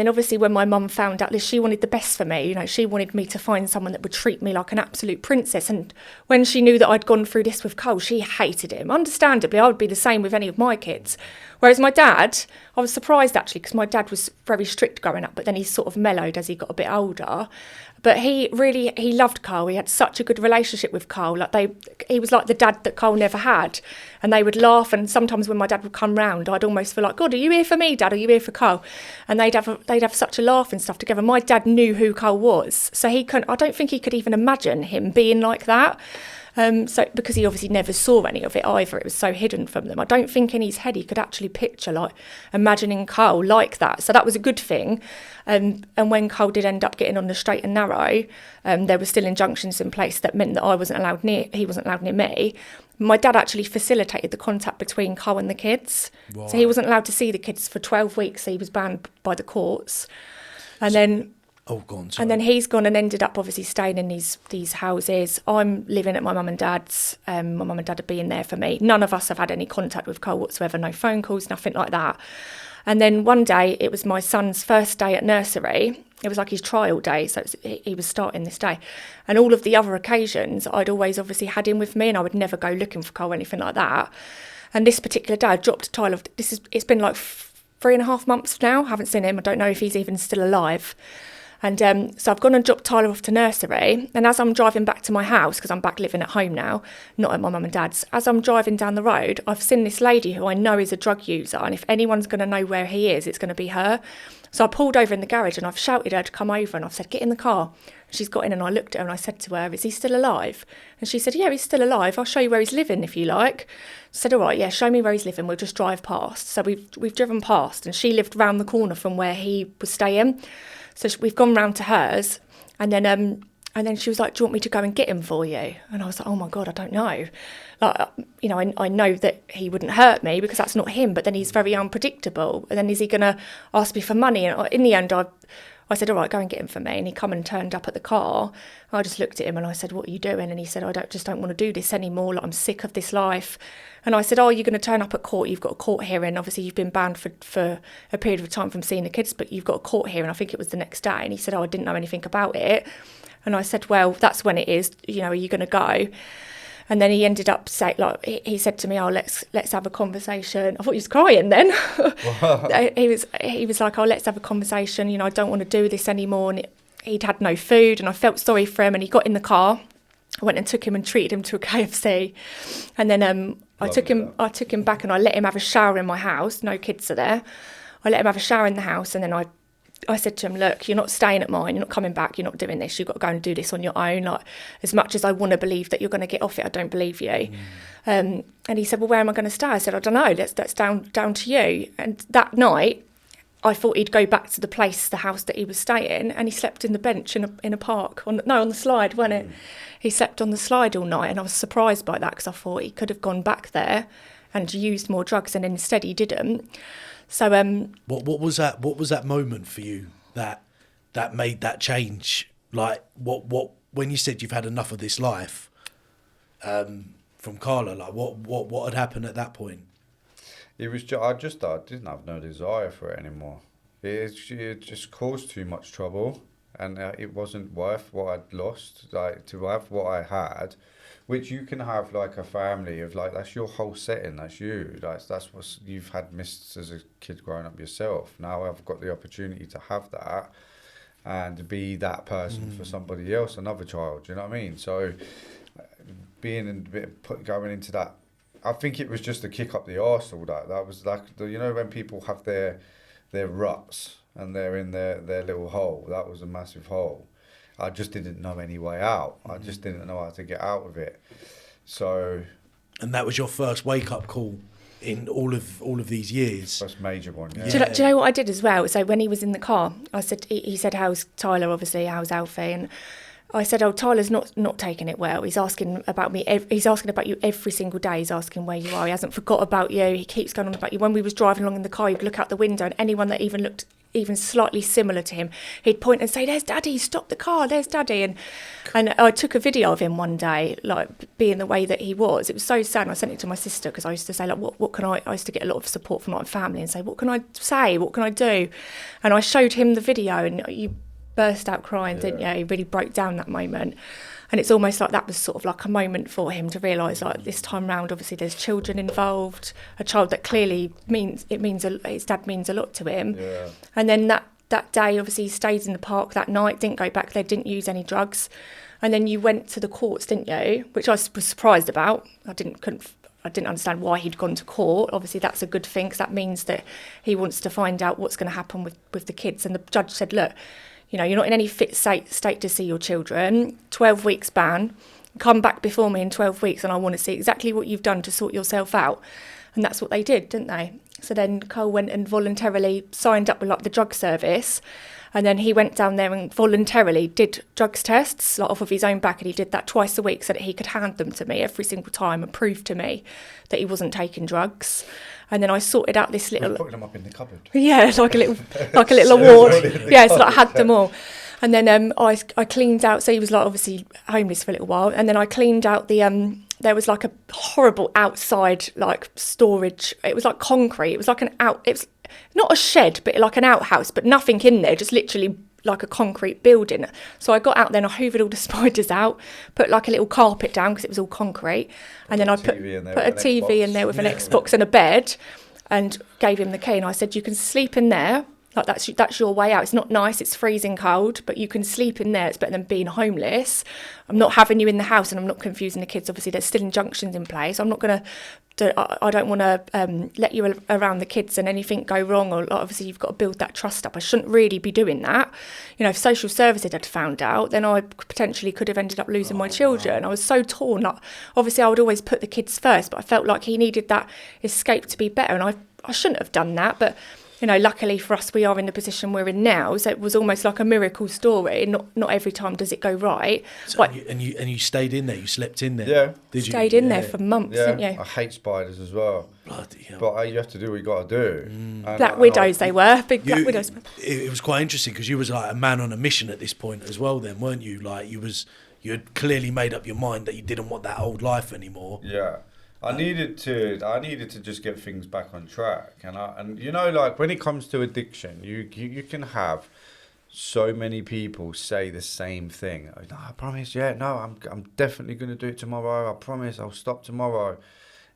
obviously when my mum found out this, she wanted the best for me. You know, she wanted me to find someone that would treat me like an absolute princess. And when she knew that I'd gone through this with Karl, she hated him. Understandably, I would be the same with any of my kids. Whereas my dad, I was surprised actually, because my dad was very strict growing up, but then he sort of mellowed as he got a bit older. But he loved Karl. He had such a good relationship with Karl. He was like the dad that Karl never had. And they would laugh. And sometimes when my dad would come round, I'd almost feel like, God, are you here for me, Dad? Are you here for Karl? And they'd have such a laugh and stuff together. My dad knew who Karl was. So I don't think he could even imagine him being like that. So because he obviously never saw any of it either, it was so hidden from them. I don't think in his head he could actually picture like imagining Karl like that. So that was a good thing. And when Karl did end up getting on the straight and narrow, there were still injunctions in place that meant that he wasn't allowed near me. My dad actually facilitated the contact between Karl and the kids. Wow. So he wasn't allowed to see the kids for 12 weeks. So he was banned by the courts. And then... Oh, go on, and then he's gone and ended up obviously staying in these houses. I'm living at my mum and dad's. My mum and dad are being there for me. None of us have had any contact with Karl whatsoever, no phone calls, nothing like that. And then one day, it was my son's first day at nursery. It was like his trial day, so he was starting this day. And all of the other occasions, I'd always obviously had him with me, and I would never go looking for Karl or anything like that. And this particular day, I dropped Tyler. It's been like 3.5 months now. I haven't seen him. I don't know if he's even still alive. And so I've gone and dropped Tyler off to nursery. And as I'm driving back to my house, because I'm back living at home now, not at my mum and dad's, as I'm driving down the road, I've seen this lady who I know is a drug user. And if anyone's going to know where he is, it's going to be her. So I pulled over in the garage and I've shouted her to come over. And I've said, get in the car. She's got in and I looked at her and I said to her, is he still alive? And she said, yeah, he's still alive. I'll show you where he's living if you like. I said, all right, yeah, show me where he's living. We'll just drive past. So we've driven past, and she lived round the corner from where he was staying. So we've gone round to hers, and then she was like, do you want me to go and get him for you? And I was like, oh my God, I don't know. Like, you know, I know that he wouldn't hurt me because that's not him, but then he's very unpredictable. And then is he going to ask me for money? And in the end, I said, all right, go and get him for me. And he come and turned up at the car. I just looked at him and I said, what are you doing? And he said, I don't want to do this anymore. Like, I'm sick of this life. And I said, oh, you're going to turn up at court. You've got a court hearing. Obviously, you've been banned for a period of time from seeing the kids, but you've got a court hearing. I think it was the next day. And he said, oh, I didn't know anything about it. And I said, well, that's when it is. You know, are you going to go? And then he ended up saying, like, he said to me, oh, let's have a conversation. I thought he was crying then. He was like, oh, let's have a conversation. You know, I don't want to do this anymore. And he'd had no food, and I felt sorry for him. And he got in the car. I went and took him and treated him to a KFC. And then I took him back and I let him have a shower in my house. No kids are there. I let him have a shower in the house, and then I said to him, look, you're not staying at mine, you're not coming back, you're not doing this, you've got to go and do this on your own. Like, as much as I want to believe that you're going to get off it, I don't believe you. And he said, well, where am I going to stay? I said, I don't know, that's down to you. And that night, I thought he'd go back to the house that he was staying, and he slept in the bench in a park, on the slide, wasn't it? He slept on the slide all night, and I was surprised by that because I thought he could have gone back there and used more drugs, and instead he didn't. So what was that moment for you that made that change? Like what when you said you've had enough of this life from Karla, like what had happened at that point? It was I didn't have no desire for it anymore. It just caused too much trouble. and it wasn't worth what I'd lost. Like, to have what I had, which you can have like a family of, like, that's your whole setting, that's you, that's what you've had missed as a kid growing up yourself. Now I've got the opportunity to have that and be that person for somebody else, another child. Do you know what I mean? So being going into that, I think it was just a kick up the arse. All that was like, you know, when people have their ruts and they're in their little hole. That was a massive hole. I just didn't know any way out. I just didn't know how to get out of it. So, and that was your first wake up call in all of these years. First major one. Yeah. Do you know what I did as well? So when he was in the car, I said, he said, "How's Tyler? Obviously, how's Alfie?" And I said, "Oh, Tyler's not taking it well. He's asking about me. He's asking about you every single day. He's asking where you are. He hasn't forgot about you. He keeps going on about you. When we was driving along in the car, you'd look out the window, and anyone that even looked even slightly similar to him, he'd point and say, 'There's Daddy, stop the car, there's Daddy.'" And I took a video of him one day, like, being the way that he was. It was so sad. And I sent it to my sister, because I used to say, like, what can I used to get a lot of support from my family and say, what can I say? What can I do? And I showed him the video, and you burst out crying, didn't you? He really broke down that moment. And it's almost like that was sort of like a moment for him to realise, like, this time round, obviously there's children involved, a child that clearly his dad means a lot to him. Yeah. And then that day, obviously, he stayed in the park that night, didn't go back there, didn't use any drugs. And then you went to the courts, didn't you? Which I was surprised about. I didn't understand why he'd gone to court. Obviously, that's a good thing, because that means that he wants to find out what's going to happen with the kids. And the judge said, "Look, you know, you're not in any fit state to see your children. 12 weeks ban. Come back before me in 12 weeks and I want to see exactly what you've done to sort yourself out." And that's what they did, didn't they? So then Cole went and voluntarily signed up with, like, the drug service. And then he went down there and voluntarily did drugs tests, like, off of his own back. And he did that twice a week so that he could hand them to me every single time and prove to me that he wasn't taking drugs. And then I sorted out this little... putting them up in the cupboard. Yeah, like a little award. Yeah, so I had them all. And then I cleaned out, so he was, like, obviously homeless for a little while. And then I cleaned out the... there was, like, a horrible outside, like, storage. It was like concrete. It was like it was not a shed, but like an outhouse, but nothing in there, just literally like a concrete building. So I got out there and I hoovered all the spiders out, put like a little carpet down because it was all concrete, and then I put a TV in there with an Xbox and a bed, and gave him the key. And I said, "You can sleep in there. Like, that's your way out. It's not nice, it's freezing cold, but you can sleep in there. It's better than being homeless. I'm not having you in the house, and I'm not confusing the kids. Obviously, there's still injunctions in place. I'm not going to, I don't want to let you around the kids and anything go wrong. Or, like, obviously, you've got to build that trust up. I shouldn't really be doing that. You know, if social services had found out, then I potentially could have ended up losing my children." I was so torn. Like, obviously, I would always put the kids first, but I felt like he needed that escape to be better, and I shouldn't have done that, but... You know, luckily for us, we are in the position we're in now. So it was almost like a miracle story. Not every time does it go right. So, but you stayed in there. You slept in there. Yeah, did you? Stayed in there for months, didn't you? I hate spiders as well. Bloody hell. But you have to do what you got to do. Black widows, they were big black widows. It was quite interesting because you was like a man on a mission at this point as well. Then, weren't you? Like, you had clearly made up your mind that you didn't want that old life anymore. Yeah. I needed to just get things back on track, and you know, like, when it comes to addiction, you can have so many people say the same thing. "No, I promise, I'm definitely going to do it tomorrow. I promise, I'll stop tomorrow."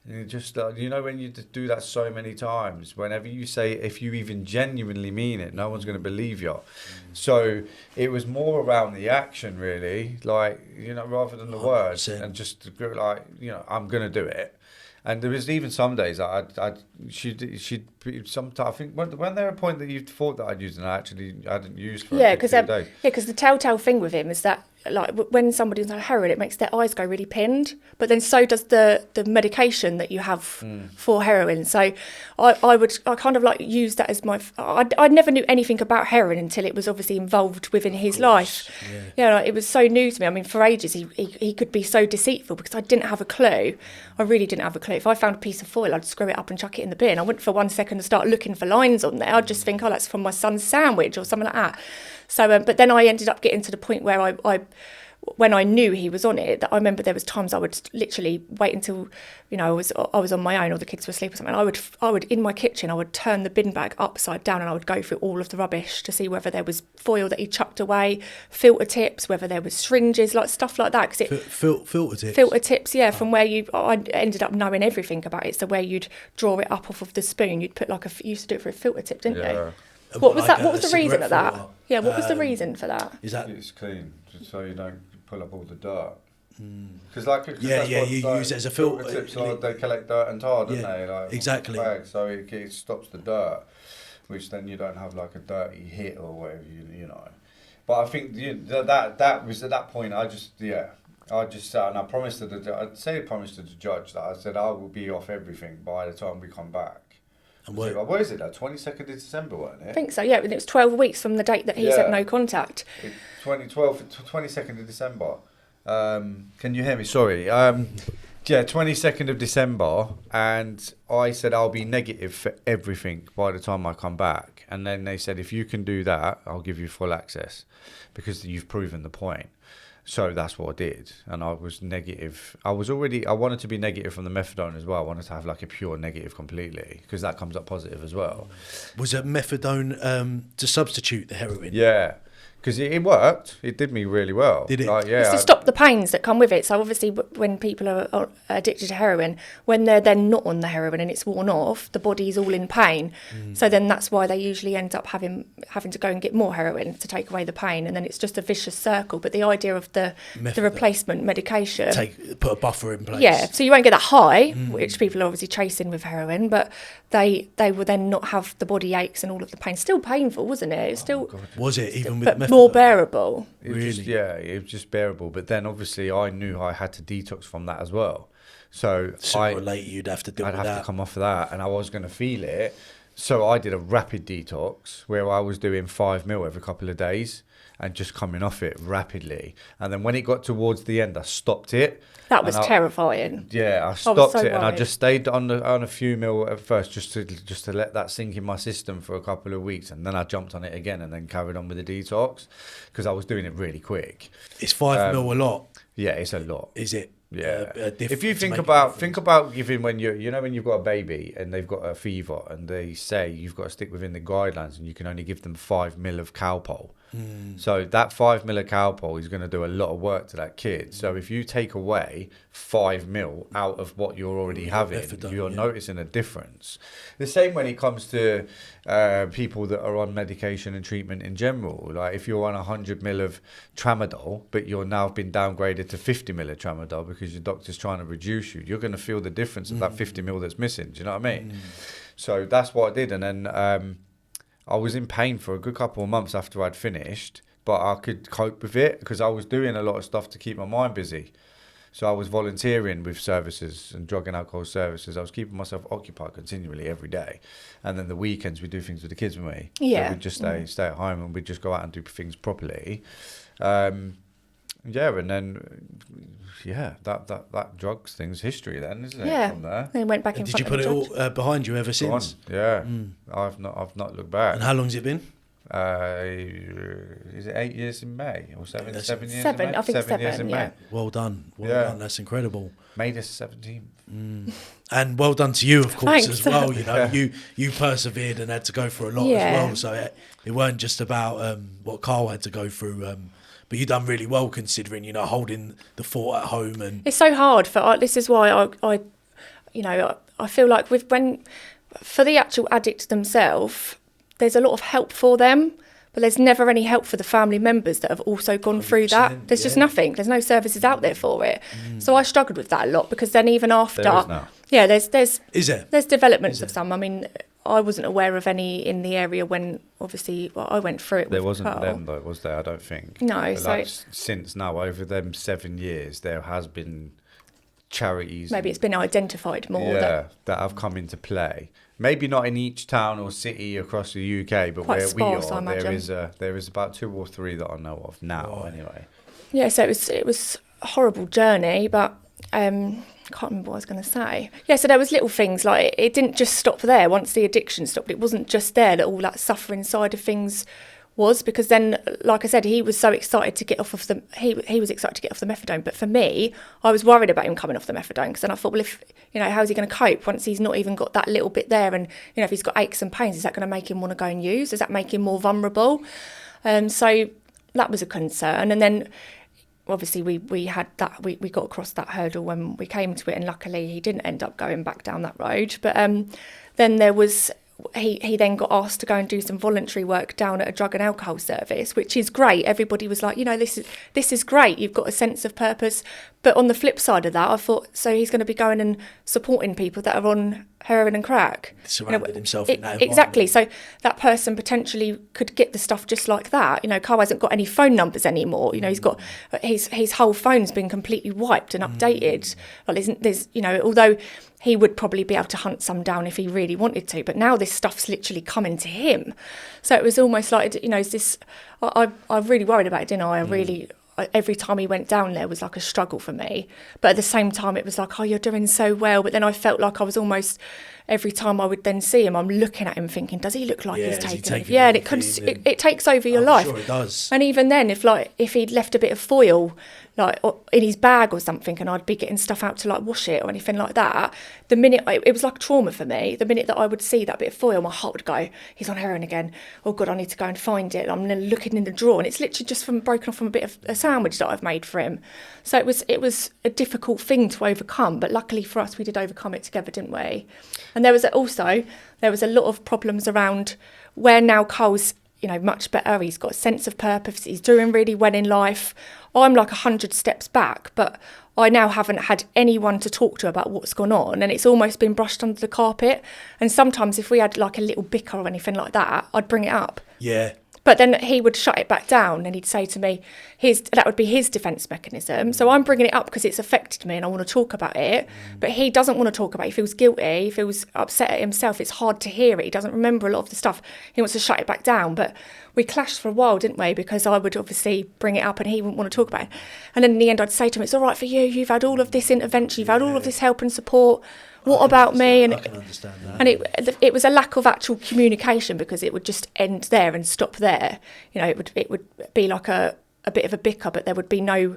And you just, you know, when you do that so many times, whenever you say, if you even genuinely mean it, no one's going to believe you. So it was more around the action, really, like, you know, rather than the 100%. Words, and just like, you know, I'm going to do it. And there was even some days that she'd sometimes, I think, when there a point that you thought that I'd used and I hadn't used for a few days. Because the telltale thing with him is that, like, when somebody's on heroin, it makes their eyes go really pinned. But then so does the medication that you have for heroin. So I kind of like use that as my... I never knew anything about heroin until it was obviously involved within his life. Yeah, like, it was so new to me. I mean, for ages, he could be so deceitful because I didn't have a clue. I really didn't have a clue. If I found a piece of foil, I'd screw it up and chuck it in the bin. I wouldn't for 1 second start looking for lines on there. I'd just think, oh, that's from my son's sandwich or something like that. So, but then I ended up getting to the point where I when I knew he was on it, that I remember there was times I would literally wait until, I was on my own or the kids were asleep or something. I would in my kitchen, I would turn the bin bag upside down and I would go through all of the rubbish to see whether there was foil that he chucked away, filter tips, whether there was syringes, like stuff like that. Cause filter tips? Filter tips, yeah, from where I ended up knowing everything about it. So where you'd draw it up off of the spoon, you'd put you used to do it for a filter tip, didn't you? What was that? What was the reason of that? Yeah, what was the reason for that? Is that it's clean, just so you don't pull up all the dirt. Because you use it as a filter. Tips, they collect dirt and tar, don't they? Like, exactly. Bags, so it stops the dirt, which then you don't have like a dirty hit or whatever, you know. But I think that was at that point. I just sat and I promised to the judge that I said I will be off everything by the time we come back. And what is it? 22nd of December, wasn't it? I think so. Yeah, it was 12 weeks from the date that he said no contact. 22nd of December. Can you hear me? Sorry. 22nd of December, and I said I'll be negative for everything by the time I come back. And then they said, if you can do that, I'll give you full access because you've proven the point. So that's what I did, and I was negative. I wanted to be negative from the methadone as well. I wanted to have like a pure negative completely because that comes up positive as well. Was it methadone to substitute the heroin? Yeah. Because it worked. It did me really well. Did it? It's to stop the pains that come with it. So obviously when people are addicted to heroin, when they're then not on the heroin and it's worn off, the body's all in pain. So then that's why they usually end up having to go and get more heroin to take away the pain. And then it's just a vicious circle. But the idea of the replacement medication... Put a buffer in place. Yeah, so you won't get that high, which people are obviously chasing with heroin, but they will then not have the body aches and all of the pain. Still painful, wasn't it? It's still... Was it, even with methadone? More bearable. It was just bearable. But then obviously I knew I had to detox from that as well. So sooner or later you'd have to deal with that. I'd have to come off of that, and I was going to feel it. So I did a rapid detox where I was doing 5 mil every couple of days and just coming off it rapidly. And then when it got towards the end, I stopped it. That was terrifying. Yeah, I stopped it and I just stayed on a few mil at first just to let that sink in my system for a couple of weeks, and then I jumped on it again and then carried on with the detox because I was doing it really quick. Is 5 mil a lot? Yeah, it's a lot. Is it? Yeah. If you think about giving when when you've got a baby and they've got a fever and they say you've got to stick within the guidelines and you can only give them 5 mil of Calpol. So that 5 mil of Calpol is going to do a lot of work to that kid. So if you take away 5 mil out of what you're already having, you're noticing a difference. The same when it comes to people that are on medication and treatment in general. Like if you're on 100 mil of tramadol, but you're now been downgraded to 50 mil of tramadol because your doctor's trying to reduce you, you're going to feel the difference of that 50 mil that's missing. Do you know what I mean? So that's what I did. And then I was in pain for a good couple of months after I'd finished, but I could cope with it because I was doing a lot of stuff to keep my mind busy. So I was volunteering with services and drug and alcohol services. I was keeping myself occupied continually every day. And then the weekends we'd do things with the kids with me. Yeah. So we'd just stay at home and we'd just go out and do things properly. And then that drugs thing's history then, isn't it? Yeah. From there. They went back in Did you front put of it the all behind you ever since? Yeah. I've not looked back. And how long's it been? Is it 8 years in May or 7 years? 7, in May? I think 7 years in May. Well done. Well done. That's incredible. May the 17th. And well done to you, of course, Thanks. as well. You know, you persevered and had to go through a lot as well. So it weren't just about what Karl had to go through. But you done really well considering, holding the fort at home. And it's so hard this is why I feel like for the actual addict themselves, there's a lot of help for them, but there's never any help for the family members that have also gone through that. There's just nothing. There's no services out there for it. So I struggled with that a lot because then even after, there is now. Yeah, there's There's developments of some. I mean, I wasn't aware of any in the area when obviously I went through it. There with wasn't Karl. then though, was there? I don't think. No, but since now over them 7 years, there has been charities. Maybe it's been identified more. that have come into play. Maybe not in each town or city across the UK, but Quite where sparse, we I are, imagine. there is about 2 or 3 that I know of now. Anyway. Yeah, so it was a horrible journey, but I can't remember what I was going to say. Yeah, so there was little things like it didn't just stop there. Once the addiction stopped, it wasn't just there that all that suffering side of things was, because then, like I said, he was so excited to get off of the he was excited to get off the methadone, but for me, I was worried about him coming off the methadone, because then I thought, well, if how's he going to cope once he's not even got that little bit there, and if he's got aches and pains, is that going to make him want to go and use? Does that make him more vulnerable? So that was a concern. And then obviously we had that, we got across that hurdle when we came to it, and luckily he didn't end up going back down that road. But then there was, he then got asked to go and do some voluntary work down at a drug and alcohol service, which is great. Everybody was like, this is great, you've got a sense of purpose. But on the flip side of that, I thought, so he's going to be going and supporting people that are on heroin and crack. Surrounded himself in that exactly. So that person potentially could get the stuff just like that. Carl hasn't got any phone numbers anymore. He's got his whole phone's been completely wiped and updated. Like there's although he would probably be able to hunt some down if he really wanted to, but now this stuff's literally coming to him. So it was almost like, is this? I really worried about it, didn't I? Every time he went down there was like a struggle for me. But at the same time, it was like, oh, you're doing so well. But then I felt like I was almost, every time I would then see him, I'm looking at him thinking, does he look like he's taking it? Yeah, and it takes over your life. Sure it does. And even then, if he'd left a bit of foil like in his bag or something, and I'd be getting stuff out to like wash it or anything like that, the minute it was like trauma for me. The minute that I would see that bit of foil, my heart would go, he's on heroin again. Oh God, I need to go and find it. I'm then looking in the drawer, and it's literally just broken off from a bit of a sandwich that I've made for him. So it was a difficult thing to overcome, but luckily for us, we did overcome it together, didn't we? And there was a lot of problems around where now Carl's much better. He's got a sense of purpose. He's doing really well in life. I'm like 100 steps back, but I now haven't had anyone to talk to about what's gone on, and it's almost been brushed under the carpet. And sometimes if we had like a little bicker or anything like that, I'd bring it up. Yeah. But then he would shut it back down, and he'd say to me, that would be his defence mechanism. So I'm bringing it up because it's affected me and I want to talk about it. But he doesn't want to talk about it. He feels guilty. He feels upset at himself. It's hard to hear it. He doesn't remember a lot of the stuff. He wants to shut it back down. But we clashed for a while, didn't we? Because I would obviously bring it up and he wouldn't want to talk about it. And then in the end, I'd say to him, it's all right for you. You've had all of this intervention. You've had all of this help and support. What about me? And I can understand that. And it was a lack of actual communication, because it would just end there and stop there. It would be like a bit of a bicker, but there would be no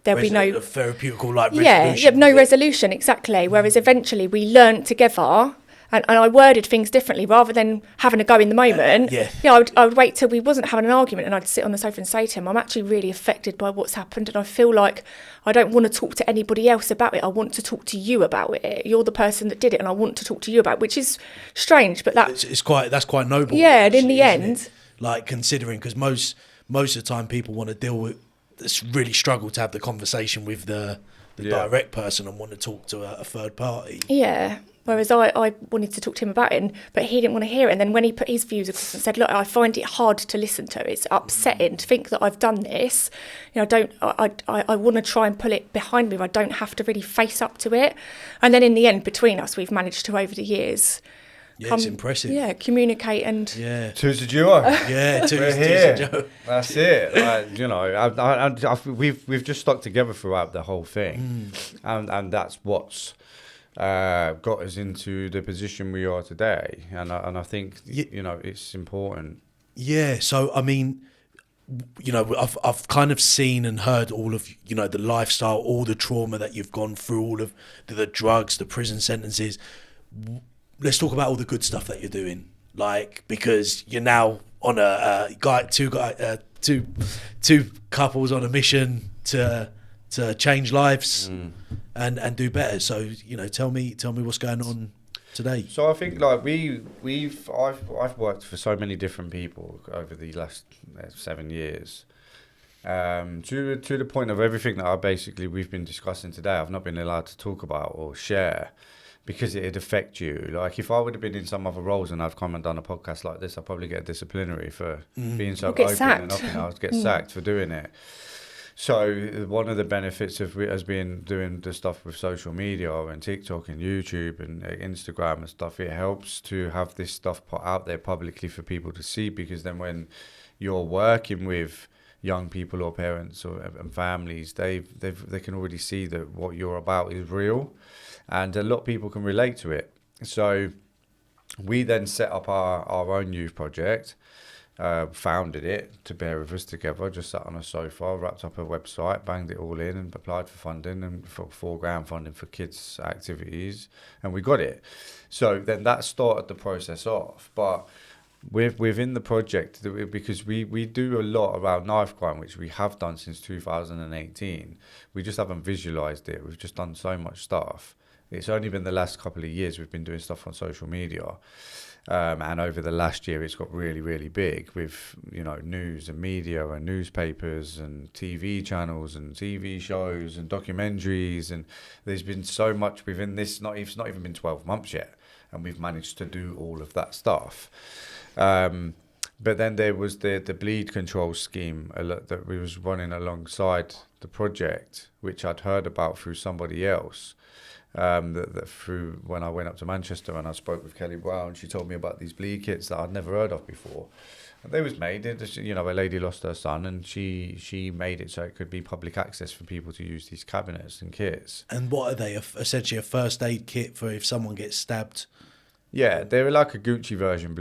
therapeutical resolution. No resolution, exactly. Whereas eventually we learned together. And I worded things differently rather than having a go in the moment. I would wait till we wasn't having an argument, and I'd sit on the sofa and say to him, I'm actually really affected by what's happened, and I feel like I don't want to talk to anybody else about it. I want to talk to you about it. You're the person that did it, and I want to talk to you about it, which is strange, but that's quite noble. Yeah, and in the end, like, considering, because most of the time people want to deal with, it's really struggle to have the conversation with the direct person and want to talk to a third party. Yeah. Whereas I wanted to talk to him about it, but he didn't want to hear it. And then when he put his views across and said, look, I find it hard to listen to. It's upsetting to think that I've done this. I want to try and pull it behind me. I don't have to really face up to it. And then in the end, between us, we've managed to, over the years... it's impressive. Yeah, communicate and... Yeah. Two's a duo. Yeah, two's a duo. That's it. We've just stuck together throughout the whole thing. And that's what's... got us into the position we are today, and I think it's important. Yeah. So I mean, I've kind of seen and heard all of the lifestyle, all the trauma that you've gone through, all of the drugs, the prison sentences. Let's talk about all the good stuff that you're doing, like, because you're now on two couples on a mission to change lives and do better. So tell me what's going on today. So I think like I've worked for so many different people over the last 7 years, to the point of everything that we've been discussing today, I've not been allowed to talk about or share, because it'd affect you. Like, if I would have been in some other roles and I've come and done a podcast like this, I'd probably get a disciplinary for being so open and up, and I'd get sacked for doing it. So one of the benefits has been doing the stuff with social media and TikTok and YouTube and Instagram and stuff. It helps to have this stuff put out there publicly for people to see, because then when you're working with young people or parents and families, they can already see that what you're about is real, and a lot of people can relate to it. So we then set up our own youth project. founded it to bear with us together, just sat on a sofa, wrapped up a website, banged it all in and applied for funding and for £4,000 funding for kids' activities, and we got it. So then that started the process off. But within the project, because we do a lot around knife crime, which we have done since 2018, we just haven't visualised it. We've just done so much stuff. It's only been the last couple of years we've been doing stuff on social media. And over the last year, it's got really, really big with, news and media and newspapers and TV channels and TV shows and documentaries. And there's been so much within this, it's not even been 12 months yet. And we've managed to do all of that stuff. But then there was the bleed control scheme that we was running alongside the project, which I'd heard about through somebody else. That through when I went up to Manchester and I spoke with Kelly Brown, she told me about these bleed kits that I'd never heard of before. And they was made, a lady lost her son and she made it so it could be public access for people to use these cabinets and kits. And what are they? Essentially a first aid kit for if someone gets stabbed? Yeah, they're like a Gucci version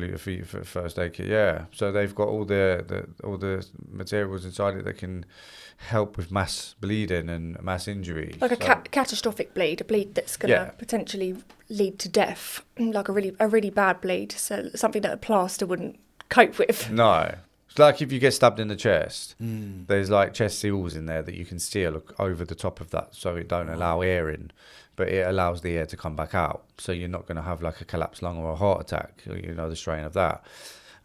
for first aid kit. Yeah, so they've got all the materials inside it that can help with mass bleeding and mass injury. Like a catastrophic bleed, a bleed that's going to potentially lead to death, like a really bad bleed. So something that a plaster wouldn't cope with. No. It's like if you get stabbed in the chest, there's like chest seals in there that you can seal over the top of that so it don't allow air in, but it allows the air to come back out. So you're not going to have like a collapsed lung or a heart attack, the strain of that.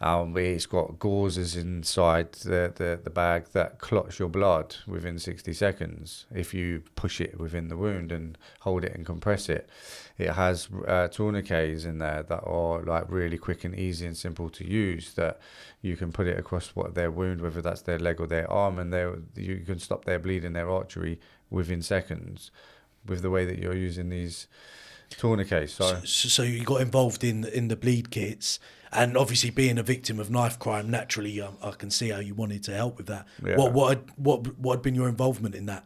It's got gauzes inside the bag that clots your blood within 60 seconds if you push it within the wound and hold it and compress it. It has tourniquets in there that are like really quick and easy and simple to use, that you can put it across their wound, whether that's their leg or their arm, and you can stop their bleeding, their artery within seconds with the way that you're using these tourniquets. So you got involved in the bleed kits, and obviously being a victim of knife crime, naturally I can see how you wanted to help with that. Yeah. What had been your involvement in that?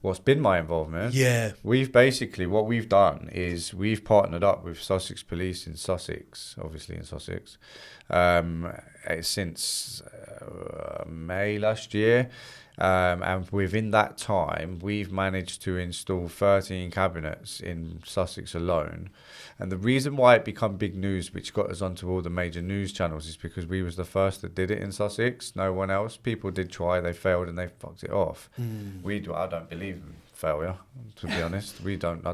What's been my involvement? Yeah. What we've done is we've partnered up with Sussex Police in Sussex, since May last year. And within that time, we've managed to install 13 cabinets in Sussex alone. And the reason why it became big news, which got us onto all the major news channels, is because we was the first that did it in Sussex. No one else. People did try, they failed, and they fucked it off. I don't believe in failure, to be honest. I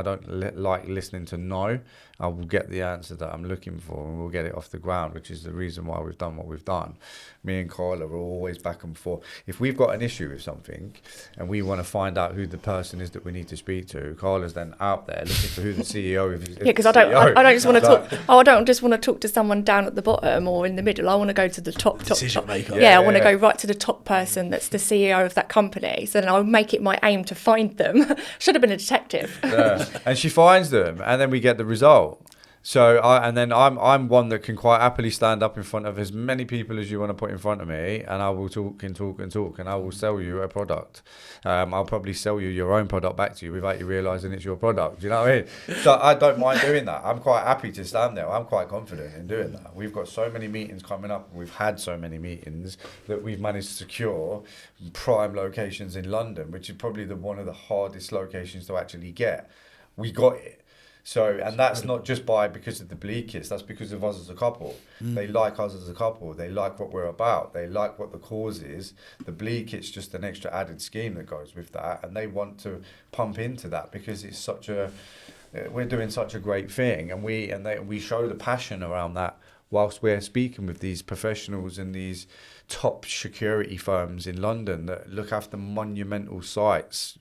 don't like listening to no. I will get the answer that I'm looking for, and we'll get it off the ground, which is the reason why we've done what we've done. Me and Karla are always back and forth. If we've got an issue with something and we want to find out who the person is that we need to speak to, Karla's then out there looking for who the CEO is. Yeah, because I don't just want to talk. I don't just want to talk to someone down at the bottom or in the middle. I want to go to the top decision maker. Yeah, I want to go right to the top person that's the CEO of that company. So then I'll make it my aim to find them. Should have been a detective. Yeah. And she finds them, and then we get the result. So I'm one that can quite happily stand up in front of as many people as you want to put in front of me, and I will talk, and I will sell you a product. I'll probably sell you your own product back to you without you realising it's your product. Do you know what I mean? So I don't mind doing that. I'm quite happy to stand there. I'm quite confident in doing that. We've got so many meetings coming up. We've had so many meetings that we've managed to secure prime locations in London, which is probably one of the hardest locations to actually get. We got it. So, and that's not just because of the bleed kits, that's because of us as a couple. They like us as a couple. They like what we're about. They like what the cause is. The bleed kit's just an extra added scheme that goes with that. And they want to pump into that because it's we're doing such a great thing. And we show the passion around that whilst we're speaking with these professionals and these top security firms in London that look after monumental sites,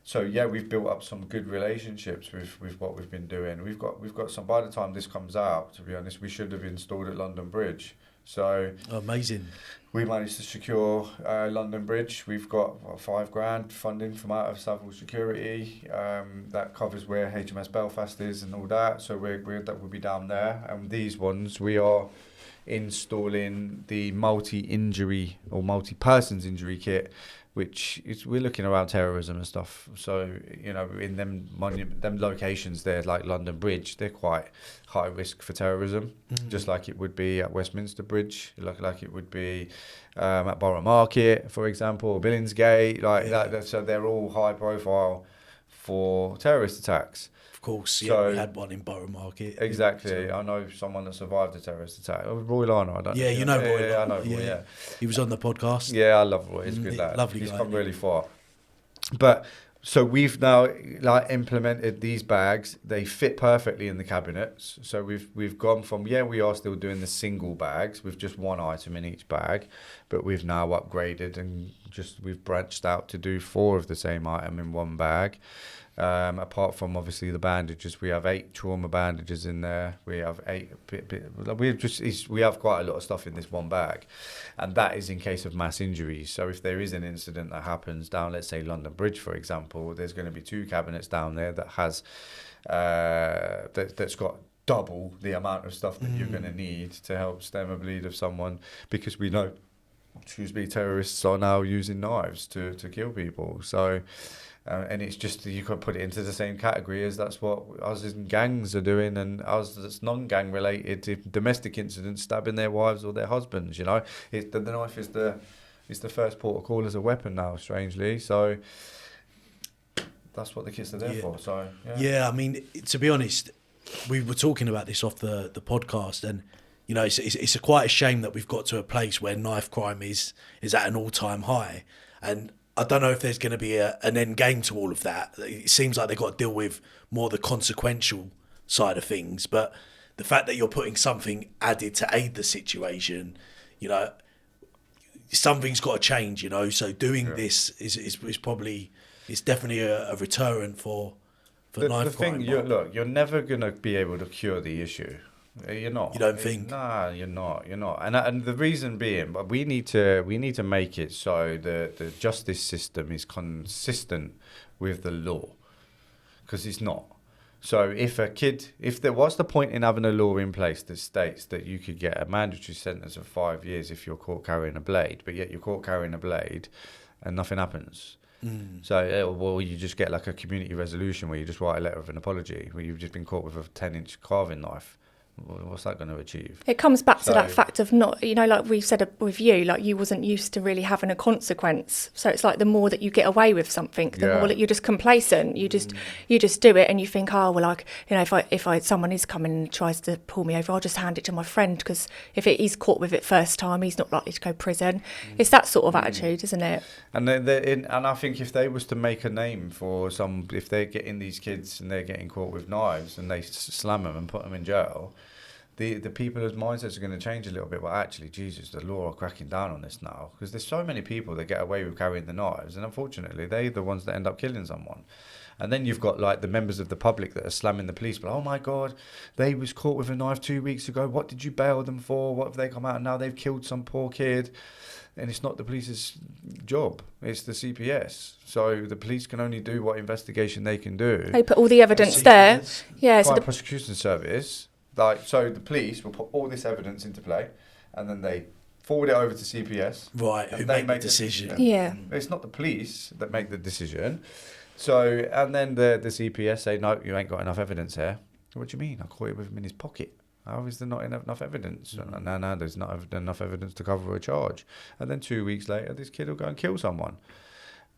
So yeah, we've built up some good relationships with what we've been doing. We've got some. By the time this comes out, to be honest, we should have installed at London Bridge. So amazing. We managed to secure London Bridge. We've got £5,000 funding from out of Savile Security that covers where HMS Belfast is and all that. So that will be down there. And these ones we are installing the multi-injury or multi-persons injury kit, which is, we're looking around terrorism and stuff. So, you know, in them locations there, like London Bridge, they're quite high risk for terrorism, just like it would be at Westminster Bridge, like it would be at Borough Market, for example, or Billingsgate, like that. So they're all high profile for terrorist attacks. Of course, yeah, So- we had one in Borough Market. Exactly. So- I know someone that survived a terrorist attack. Oh, Roy Lana, I don't know. Yeah, you know Roy. Yeah, I know Roy, Yeah. yeah. He was on the podcast. Yeah, I love Roy. He's a good lad. Lovely He's guy, come isn't he? really far. But so we've now like implemented these bags. They fit perfectly in the cabinets. So we've gone from we are still doing the single bags with just one item in each bag, but we've now upgraded and we've branched out to do 4 of the same item in one bag. Apart from obviously the bandages, we have 8 trauma bandages in there. We have 8. We have quite a lot of stuff in this one bag, and that is in case of mass injuries. So if there is an incident that happens down, let's say London Bridge, for example, there's going to be 2 cabinets down there that has that's got double the amount of stuff that you're going to need to help stem a bleed of someone, because we know, terrorists are now using knives to kill people. So. And it's just, you could put it into the same category as that's what us in gangs are doing, and us that's non-gang related, if domestic incidents, stabbing their wives or their husbands. You know, the knife is the first port of call as a weapon now, strangely. So that's what the kits are there for. So yeah, I mean, to be honest, we were talking about this off the podcast, and you know, it's quite a shame that we've got to a place where knife crime is at an all-time high, and I don't know if there's going to be an end game to all of that. It seems like they've got to deal with more the consequential side of things. But the fact that you're putting something added to aid the situation, you know, something's got to change, you know. So doing this is probably, it's definitely a return for knife crime. You're never going to be able to cure the issue. You're not. You don't think? Nah, you're not. And the reason being, but we need to make it so the justice system is consistent with the law, because it's not. So if there was the point in having a law in place that states that you could get a mandatory sentence of 5 years if you're caught carrying a blade, but yet you're caught carrying a blade and nothing happens. So, you just get like a community resolution where you just write a letter of an apology, where you've just been caught with a 10-inch carving knife. What's that going to achieve? It comes back to that fact of not, you know, like we've said with you, like you wasn't used to really having a consequence. So it's like the more that you get away with something, the more that you're just complacent. You just do it, and you think, oh well, like, you know, if someone is coming and tries to pull me over, I'll just hand it to my friend, because if he's caught with it first time, he's not likely to go to prison. It's that sort of attitude, isn't it? And and I think if they was to make a name for if they're getting these kids and they're getting caught with knives and they slam them and put them in jail, the people's mindsets are going to change a little bit. Well, actually, Jesus, the law are cracking down on this now, because there's so many people that get away with carrying the knives, and unfortunately, they're the ones that end up killing someone. And then you've got like the members of the public that are slamming the police, but oh my God, they was caught with a knife 2 weeks ago. What did you bail them for? What have they come out and now they've killed some poor kid? And it's not the police's job, it's the CPS. So the police can only do what investigation they can do. They put all the evidence there. Yeah, so the prosecution service. So the police will put all this evidence into play, and then they forward it over to CPS. Right, who make the decision. Yeah. It's not the police that make the decision. So, and then the CPS say, no, you ain't got enough evidence here. What do you mean? I caught it with him in his pocket. How is there not enough evidence? No, there's not enough evidence to cover a charge. And then 2 weeks later, this kid will go and kill someone.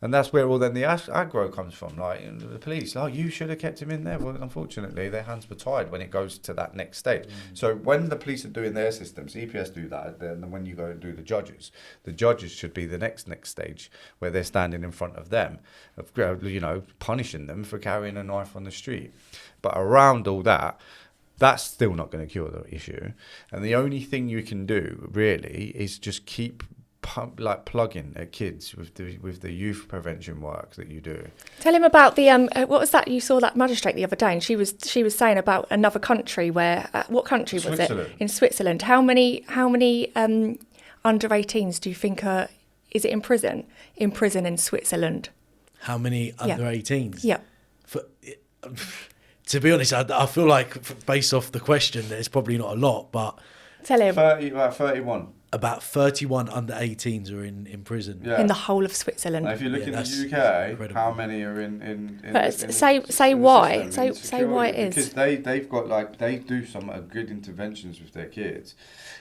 And that's where all then the aggro comes from. Like the police, you should have kept him in there. Well, unfortunately, their hands were tied when it goes to that next stage. So when the police are doing their systems, EPS do that. Then when you go and do the judges should be the next stage, where they're standing in front of them, you know, punishing them for carrying a knife on the street. But around all that, that's still not going to cure the issue. And the only thing you can do really is just keep plugging at kids with the youth prevention work that you do. Tell him about the what was that? You saw that magistrate the other day, and she was saying about another country where what country was it? In Switzerland. How many under 18s do you think is it in prison in Switzerland? How many under 18s? Yeah. To be honest, I feel like based off the question, there's probably not a lot, but Tell him. 31. About 31 under 18s are in prison. Yeah. In the whole of Switzerland. Now, if you look in that's the UK, incredible. how many are in But in say the why. system, in Say why it security? is. Because they've got they do some good interventions with their kids,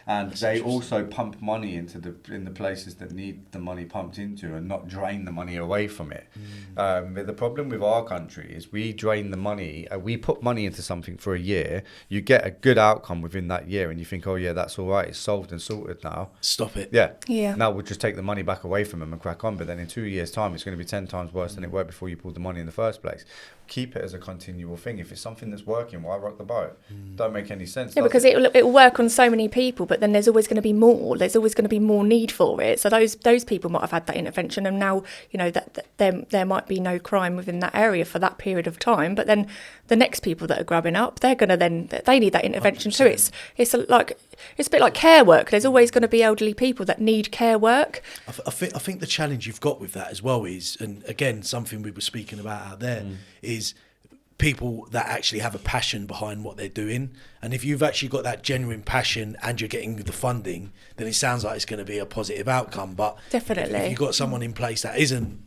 and they also pump money into in the places that need the money pumped into, and not drain the money away from it. But the problem with our country is we drain the money. We put money into something for a year. You get a good outcome within that year, and you think, oh yeah, that's all right. It's solved and sorted now. Stop it. Yeah. Now we'll just take the money back away from them and crack on. But then in 2 years' time, it's going to be 10 times worse than it were before you pulled the money in the first place. Keep it as a continual thing. If it's something that's working, why rock the boat? Don't make any sense. Yeah, because it will work on so many people, but then there's always going to be more. There's always going to be more need for it. So those people might have had that intervention, and now that there might be no crime within that area for that period of time. But then the next people that are grabbing up, they're going to they need that intervention 100%. too. It's a bit like care work. There's always going to be elderly people that need care work. I think the challenge you've got with that as well is, and again, something we were speaking about out there, is people that actually have a passion behind what they're doing. And if you've actually got that genuine passion and you're getting the funding, then it sounds like it's going to be a positive outcome. But definitely, if you've got someone in place that isn't,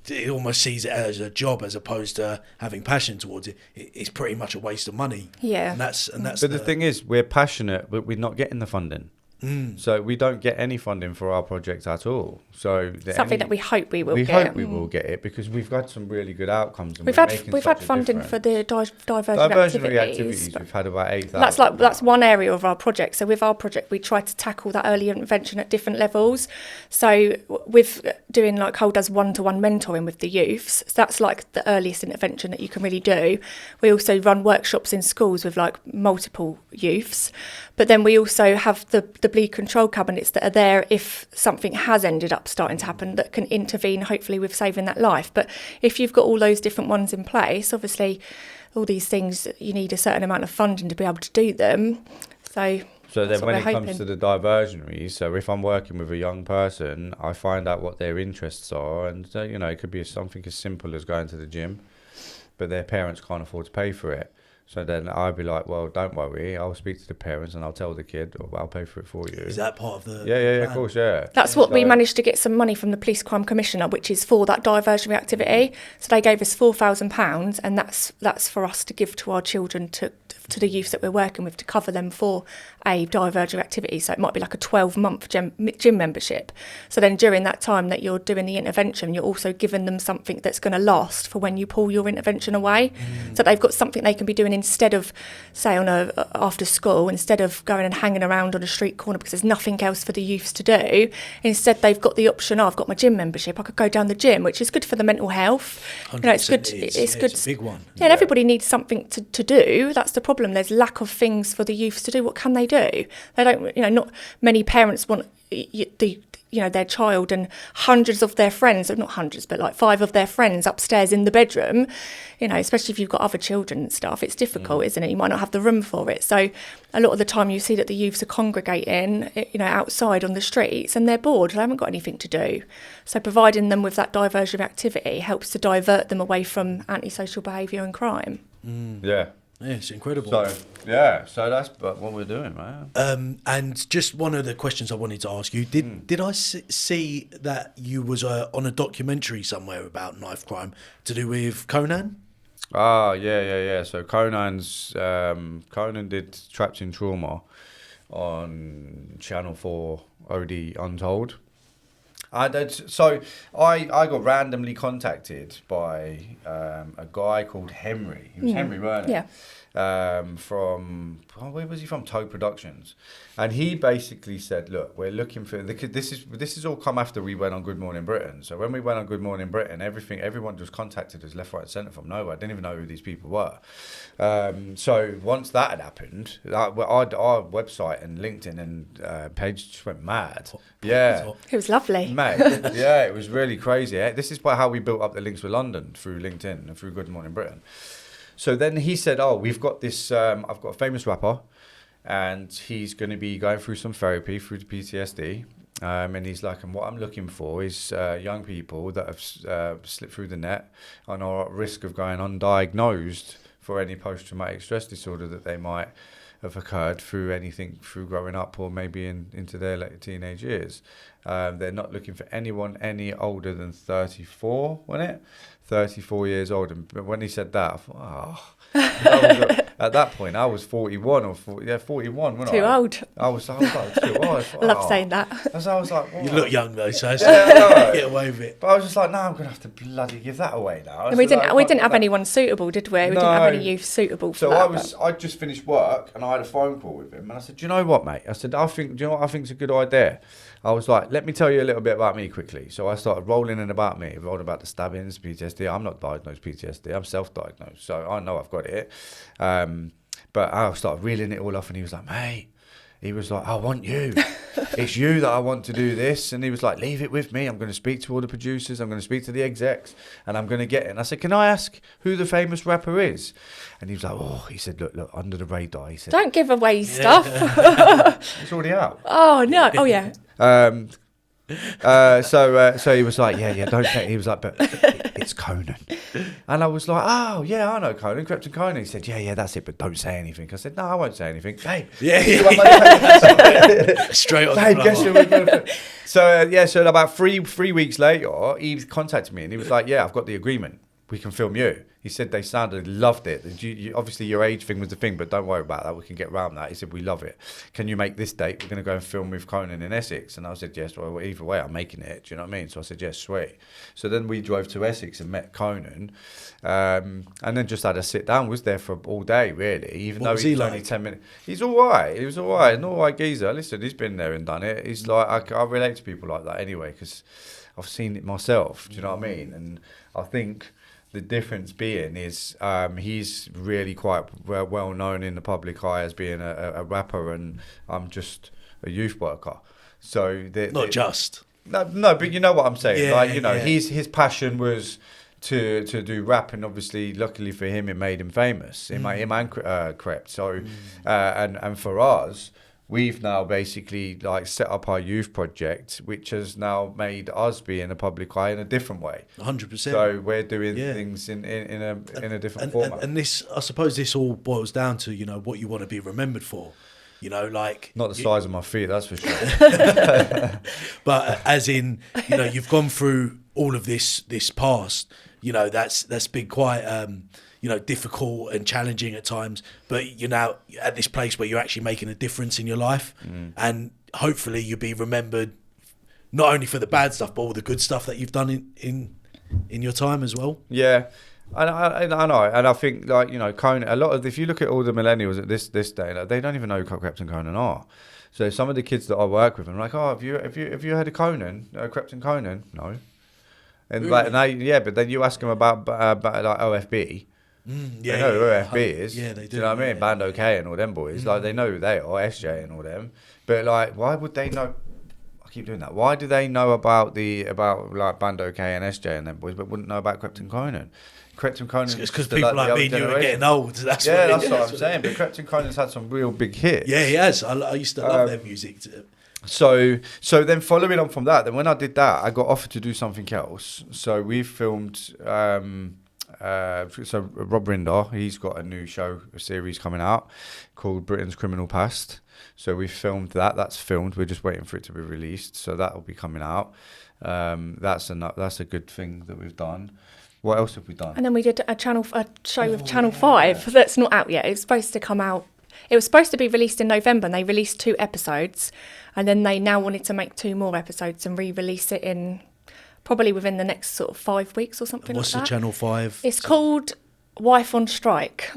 it almost sees it as a job as opposed to having passion towards it, it's pretty much a waste of money. Yeah. And that's But the thing is, we're passionate, but we're not getting the funding. So we don't get any funding for our project at all. So something that we hope we will get. We hope we will get it, because we've got some really good outcomes. And we've had funding for the diversionary activities. We've had about 8,000. That's one area of our project. So with our project, we try to tackle that early intervention at different levels. So with doing like Cole does one-to-one mentoring with the youths, so that's like the earliest intervention that you can really do. We also run workshops in schools with like multiple youths, but then we also have the bleed control cabinets that are there if something has ended up starting to happen, that can intervene hopefully with saving that life. But if you've got all those different ones in place, obviously all these things, you need a certain amount of funding to be able to do them. So then when it comes to the diversionary, so if I'm working with a young person, I find out what their interests are, and it could be something as simple as going to the gym, but their parents can't afford to pay for it. So then I'd be like, well, don't worry, I'll speak to the parents and I'll tell the kid, or I'll pay for it for you. Is that part of the Yeah, of course, yeah. That's what we managed to get some money from the Police Crime Commissioner, which is for that diversionary activity. So they gave us £4,000, and that's for us to give to our children, to the youth that we're working with, to cover them for a diversionary activity. So it might be like a 12-month gym membership. So then during that time that you're doing the intervention, you're also giving them something that's going to last for when you pull your intervention away. So they've got something they can be doing instead of, say, after school, instead of going and hanging around on a street corner because there's nothing else for the youths to do. Instead, they've got the option, I've got my gym membership, I could go down the gym, which is good for the mental health. It's good. It's good. It's a big one. Yeah, and everybody needs something to do. That's the problem. There's lack of things for the youths to do. What can they do? They don't. Not many parents want their child and hundreds of their friends, or not hundreds, but like 5 of their friends upstairs in the bedroom. Especially if you've got other children and stuff, it's difficult, isn't it? You might not have the room for it. So a lot of the time you see that the youths are congregating, outside on the streets, and they're bored. They haven't got anything to do. So providing them with that diversionary activity helps to divert them away from antisocial behaviour and crime. Yeah. Yeah, it's incredible. So that's what we're doing, man. And just one of the questions I wanted to ask you, did I see that you was on a documentary somewhere about knife crime to do with Conan? Ah, yeah. So Conan did Trapped in Trauma on Channel 4 OD Untold. I got randomly contacted by a guy called Henry. He was Henry, weren't he? Yeah. Where was he from? Toe Productions, and he basically said, "Look, we're looking for this is all come after we went on Good Morning Britain. So when we went on Good Morning Britain, everyone just contacted us left, right, and centre from nowhere. I didn't even know who these people were. So once that had happened, our website and LinkedIn and page just went mad. Yeah, it was lovely, mate. Yeah, it was really crazy. This is how we built up the links with London, through LinkedIn and through Good Morning Britain. So then he said, we've got this, I've got a famous rapper, and he's going to be going through some therapy through the PTSD. And he's like, and what I'm looking for is young people that have slipped through the net and are at risk of going undiagnosed for any post-traumatic stress disorder that they might have occurred through anything through growing up or maybe into their late teenage years. They're not looking for anyone any older than 34, wasn't it? 34 years old. And when he said that, I thought, at that point, I was 41 or 41. Wasn't Too old. I was like, too old. I thought, I love saying that. I was like, You look young though, so get away with it. But I was just like, no, I'm going to have to bloody give that away now. And we didn't have anyone suitable, did we? We didn't have any youth suitable for that. So I'd just finished work and I had a phone call with him and I said, do you know what, mate? I said, do you know what I think is a good idea? I was like, let me tell you a little bit about me quickly. So I started rolling in about me, rolling about the stabbings, PTSD. I'm not diagnosed PTSD, I'm self-diagnosed. So I know I've got it. But I started reeling it all off and he was like, mate, he was like, I want you. It's you that I want to do this. And he was like, leave it with me. I'm going to speak to all the producers. I'm going to speak to the execs and I'm going to get it. And I said, can I ask who the famous rapper is? And he was like, he said, look, under the radar. He said, don't give away stuff. It's already out. Oh, no. Oh, yeah. So he was like, yeah, don't say it. He was like, but it's Conan. And I was like, oh, yeah, I know Conan, Krypton Conan. He said, yeah, that's it, but don't say anything. I said, no, I won't say anything. Babe. Yeah. Straight on. Babe, guess who we're going to... So about three weeks later, he contacted me and he was like, yeah, I've got the agreement. We can film you. He said they loved it. Obviously, your age thing was the thing, but don't worry about that. We can get around that. He said, we love it. Can you make this date? We're going to go and film with Conan in Essex. And I said, yes. Well, either way, I'm making it. Do you know what I mean? So I said, yes, sweet. So then we drove to Essex and met Conan. And then just had a sit down. Was there for all day, really. Even though he was only 10 minutes. He's all right. He was all right. An all right geezer. Listen, he's been there and done it. He's like, I relate to people like that anyway, because I've seen it myself. Do you know what I mean? And I think... the difference being is he's really quite well known in the public eye as being a rapper, and I'm just a youth worker. So no, but you know what I'm saying. His passion was to do rap, and obviously, luckily for him, it made him famous. Him and Crept. So and for us. We've now basically set up our youth project, which has now made us be in a public eye in a different way. 100%. So we're doing things in a different format. And this, I suppose, this all boils down to what you want to be remembered for. Not the size of my feet, that's for sure. But as in, you've gone through all of this past. That's been quite. Difficult and challenging at times, but you're now at this place where you're actually making a difference in your life, and hopefully you'll be remembered not only for the bad stuff, but all the good stuff that you've done in your time as well. Yeah, and I know, and I think Conan. If you look at all the millennials at this day, they don't even know who Krypton Conan are. So some of the kids that I work with, I'm like, have you heard of Conan, Krypton Conan? No, and really? But then you ask them about OFB. They know who OFB is. Yeah, they do. Do you know what I mean? Bando K and all them boys. They know who they are, SJ and all them. But why would they know? I keep doing that. Why do they know about Bando K and SJ and them boys, but wouldn't know about Krypton Conan? Krypton Conan. It's because people like me and you are getting old. That's what I'm saying. But Krypton Conan's had some real big hits. Yeah, he has. I used to love their music too. So then following on from that, then when I did that, I got offered to do something else. So we filmed. So Rob Rinder, he's got a new series coming out called Britain's Criminal Past. So we filmed that. That's filmed. We're just waiting for it to be released. So that will be coming out. That's a good thing that we've done. What else have we done? And then we did a show with Channel 5 that's not out yet. It was supposed to come out. It was supposed to be released in November, and they released 2 episodes, and then they now wanted to make 2 more episodes and re-release it in probably within the next sort of 5 weeks or something like that. What's the Channel 5? It's called Wife on Strike.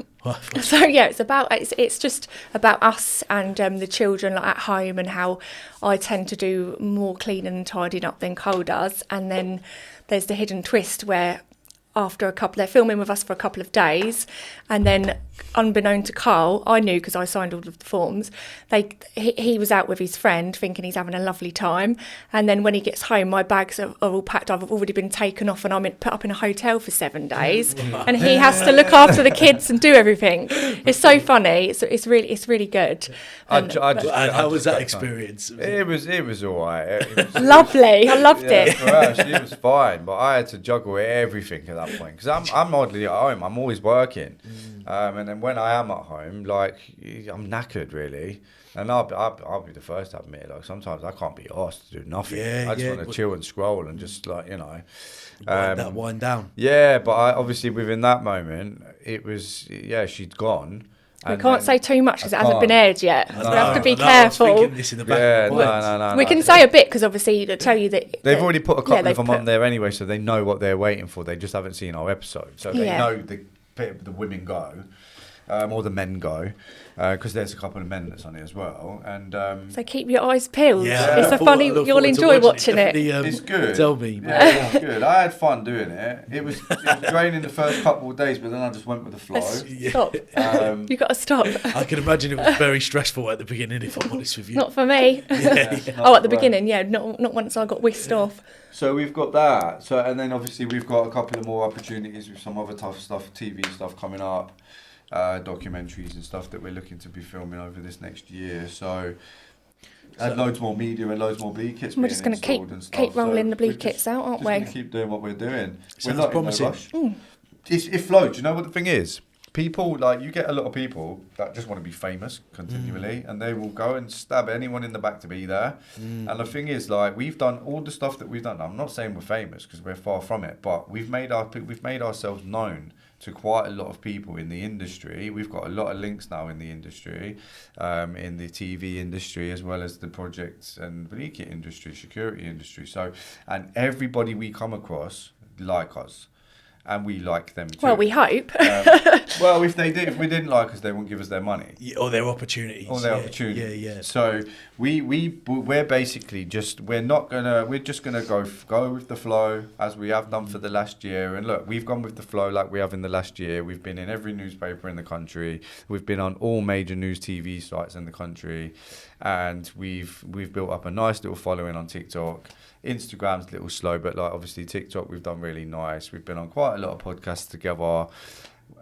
So yeah, it's just about us and the children at home, and how I tend to do more cleaning and tidying up than Cole does. And then there's the hidden twist where they're filming with us for a couple of days, and then unbeknown to Carl, I knew because I signed all of the forms, he was out with his friend thinking he's having a lovely time, and then when he gets home, my bags are all packed. I've already been taken off and I'm put up in a hotel for 7 days, and he has to look after the kids and do everything. It's so funny. It's really good. And how was that experience? It was all right. Lovely. I loved it. For us, it was fine, but I had to juggle everything at that that point because I'm oddly at home. I'm always working, and then when I am at home, like I'm knackered really. And I'll be the first to admit, like sometimes I can't be asked to do nothing. I just want to chill and scroll and just like wind down. Yeah, but obviously within that moment, it was she'd gone. We can't say too much because it hasn't been aired yet. So we have to be careful. I was thinking this in the back of my mind. No. We can say a bit because obviously to tell you that they've already put a couple of them on there anyway, so they know what they're waiting for. They just haven't seen our episode, so they know the women go. Or the men go, because there's a couple of men that's on it as well. And so keep your eyes peeled. Yeah, it's a funny. You'll enjoy watching it. It's good. Tell me. Yeah, it's good. I had fun doing it. It was draining the first couple of days, but then I just went with the flow. Stop. You got to stop. I can imagine it was very stressful at the beginning, if I'm honest with you. Not for me. At the beginning, not once I got whisked off. So we've got that. So and then obviously we've got a couple of more opportunities with some other tough stuff, TV stuff coming up. Documentaries and stuff that we're looking to be filming over this next year. So loads more media and loads more bleed kits. We're just going to keep rolling the bleed kits out, aren't we? Just going to keep doing what we're doing. Sounds we're not promising. in no rush. It flows. You know what the thing is? People, like, you get a lot of people that just want to be famous continually, and they will go and stab anyone in the back to be there. And the thing is, like, we've done all the stuff that we've done. I'm not saying we're famous because we're far from it, but we've made ourselves known to quite a lot of people in the industry. We've got a lot of links now in the industry, in the TV industry, as well as the projects and bleed kit industry, security industry. So, and everybody we come across like us. And we like them too. Well, we hope. Well, if we didn't like us, they wouldn't give us their money. Yeah, or their opportunities. Yeah. So we're basically we're just gonna go with the flow as we have done for the last year. And look, we've gone with the flow like we have in the last year. We've been in every newspaper in the country. We've been on all major news TV sites in the country, and we've built up a nice little following on TikTok. Instagram's a little slow, but like obviously TikTok we've done really nice. We've been on quite a lot of podcasts together,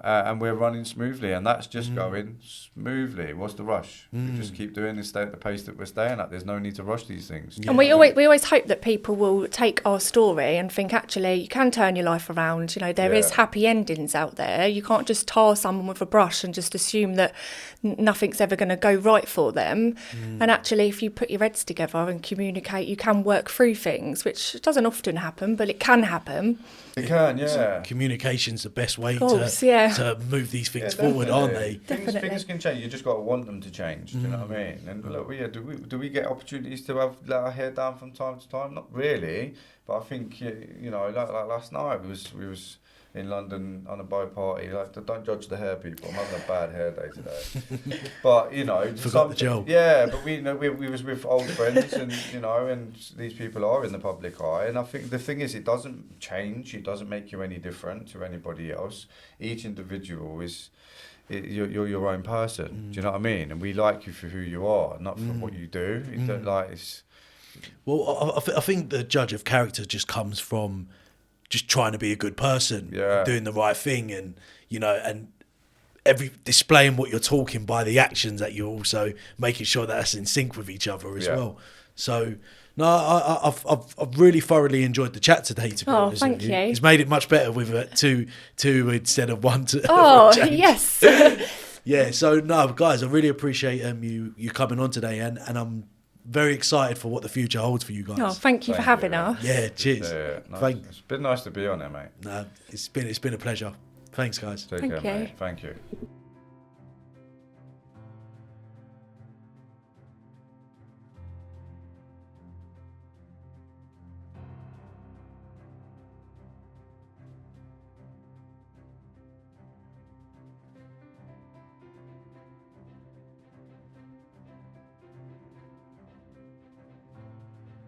and we're running smoothly, and that's just going smoothly. What's the rush? We just keep doing this, stay at the pace that we're staying at. There's no need to rush these things. And we always hope that people will take our story and think, actually, you can turn your life around. You know, there is happy endings out there. You can't just tar someone with a brush and just assume that nothing's ever going to go right for them. And actually, if you put your heads together and communicate, you can work through things, which doesn't often happen, but it can happen. It can, yeah. So communication's the best way to move these things forward, aren't they? Things can change. You just got to want them to change. Do you know what I mean? And look, do we get opportunities to let our hair down from time to time? Not really, but I think like last night we was in London on a boat party. Like, don't judge the hair, people. I'm having a bad hair day today. But forgot the job. Yeah, but we was with old friends, and and these people are in the public eye. And I think the thing is, it doesn't change. It doesn't make you any different to anybody else. Each individual is. You're your own person. Do you know what I mean? And we like you for who you are, not for what you do. You don't like. Well, I think the judge of character just comes from just trying to be a good person, doing the right thing, and and displaying what you're talking by the actions that you're also making sure that that's in sync with each other as well. So, no, I've really thoroughly enjoyed the chat today. To be honest thank with you. It's made it much better with two instead of one. Yes. Yeah. So no, guys, I really appreciate you coming on today, and I'm very excited for what the future holds for you guys. Oh, thank you for having us. Yeah, cheers. Yeah, nice. It's been nice to be on there, mate. No, it's been a pleasure. Thanks, guys. Take care, mate. Thank you.